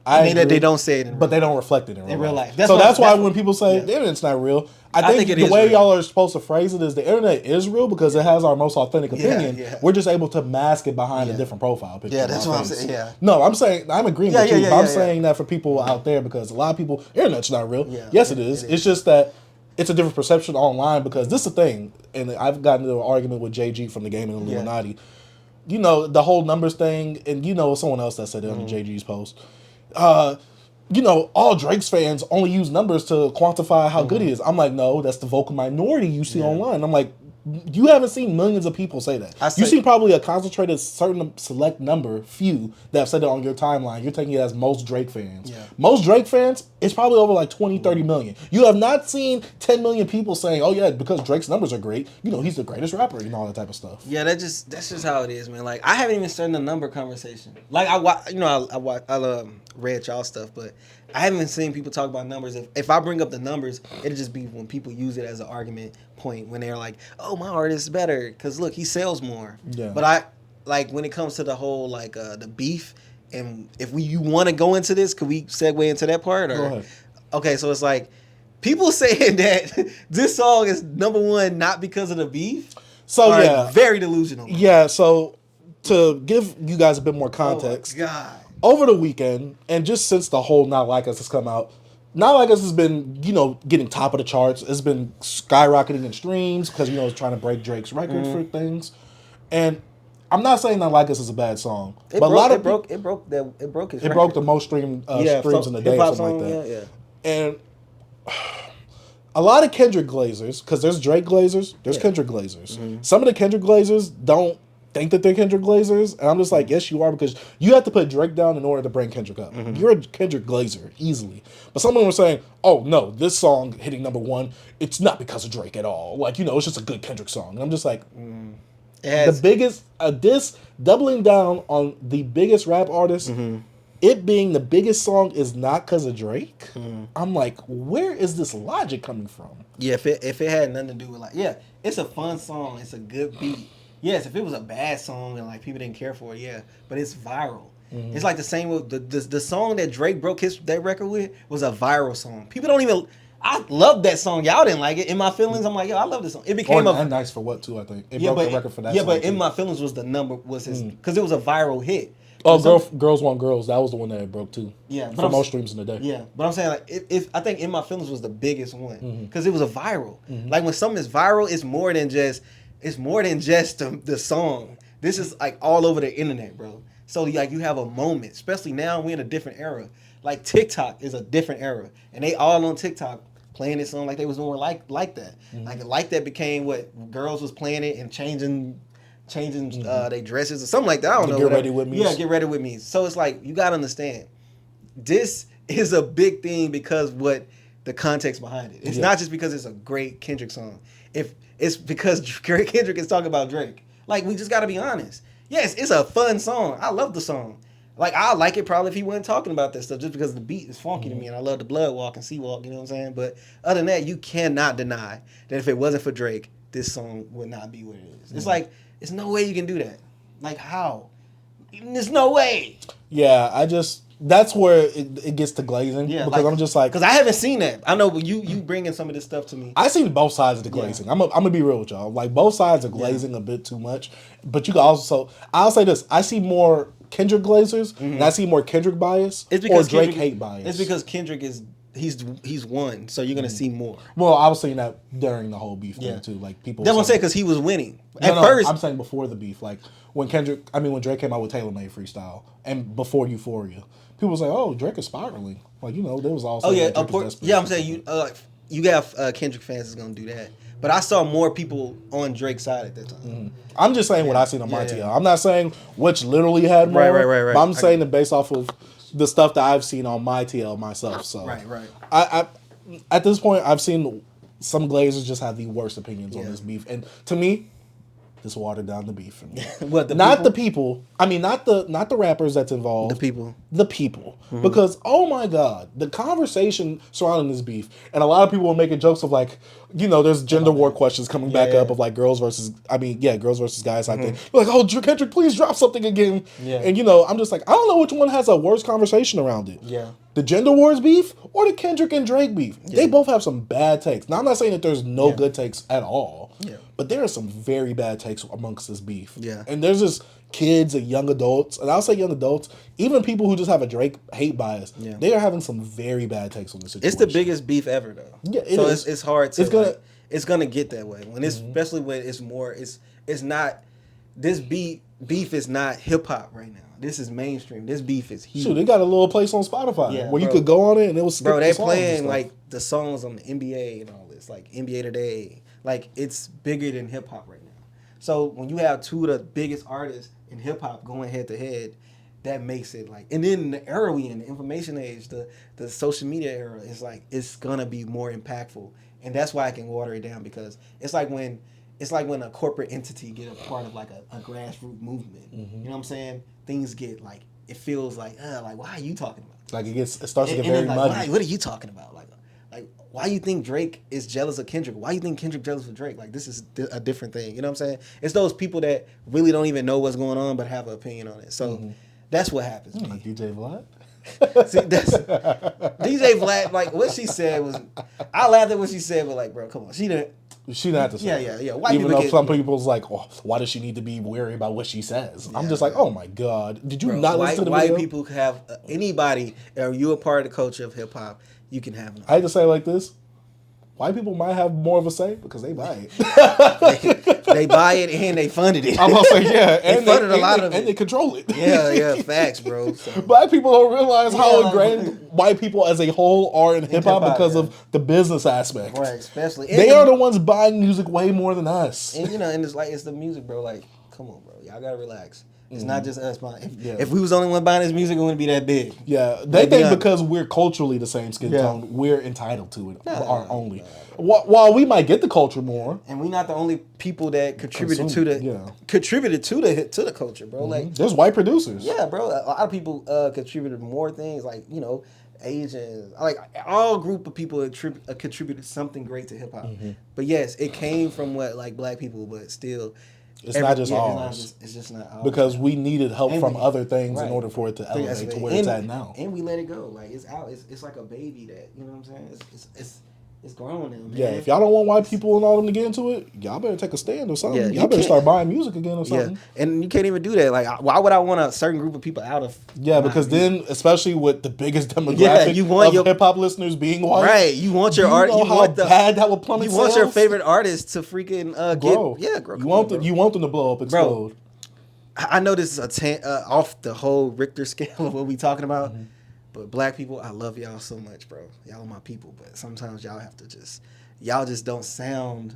I mean that they don't say it in but they don't reflect it in real life. So that's why when people say the internet's not real, I think the way y'all are supposed to phrase it is the internet is real because it has our most authentic opinion. Yeah. We're just able to mask it behind a different profile picture. Yeah, that's what I'm saying. Yeah. No, I'm agreeing with you, but I'm saying that for people out there because a lot of people, internet's not real. Yeah, yes, it is. It's just that it's a different perception online because this is the thing, and I've gotten into an argument with JG from the Gaming Illuminati. You know, the whole numbers thing, and you know, someone else that said it on JG's post. You know, all Drake's fans only use numbers to quantify how good he is. I'm like, no, that's the vocal minority you see online. I'm like, you haven't seen millions of people say that. You see probably a concentrated, certain select number, few, that have said it on your timeline. You're taking it as most Drake fans. Yeah. Most Drake fans, it's probably over like 20, 30 million. You have not seen 10 million people saying, oh yeah, because Drake's numbers are great, you know, he's the greatest rapper and all that type of stuff. Yeah, that's just how it is, man. Like, I haven't even started the number conversation. Like, I read y'all stuff, but I haven't seen people talk about numbers. If I bring up the numbers, it'll just be when people use it as an argument point when they're like, oh, my artist is better because look, he sells more. Yeah. But I like when it comes to the whole like the beef, and if you want to go into this, could we segue into that part? Or? Go ahead. Okay, so it's like people saying that this song is number one not because of the beef. So very delusional. Yeah. So to give you guys a bit more context. Oh my God. Over the weekend, and just since the whole Not Like Us has come out, Not Like Us has been, you know, getting top of the charts. It's been skyrocketing in streams because, you know, it's trying to break Drake's record for things. And I'm not saying Not Like Us is a bad song, it broke the most streams in the day, or something like that. Yeah. And a lot of Kendrick Glazers, because there's Drake Glazers, there's Kendrick Glazers. Mm-hmm. Some of the Kendrick Glazers don't think that they're Kendrick Glazers, and I'm just like, yes, you are, because you have to put Drake down in order to bring Kendrick up. Mm-hmm. You're a Kendrick Glazer, easily. But some of them were saying, oh, no, this song hitting number one, it's not because of Drake at all. Like, you know, it's just a good Kendrick song. And I'm just like, the biggest, this doubling down on the biggest rap artist, it being the biggest song is not because of Drake. I'm like, where is this logic coming from? Yeah, if it had nothing to do with, like, yeah, it's a fun song, it's a good beat. Yes, if it was a bad song and like people didn't care for it, but it's viral. Mm-hmm. It's like the same with the song that Drake broke that record with was a viral song. People don't even. I love that song. Y'all didn't like it. In My Feelings, I'm like, yo, I love this song. It became and Nice for What too, I think. It broke the record for that. Yeah, but In My Feelings was his because it was a viral hit. Oh, Girls Want Girls. That was the one that it broke too. Yeah, for most streams in the day. Yeah, but I'm saying like I think In My Feelings was the biggest one because it was a viral. Like when something is viral, it's more than just. It's more than just the song. This is like all over the internet, bro. So like you have a moment, especially now we're in a different era. Like TikTok is a different era, and they all on TikTok playing this song like they was doing like that. Like that became what girls was playing it and changing their dresses or something like that. I don't know. Get Ready With Me. Yeah, Get Ready With Me. So it's like you gotta understand, this is a big thing because what the context behind it. It's not just because it's a great Kendrick song. If it's because Kendrick is talking about Drake. Like, we just got to be honest. Yes, it's a fun song. I love the song. Like, I like it probably if he wasn't talking about that stuff just because the beat is funky to me and I love the Blood Walk and Sea Walk, you know what I'm saying? But other than that, you cannot deny that if it wasn't for Drake, this song would not be what it is. It's like, there's no way you can do that. Like, how? There's no way. Yeah, that's where it gets to glazing. Yeah, because I'm just like... Because I haven't seen that. I know you bringing some of this stuff to me. I've seen both sides of the glazing. Yeah. I'm going to be real with y'all. Like, both sides are glazing a bit too much. But you can also... I'll say this. I see more Kendrick glazers, and I see more Kendrick bias or Drake hate bias. It's because Kendrick is... He's won, so you're going to see more. Well, I was saying that during the whole beef thing, too. Like, people... That's what I'm saying, because he was winning. First... I'm saying before the beef. Like, when Drake came out with Taylor Made Freestyle, and before Euphoria... People say, "Oh, Drake is spiraling." Like, you know, there was also. Oh yeah, I'm saying you got Kendrick fans is gonna do that, but I saw more people on Drake's side at that time. I'm just saying what I seen on my TL. I'm not saying which literally had more. Right. But I'm saying it based off of the stuff that I've seen on my TL myself. So right. I at this point I've seen some Glazers just have the worst opinions on this beef, and to me, this watered down the beef for me. What, the not people? the people. I mean, not the rappers that's involved. The people. The people. Because, oh my God, the conversation surrounding this beef, and a lot of people were making jokes of like, there's gender war questions coming back up of like girls versus guys. I think like, oh, Kendrick, please drop something again. Yeah. And I'm just like, I don't know which one has a worse conversation around it. Yeah. The gender wars beef or the Kendrick and Drake beef. Yeah. They both have some bad takes. Now I'm not saying that there's no good takes at all. Yeah. But there are some very bad takes amongst this beef. Yeah. And there's just kids and young adults, and I'll say young adults, even people who just have a Drake hate bias, they are having some very bad takes on the situation. It's the biggest beef ever, though. Yeah, it's hard to. It's gonna get that way when especially when it's more. It's not. This beef is not hip hop right now. This is mainstream. This beef is huge. Shoot, they got a little place on Spotify where you could go on it and it was. Bro, they playing like the songs on the NBA and all this, like NBA Today. Like it's bigger than hip hop right now. So when you have two of the biggest artists in hip hop going head to head, that makes it like. And then the era we in, the information age, the social media era, is like it's gonna be more impactful, and that's why I can water it down because it's like when a corporate entity get a part of like a grassroots movement. You know what I'm saying? Things get like it feels like why are you talking about this? Like it starts to get very muddy. What are you talking about? Like why you think Drake is jealous of Kendrick? Why you think Kendrick jealous of Drake? Like this is a different thing. You know what I'm saying? It's those people that really don't even know what's going on but have an opinion on it. So that's what happens. Like DJ Vlad. See, that's DJ Vlad. Like what she said was, I laughed at what she said, but like, bro, come on, she didn't have to say. Yeah. Why even though some people's like, oh, why does she need to be wary about what she says? I'm just like, oh my God, did you not listen to the video? White people have anybody, or you a part of the culture of hip hop, you can have them. I hate to say it like this. White people might have more of a say because they buy it. they buy it and they funded it. I'm gonna say and they funded a lot of it. And they control it. Yeah, facts, bro. So. Black people don't realize how ingrained white people as a whole are in hip hop because of the business aspect. Right, especially they are the ones buying music way more than us. And and it's the music, bro. Like, come on, bro, y'all gotta relax. It's not just us buying. If we was the only one buying this music, it wouldn't be that big. Yeah, they think because we're culturally the same skin tone, we're entitled to it. Only. While we might get the culture more, and we're not the only people that contributed to the culture, bro. Like there's white producers. Yeah, bro. A lot of people contributed more things, like Asians, like all group of people contributed something great to hip hop. But yes, it came from black people, but still. It's not just ours. It's just not ours. Because we needed help from other things in order for it to elevate to where it's at now. And we let it go. Like it's out. It's like a baby that you know what I'm saying. It's grown now, man. Yeah, if y'all don't want white people and all them to get into it, y'all better take a stand or something. Yeah, y'all better start buying music again or something. Yeah, and you can't even do that. Like, why would I want a certain group of people out of? Yeah, because then, especially with the biggest demographic of hip hop listeners being white, right? You want your art. You want bad that will plummet. You want your favorite artists to freaking grow. Grow. You want them to blow up, explode. Bro, I know this is off the whole Richter scale of what we talking about. But black people, I love y'all so much, bro. Y'all are my people. But sometimes y'all have to y'all just don't sound.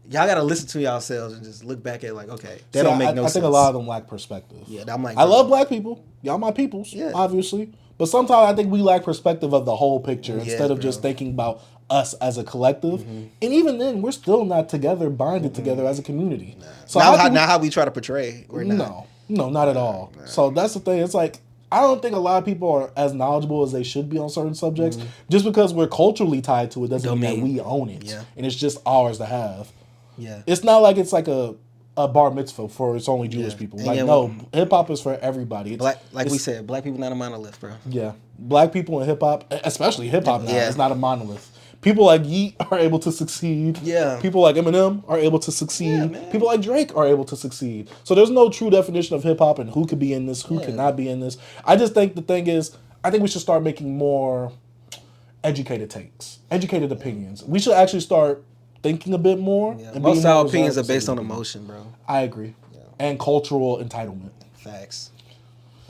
Y'all got to listen to yourselves and just look back at like, okay, that don't make no sense. I think a lot of them lack perspective. Yeah, I'm like, I love black people. Y'all my peoples, obviously. But sometimes I think we lack perspective of the whole picture instead of just thinking about us as a collective. And even then, we're still not together, bonded together as a community. Nah. So not how we try to portray. We're not. No, not at all. Nah. So that's the thing. It's like, I don't think a lot of people are as knowledgeable as they should be on certain subjects. Just because we're culturally tied to it doesn't mean that we own it. Yeah. And it's just ours to have. Yeah. It's not like it's like a bar mitzvah for it's only Jewish people. Like, no, hip-hop is for everybody. We said, black people not a monolith, bro. Yeah. Black people in hip-hop, especially hip-hop now, is not a monolith. People like Yeet are able to succeed. Yeah. People like Eminem are able to succeed. Yeah, people like Drake are able to succeed. So there's no true definition of hip hop and who could be in this, who cannot be in this. I just think the thing is, I think we should start making more educated takes, educated opinions. We should actually start thinking a bit more. Yeah. And most of our opinions are based on emotion, bro. I agree. Yeah. And cultural entitlement. Facts.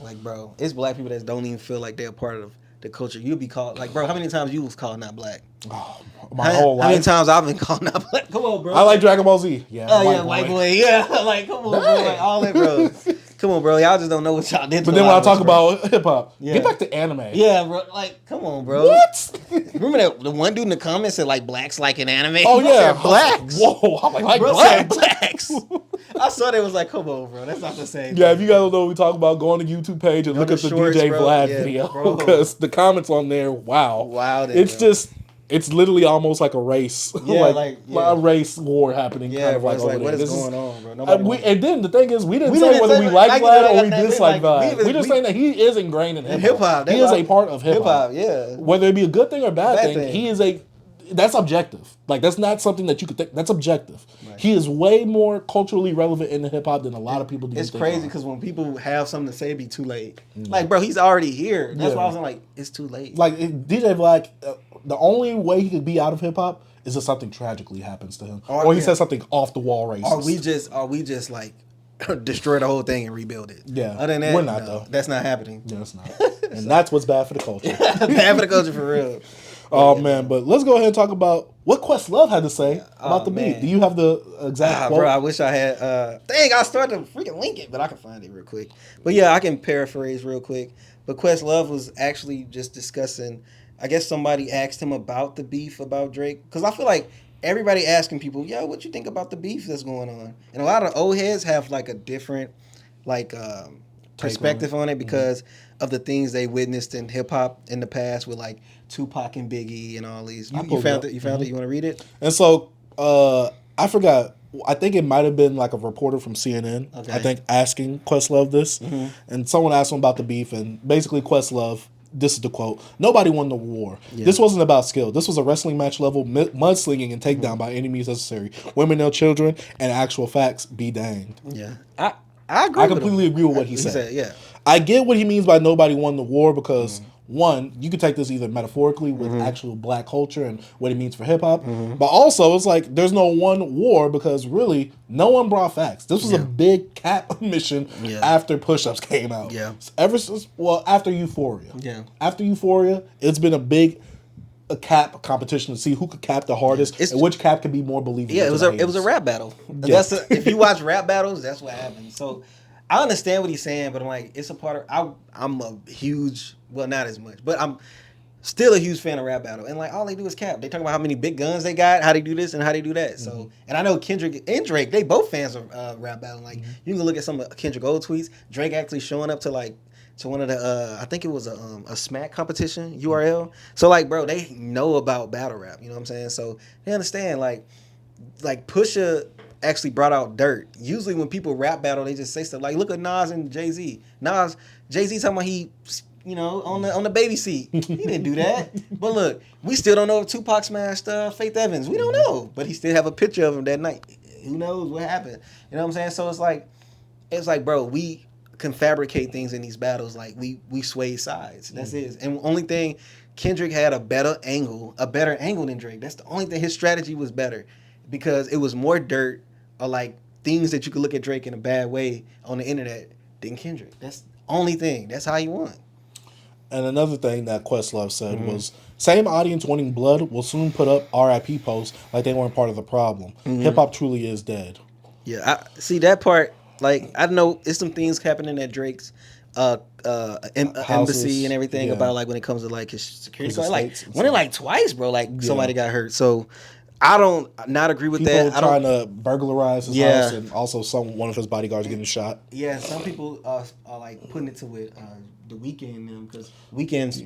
Like, bro, it's black people that don't even feel like they're part of the culture. You'll be called, like, bro, how many times you was called not black? Oh, my whole life. How many times I've been called not black? Come on, bro. I like Dragon Ball Z. Yeah. Oh, white boy. Yeah. Like, come on, bro. Like, all that, bro. Come on, bro. Y'all just don't know what y'all did. But then when I talk about hip hop, get back to anime. Yeah, bro. Like, come on, bro. What? Remember that the one dude in the comments said like blacks like an anime? Oh yeah, blacks. Whoa, I'm like bro blacks. Blacks. I saw that was like, come on, bro. That's not the same. Yeah, if you guys don't know what we talk about, go on the YouTube page and look at the shorts, DJ bro. Vlad Yeah, video bro. because the comments on there, wow, it's bro. just. It's literally almost like a race, like a race war happening. Yeah, kind of bro, like it's over like, there. what is going on, bro? Nobody and then the thing is, we didn't say whether we like Vlad or we dislike Vlad. We just saying that he is ingrained in hip hop. He is a part of hip hop. Yeah, whether it be a good thing or bad thing, he is a. That's objective. Like that's not something that you could think. That's objective. Right. He is way more culturally relevant in the hip hop than a lot of people do. It's crazy because when people have something to say, it'd be too late. Like, bro, he's already here. That's why I was like, it's too late. Like DJ Vlad, the only way he could be out of hip hop is if something tragically happens to him, or he says something off the wall racist. Are we just like destroy the whole thing and rebuild it? Yeah, other than that, we're not though. That's not happening. Yeah, it's not, and that's what's bad for the culture. Bad for the culture for real. Oh man, but let's go ahead and talk about what Questlove had to say about the beat. Do you have the exact quote? Bro, I wish I had. Dang, I started to freaking link it, but I can find it real quick. But yeah, I can paraphrase real quick. But Questlove was actually just discussing. I guess somebody asked him about the beef about Drake, because I feel like everybody asking people, yo, what you think about the beef that's going on? And a lot of old heads have like a different like perspective on it because of the things they witnessed in hip hop in the past with like Tupac and Biggie and all these. You found it? You found it? You want to read it? And so I forgot. I think it might have been like a reporter from CNN. Okay. I think asking Questlove this, and someone asked him about the beef, and basically Questlove. This is the quote. Nobody won the war. Yeah. This wasn't about skill. This was a wrestling match level mudslinging and takedown by any means necessary. Women and children and actual facts be danged. Yeah. I agree. I completely agree with what he said. Yeah. I get what he means by nobody won the war because one, you could take this either metaphorically with actual black culture and what it means for hip hop, but also it's like there's no one war because really no one brought facts. This was a big cap mission after Push-Ups came out. Yeah. Ever since after Euphoria. Yeah. After Euphoria, it's been a cap competition to see who could cap the hardest and which cap could be more believable. Yeah, it was a rap battle. Yeah. If you watch rap battles, that's what happens. So I understand what he's saying, but I'm like, it's a part of. I'm a huge, well, not as much, but I'm still a huge fan of rap battle. And like, all they do is cap. They talk about how many big guns they got, how they do this and how they do that. So, and I know Kendrick and Drake, they both fans of rap battle. Like, you can look at some of Kendrick old tweets. Drake actually showing up to one of the, I think it was a smack competition URL. So like, bro, they know about battle rap. You know what I'm saying? So they understand. Like Pusha actually brought out dirt. Usually when people rap battle, they just say stuff like, look at Nas and Jay-Z. Jay-Z talking about he, on the baby seat. He didn't do that. But look, we still don't know if Tupac smashed Faith Evans. We don't know. But he still have a picture of him that night. Who knows what happened? You know what I'm saying? So it's like, bro, we can fabricate things in these battles. Like we sway sides. That's it. And the only thing, Kendrick had a better angle than Drake. That's the only thing. His strategy was better because it was more dirt or like things that you could look at Drake in a bad way on the internet than Kendrick. That's the only thing. That's how he won. And another thing that Questlove said was, same audience wanting blood will soon put up RIP posts like they weren't part of the problem. Hip hop truly is dead. Yeah, I see that part. Like, I know it's some things happening at Drake's embassy and everything about like when it comes to like his security guard. Like, went it like twice, bro. Like somebody got hurt. So I don't not agree with people that. People trying to burglarize his house, and also one of his bodyguards getting shot. Yeah, some people are like putting it to it. The Weeknd because Weeknd's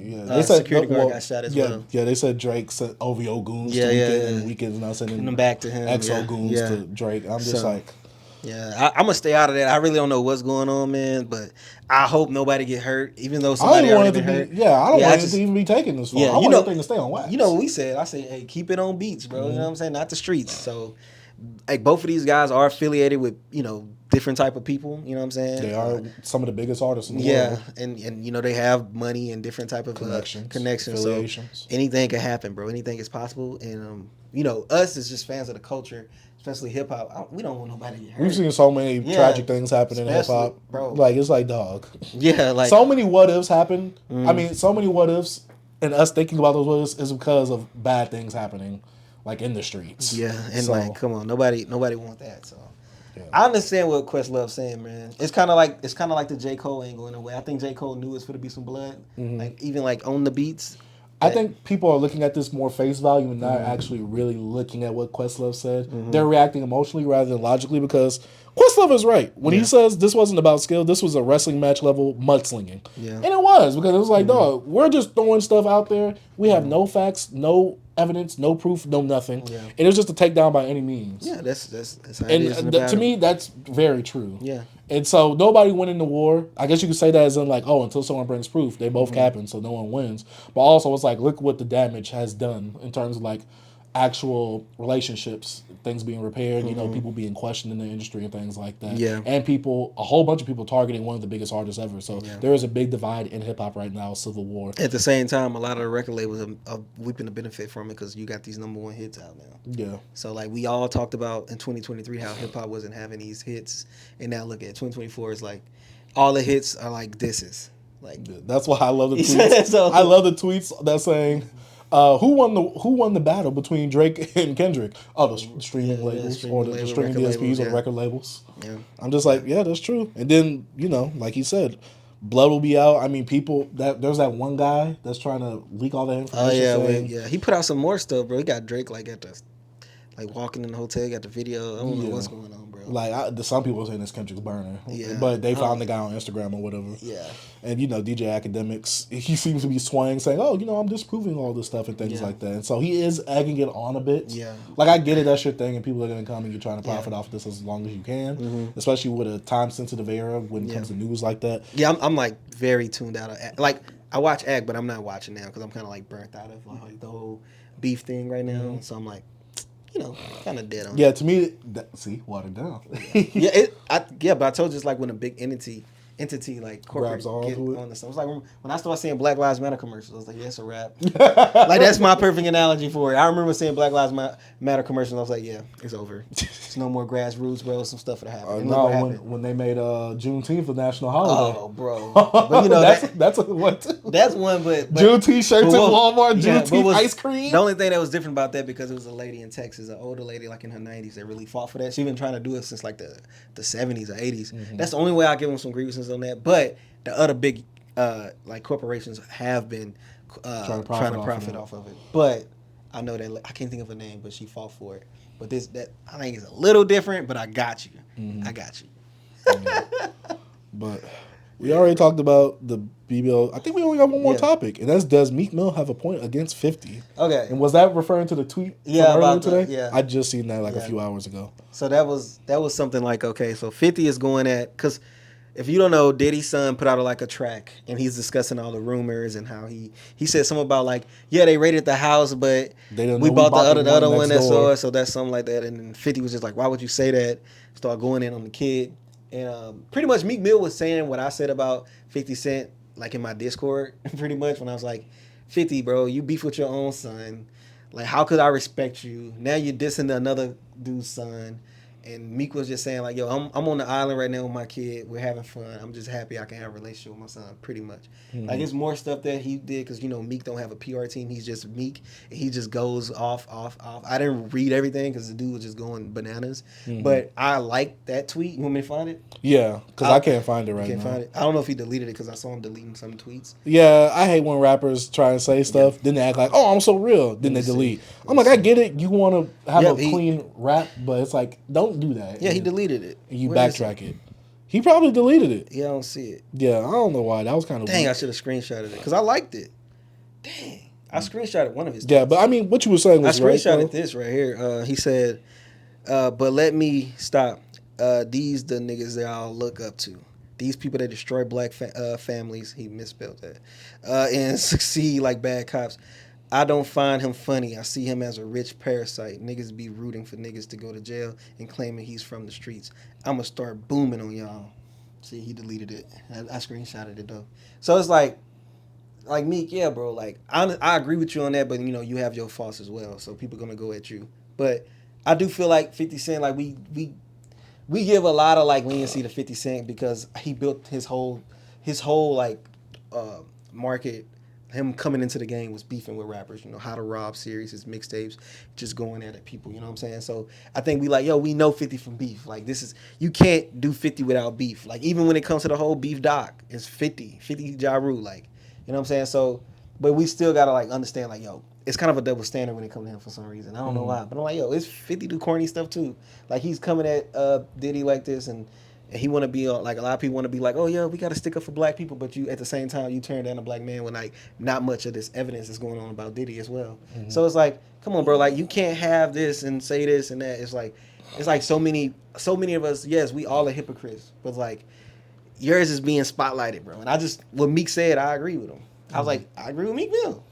security guard got shot as well. Yeah, they said Drake sent OVO goons to Weeknd, and Weeknd's now sending them back to him. XO goons to Drake. I'm just like. Yeah, I'm gonna stay out of that. I really don't know what's going on, man. But I hope nobody get hurt, even though somebody already been hurt. Yeah, I don't want it to even be taken this far. I want everything to stay on wax. You know what we said? I say, hey, keep it on beats, bro. You know what I'm saying? Not the streets. So, like, both of these guys are affiliated with, different type of people. You know what I'm saying? They are some of the biggest artists in the world. Yeah, and they have money and different type of connections. So anything can happen, bro. Anything is possible. And us as just fans of the culture. Especially hip hop, we don't want nobody to get hurt. We've seen so many tragic things happen in hip hop, bro. Like it's like dog. Yeah, like so many what ifs happen. I mean, so many what ifs, and us thinking about those what ifs is because of bad things happening, like in the streets. Yeah, and like, come on, nobody want that. So I understand what Questlove's saying, man. It's kind of like the J. Cole angle in a way. I think J. Cole knew it was going to be some blood, like even like on the beats. I think people are looking at this more face value and not actually really looking at what Questlove said. They're reacting emotionally rather than logically because Questlove is right when he says this wasn't about skill. This was a wrestling match level mudslinging, and it was because it was like, dog, we're just throwing stuff out there. We have no facts, no evidence, no proof, no nothing, and it was just a takedown by any means. Yeah, that's how it is. To me, that's very true. Yeah, and so nobody went into war. I guess you could say that as in like, oh, until someone brings proof, they both capping, so no one wins. But also, it's like, look what the damage has done in terms of like actual relationships, things being repaired, you know, people being questioned in the industry and things like that. Yeah. And a whole bunch of people targeting one of the biggest artists ever. So there is a big divide in hip hop right now, civil war. At the same time, a lot of the record labels are reaping the benefit from it because you got these #1 hits out now. Yeah. So like we all talked about in 2023 how hip hop wasn't having these hits, and now look at 2024. It's like all the hits are like disses. Like that's why I love the tweets. I love the tweets that saying, who won the battle between Drake and Kendrick? Oh, the streaming labels or the streaming DSPs or the record labels. Yeah. I'm just like, yeah, that's true. And then, you know, like he said, blood will be out. I mean, there's that one guy that's trying to leak all that information. Oh yeah, he put out some more stuff, bro. He got Drake like walking in the hotel, got the video. I don't know what's going on, bro. Like some people are saying it's Kendrick's burner, but they found the guy on Instagram or whatever. Yeah, and you know DJ Academics, he seems to be swaying, saying, "Oh, you know, I'm disproving all this stuff and things like that." And so he is egging it on a bit. Yeah, like I get it, that's your thing, and people are gonna come and you're trying to profit off of this as long as you can, especially with a time sensitive era when it comes to news like that. Yeah, I'm like very tuned out of like I watch Ag, but I'm not watching now because I'm kind of like burnt out of like the whole beef thing right now. So I'm like, you know, kind of dead on it. Yeah, to me, watered down. But I told you it's like when a big entity like corporate grabs on to it. On the stuff. It's like when I started seeing Black Lives Matter commercials, I was like, yeah, it's a wrap. Like that's my perfect analogy for it. I remember seeing Black Lives Matter commercials, I was like, yeah, it's over. It's no more grassroots, bro. Some stuff that happened. When they made Juneteenth a national holiday. Oh, bro. But you know that's one too. That's one, but Juneteenth shirts at Walmart, Juneteenth ice cream. The only thing that was different about that because it was a lady in Texas, an older lady like in her 90s that really fought for that. She's been trying to do it since like the 70s or 80s. That's the only way I give them some grievances on that. But the other big like corporations have been trying to profit off of it. But I know that I can't think of a name, but she fought for it. But that I think is a little different. But I got you. I got you. But we already talked about the BBL. I think we only got one more topic, and that's does Meek Mill have a point against 50? Okay. And was that referring to the tweet earlier today? Yeah. I just seen that like a few hours ago. So that was something like, okay, so 50 is going at, because if you don't know, Diddy's son put out a track, and he's discussing all the rumors and how he said something about like, yeah, they raided the house, but we bought the other one next door, so that's something like that. And then 50 was just like, why would you say that? Start going in on the kid. And pretty much Meek Mill was saying what I said about 50 Cent, like in my Discord, pretty much, when I was like, 50, bro, you beef with your own son. Like, how could I respect you? Now you're dissing another dude's son. And Meek was just saying, like, yo, I'm on the island right now with my kid. We're having fun. I'm just happy I can have a relationship with my son, pretty much. Mm-hmm. Like, it's more stuff that he did because, you know, Meek don't have a PR team. He's just Meek. And he just goes off. I didn't read everything because the dude was just going bananas. Mm-hmm. But I like that tweet. You want me to find it? Yeah, because I can't find it right now. Find it. I don't know if he deleted it because I saw him deleting some tweets. Yeah, I hate when rappers try and say stuff. Then they act like, oh, I'm so real. Then they delete. I'm like, I get it. You want to have a clean rap, but it's like, don't do that. Yeah, he deleted it. And you backtrack it. He probably deleted it. Yeah, I don't see it. Yeah, I don't know why. That was kind of weird. I should have screenshotted it because I liked it. Dang. I screenshotted one of his tweets. Yeah, but I mean, what you were saying was right. I screenshotted this right here. He said, but let me stop. These the niggas that I'll look up to. These people that destroy black families. He misspelled that. And succeed like bad cops. I don't find him funny. I see him as a rich parasite. Niggas be rooting for niggas to go to jail and claiming he's from the streets. I'm going to start booming on y'all. See, he deleted it. I screenshotted it, though. So it's like Meek, yeah, bro. Like, I agree with you on that, but, you know, you have your faults as well. So people going to go at you. But I do feel like 50 Cent, like, we give a lot of, like, leniency to 50 Cent because he built his whole like, market. Him coming into the game was beefing with rappers, you know, How to Rob series, his mixtapes, just going at people, you know what I'm saying? So I think we know 50 from beef. Like, you can't do 50 without beef. Like, even when it comes to the whole beef doc, it's 50 Ja Rule, like, you know what I'm saying? So, but we still gotta, like, understand, like, yo, it's kind of a double standard when it comes to him for some reason. I don't know why, but I'm like, yo, it's 50 do corny stuff too. Like he's coming at Diddy like this, and he want to be like, a lot of people want to be like, oh yeah, we got to stick up for black people, but you at the same time you turn down a black man when like not much of this evidence is going on about Diddy as well. So it's like, come on, bro, like you can't have this and say this and that. It's like so many of us. Yes, we all are hypocrites, but like yours is being spotlighted, bro. And what Meek said, I agree with him. I was like, I agree with Meek Mill.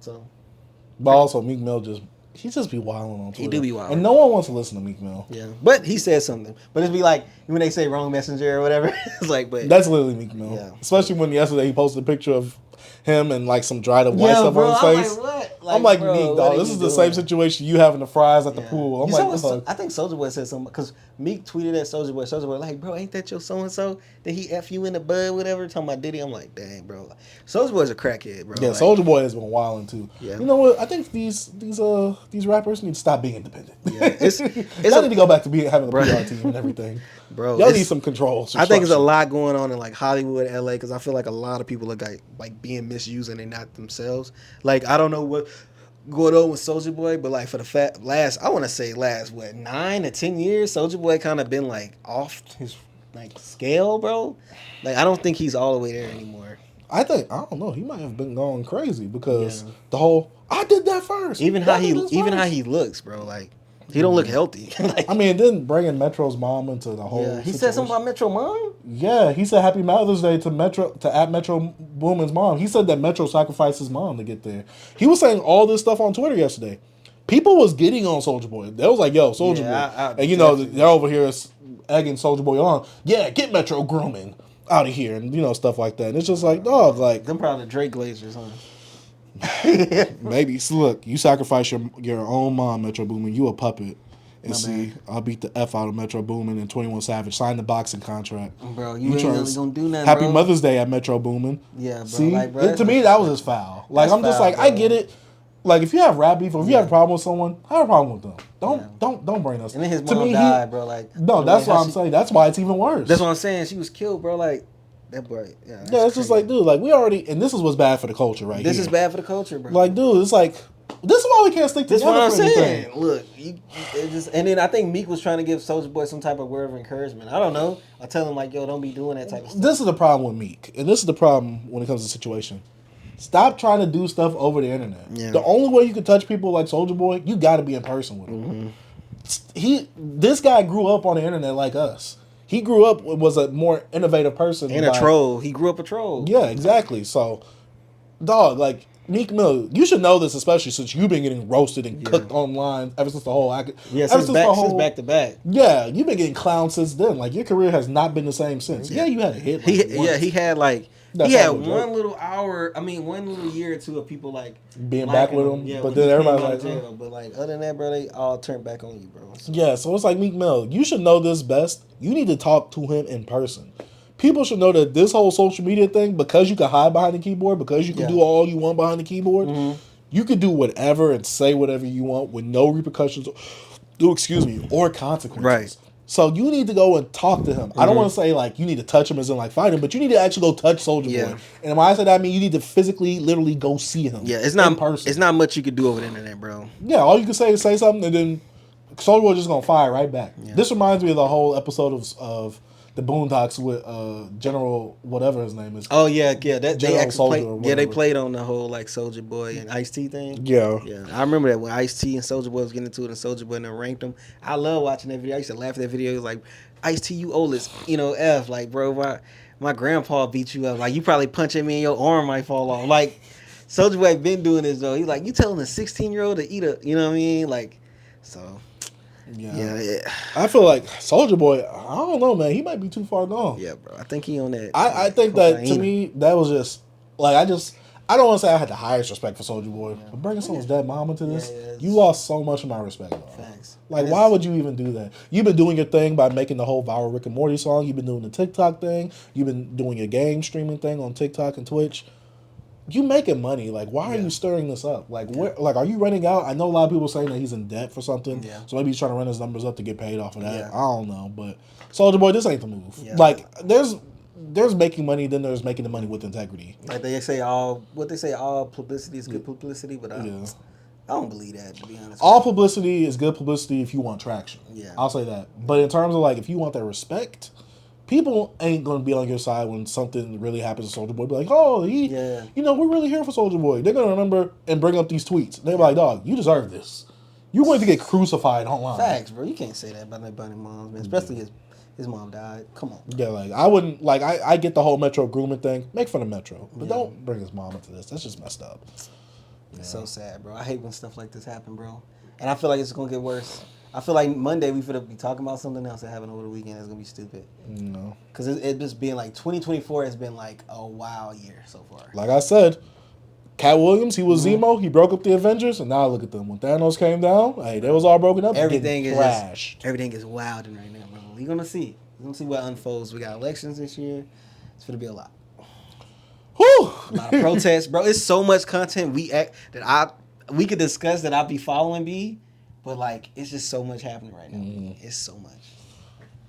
So, but also Meek Mill he just be wilding on Twitter. He do be wilding. And no one wants to listen to Meek Mill. Yeah. But he said something. But it'd be like, when they say wrong messenger or whatever, it's like, but. That's literally Meek Mill. Yeah. Especially when yesterday he posted a picture of him and like some dried up white stuff on his face. I'm like, what? I'm like, bro, Meek, dog, this is the same situation you having the fries at the pool. I'm like, I think Soulja Boy said something, because Meek tweeted at Soulja Boy. Soulja Boy like, bro, ain't that your so-and-so? Did he F you in the bud, whatever? Talking about Diddy. I'm like, dang, bro. Soulja Boy's a crackhead, bro. Yeah, like, Soulja Boy has been wilding too. Yeah. You know what? I think these rappers need to stop being independent. Yeah, y'all need to go back to having a PR team and everything. Bro, y'all need some control. I think there's a lot going on in like Hollywood, LA, because I feel like a lot of people are like being misused and they're not themselves. Like, I don't know what going on with Soulja Boy, but like for the last 9 to 10 years, Soulja Boy kind of been like off his like scale, bro. Like, I don't think he's all the way there anymore. I don't know. He might have been going crazy because the whole I did that first. Even how he looks, bro. Like, he don't look healthy. Like, I mean, then bringing Metro's mom into the whole. Yeah, he said something about Metro mom. Yeah, he said Happy Mother's Day to Metro Boomin's mom. He said that Metro sacrificed his mom to get there. He was saying all this stuff on Twitter yesterday. People was getting on Soulja Boy. They was like, "Yo, Soulja Boy," and you know they're over here egging Soulja Boy on. Yeah, get Metro grooming out of here, and stuff like that. And it's just like, dog, like them probably Drake Glazers, huh? Maybe. So look, you sacrifice your own mom, Metro Boomin. You a puppet. And see, I'll beat the F out of Metro Boomin and 21 Savage. Sign the boxing contract. Bro, you ain't really gonna do nothing, Happy Mother's Day at Metro Boomin. Yeah, bro. See, like, bro, to me, that was just foul. Like, I'm just foul, like, bro. I get it. Like, if you have rap beef or if you have a problem with someone, have a problem with them. Don't bring us. And then his mom died, bro. Like, no, that's what I'm saying. That's why it's even worse. That's what I'm saying. She was killed, bro. Like, that boy. Yeah, it's crazy. Just like, dude, like, we already, and this is what's bad for the culture, right? This is bad for the culture, bro. Like, dude, it's like, this is why we can't stick together. That's what I'm saying. Anything. Look, and then I think Meek was trying to give Soulja Boy some type of word of encouragement. I don't know. I tell him like, yo, don't be doing that type of stuff. This is the problem with Meek, and this is the problem when it comes to the situation. Stop trying to do stuff over the internet. Yeah. The only way you can touch people like Soulja Boy, you got to be in person with him. This guy grew up on the internet like us. He grew up was a more innovative person and a troll. He grew up a troll. Yeah, exactly. So, dog, like Meek Mill, you should know this, especially since you've been getting roasted and cooked online ever since the whole. Since back to back. Yeah, you've been getting clowned since then. Like, your career has not been the same since. Yeah, you had a hit. He had like. He had one little year or two of people like being back with him. Yeah, but then everybody's like, jail. But like other than that, bro, they all turned back on you, bro. So. Yeah, so it's like Meek Mill. You should know this best. You need to talk to him in person. People should know that this whole social media thing, because you can hide behind the keyboard, because you can do all you want behind the keyboard, you can do whatever and say whatever you want with no repercussions, or consequences. Right. So you need to go and talk to him. I don't want to say like you need to touch him as in like fight him, but you need to actually go touch Soulja Boy. And when I say that, I mean you need to physically, literally go see him. Yeah, it's not in person. It's not much you could do over the internet, bro. Yeah, all you can say is say something, and then Soulja Boy just gonna fire right back. Yeah. This reminds me of the whole episode of the Boondocks with General whatever his name is. Oh yeah. They played on the whole like Soulja Boy and Ice-T thing. Yeah. I remember that when Ice-T and Soulja Boy was getting into it, and Soulja Boy then ranked them. I love watching that video. I used to laugh at that video. It was like, Ice-T, you oldest, F. Like, bro, my grandpa beat you up. Like, you probably punching me and your arm might fall off. Like, Soulja Boy been doing this though. He's like, you telling a 16-year-old to eat you know what I mean? Like, so. Yeah. I feel like Soulja Boy, I don't know, man. He might be too far gone. Yeah, bro. I think he on that. I think that, to me, that was just, like, I don't want to say I had the highest respect for Soulja Boy, but bringing someone's dead mom into this, you lost so much of my respect, bro. Facts. Like, why would you even do that? You've been doing your thing by making the whole viral Rick and Morty song. You've been doing the TikTok thing. You've been doing your game streaming thing on TikTok and Twitch. You making money. Like, why are you stirring this up? Like, are you running out? I know a lot of people saying that he's in debt for something. Yeah. So maybe he's trying to run his numbers up to get paid off of that. Yeah. I don't know. But Soulja Boy, this ain't the move. Yeah. Like, there's making money, then there's making the money with integrity. Like they say, all publicity is good publicity, but I don't believe that, to be honest. All publicity is good publicity if you want traction. Yeah, I'll say that. But in terms of like, if you want that respect, people ain't gonna be on your side when something really happens to Soulja Boy. Be like, oh, we're really here for Soulja Boy. They're gonna remember and bring up these tweets. They're like, dog, you deserve this. You're going to get crucified online. Facts, bro. You can't say that about nobody moms, man. Especially his mom died. Come on. Yeah, like I wouldn't like I get the whole Metro grooming thing. Make fun of Metro, but don't bring his mom into this. That's just messed up. It's so sad, bro. I hate when stuff like this happen, bro. And I feel like it's gonna get worse. I feel like Monday we finna be talking about something else that happened over the weekend. It's gonna be stupid. No, because it just being like 2024 has been like a wild year so far. Like I said, Cat Williams, he was Zemo. He broke up the Avengers, and now look at them. When Thanos came down, hey, they was all broken up. Everything is trashed. Everything is wilding right now, bro. We're gonna see. We're gonna see what unfolds. We got elections this year. It's gonna be a lot. Whew. A lot of protests, bro. It's so much content we could discuss that I'll be following B, but like it's just so much happening right now. It's so much.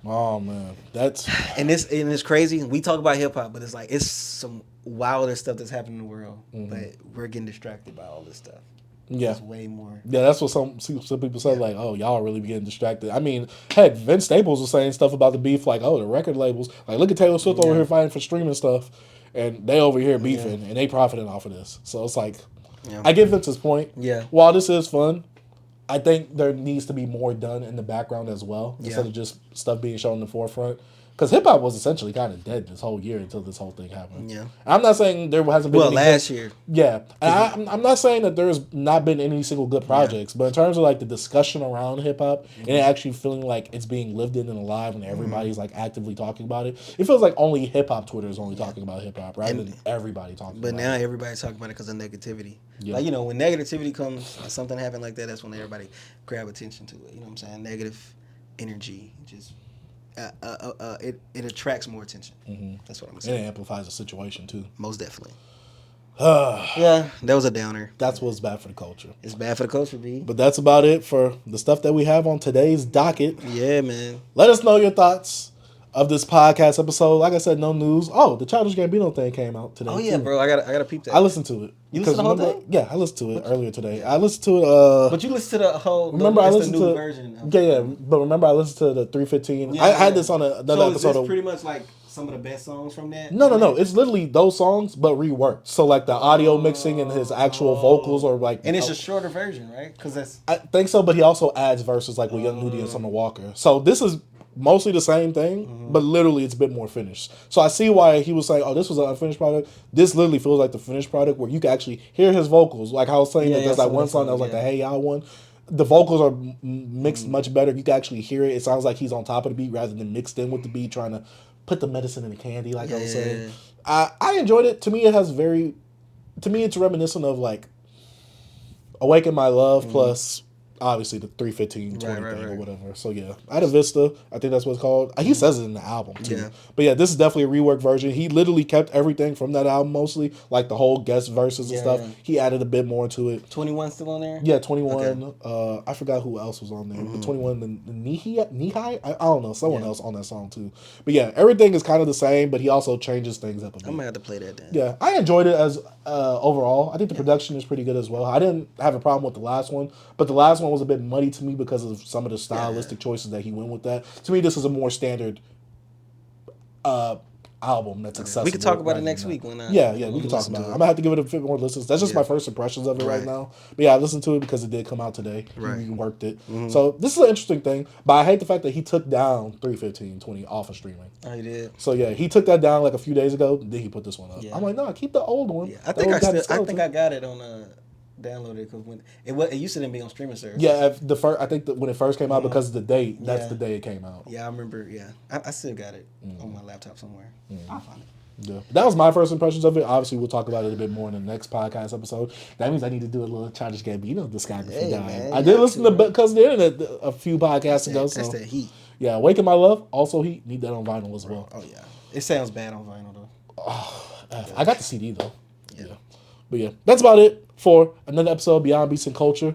Oh man, that's and it's crazy. We talk about hip hop, but it's like it's some wilder stuff that's happening in the world. But we're getting distracted by all this stuff. Yeah, it's way more. Yeah, that's what some people say. Like, oh, y'all really be getting distracted. I mean, heck, Vince Staples was saying stuff about the beef. Like, oh, the record labels. Like, look at Taylor Swift over here fighting for streaming stuff, and they over here beefing, and they profiting off of this. So it's like, I get Vince's point. Yeah. While this is fun, I think there needs to be more done in the background as well, instead of just stuff being shown in the forefront. Because hip-hop was essentially kind of dead this whole year until this whole thing happened. Yeah. I'm not saying there hasn't been any last year. Yeah. And I'm not saying that there's not been any single good projects, but in terms of like the discussion around hip-hop and it actually feeling like it's being lived in and alive and everybody's like actively talking about it, it feels like only hip-hop Twitter is only talking about hip-hop rather than everybody talking about it. But now everybody's talking about it because of negativity. Yeah. Like, when negativity comes, something happened like that, that's when everybody grab attention to it. You know what I'm saying? Negative energy just... it attracts more attention. That's what I'm saying. And it amplifies the situation too. Most definitely. Yeah, that was a downer. That's what's bad for the culture. It's bad for the culture, B. But that's about it for the stuff that we have on today's docket. Yeah, man. Let us know your thoughts of this podcast episode. Like I said, no news. Oh, the Childish Gambino thing came out today. Oh yeah, bro. I gotta peep that. I listened to it. You listened to the whole thing? Yeah, I listened to it earlier today. I listened to it. But you listened to the whole. Remember, I listened the to new version. But remember, I listened to the 315. I had this on another episode. So is this pretty much like some of the best songs from that? No. It's literally those songs, but reworked. So like the audio mixing and his actual vocals, or like. And it's a shorter version, right? Because I think so, but he also adds verses like with Young Nudy and Summer Walker. So this is mostly the same thing, but literally it's a bit more finished. So I see why he was saying, oh, this was an unfinished product. This literally feels like the finished product where you can actually hear his vocals. Like I was saying, that there's like one song that was like the Hey Y'all one. The vocals are mixed much better. You can actually hear it. It sounds like he's on top of the beat rather than mixed in with the beat, trying to put the medicine in the candy, like I was saying. I enjoyed it. To me, it's reminiscent of like Awaken My Love plus obviously the 315 20 thing or whatever. So yeah, Ida Vista, I think that's what it's called. He says it in the album too. Yeah. But yeah, this is definitely a rework version. He literally kept everything from that album mostly, like the whole guest verses and stuff. Yeah. He added a bit more to it. 21 still on there? Yeah, 21. Okay. I forgot who else was on there. But 21, the Nihai? I don't know, someone else on that song too. But yeah, everything is kind of the same, but he also changes things up a bit. I'm gonna have to play that then. Yeah, I enjoyed it as overall. I think the production is pretty good as well. I didn't have a problem with the last one, but the last one was a bit muddy to me because of some of the stylistic choices that he went with that. To me, this is a more standard album that's accessible. We can talk about it next week. When we can talk about it. I'm going to have to give it a bit more listens. That's just my first impressions of it right now. But yeah, I listened to it because it did come out today. He reworked it. So this is an interesting thing, but I hate the fact that he took down 315-20 off of streaming. Oh, he did? So yeah, he took that down like a few days ago, then he put this one up. I'm like, no, keep the old one. Yeah. I think I got it on downloaded because when it used to be on streaming service. Yeah, I think when it first came out, because of the date, that's the day it came out. Yeah, I remember. Yeah, I still got it on my laptop somewhere. I'll find it. Yeah, that was my first impressions of it. Obviously, we'll talk about it a bit more in the next podcast episode. That means I need to do a little Childish Gambino discography dive. I did listen to Because of the Internet a few podcasts ago. That's that heat. Yeah, Awaken My Love, also heat. Need that on vinyl as well. Oh yeah, it sounds bad on vinyl though. Oh, I got the CD though. Yeah. But yeah, that's about it for another episode of Beyond Beats and Culture.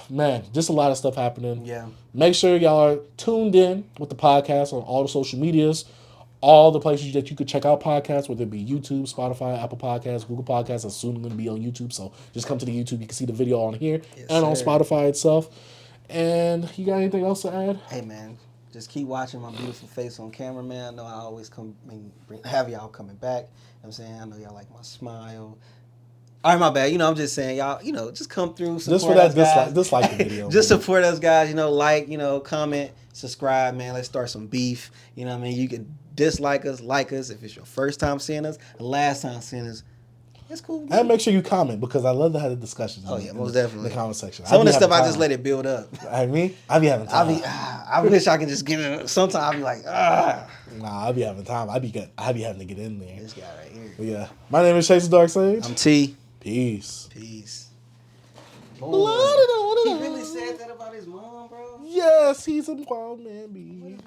Man, just a lot of stuff happening. Yeah. Make sure y'all are tuned in with the podcast on all the social medias. all the places that you could check out podcasts, whether it be YouTube, Spotify, Apple Podcasts, Google Podcasts. It's soon going to be on YouTube, so just come to the YouTube. You can see the video on here and on Spotify itself. And you got anything else to add? Hey, man, just keep watching my beautiful face on camera, man. I know I always have y'all coming back. You know what I'm saying? I know y'all like my smile. All right, my bad. I'm just saying, y'all, just come through. Just for that dislike the video. Just support us, guys. Like, comment, subscribe, man. Let's start some beef. You know what I mean? You can dislike us, like us. If it's your first time seeing us, the last time seeing us, it's cool. Man. And make sure you comment because I love to have the discussions. Oh, yeah, most definitely. In the comment section. Some of the stuff, I just let it build up. I be having time. I wish I could just get in. Sometimes I'll be like, Nah, I be having time. I be having to get in there. This guy right here. But yeah. My name is Chase the Dark Sage. I'm T. Peace. Boy, he really said that about his mom, bro? Yes, he's a wild man, B.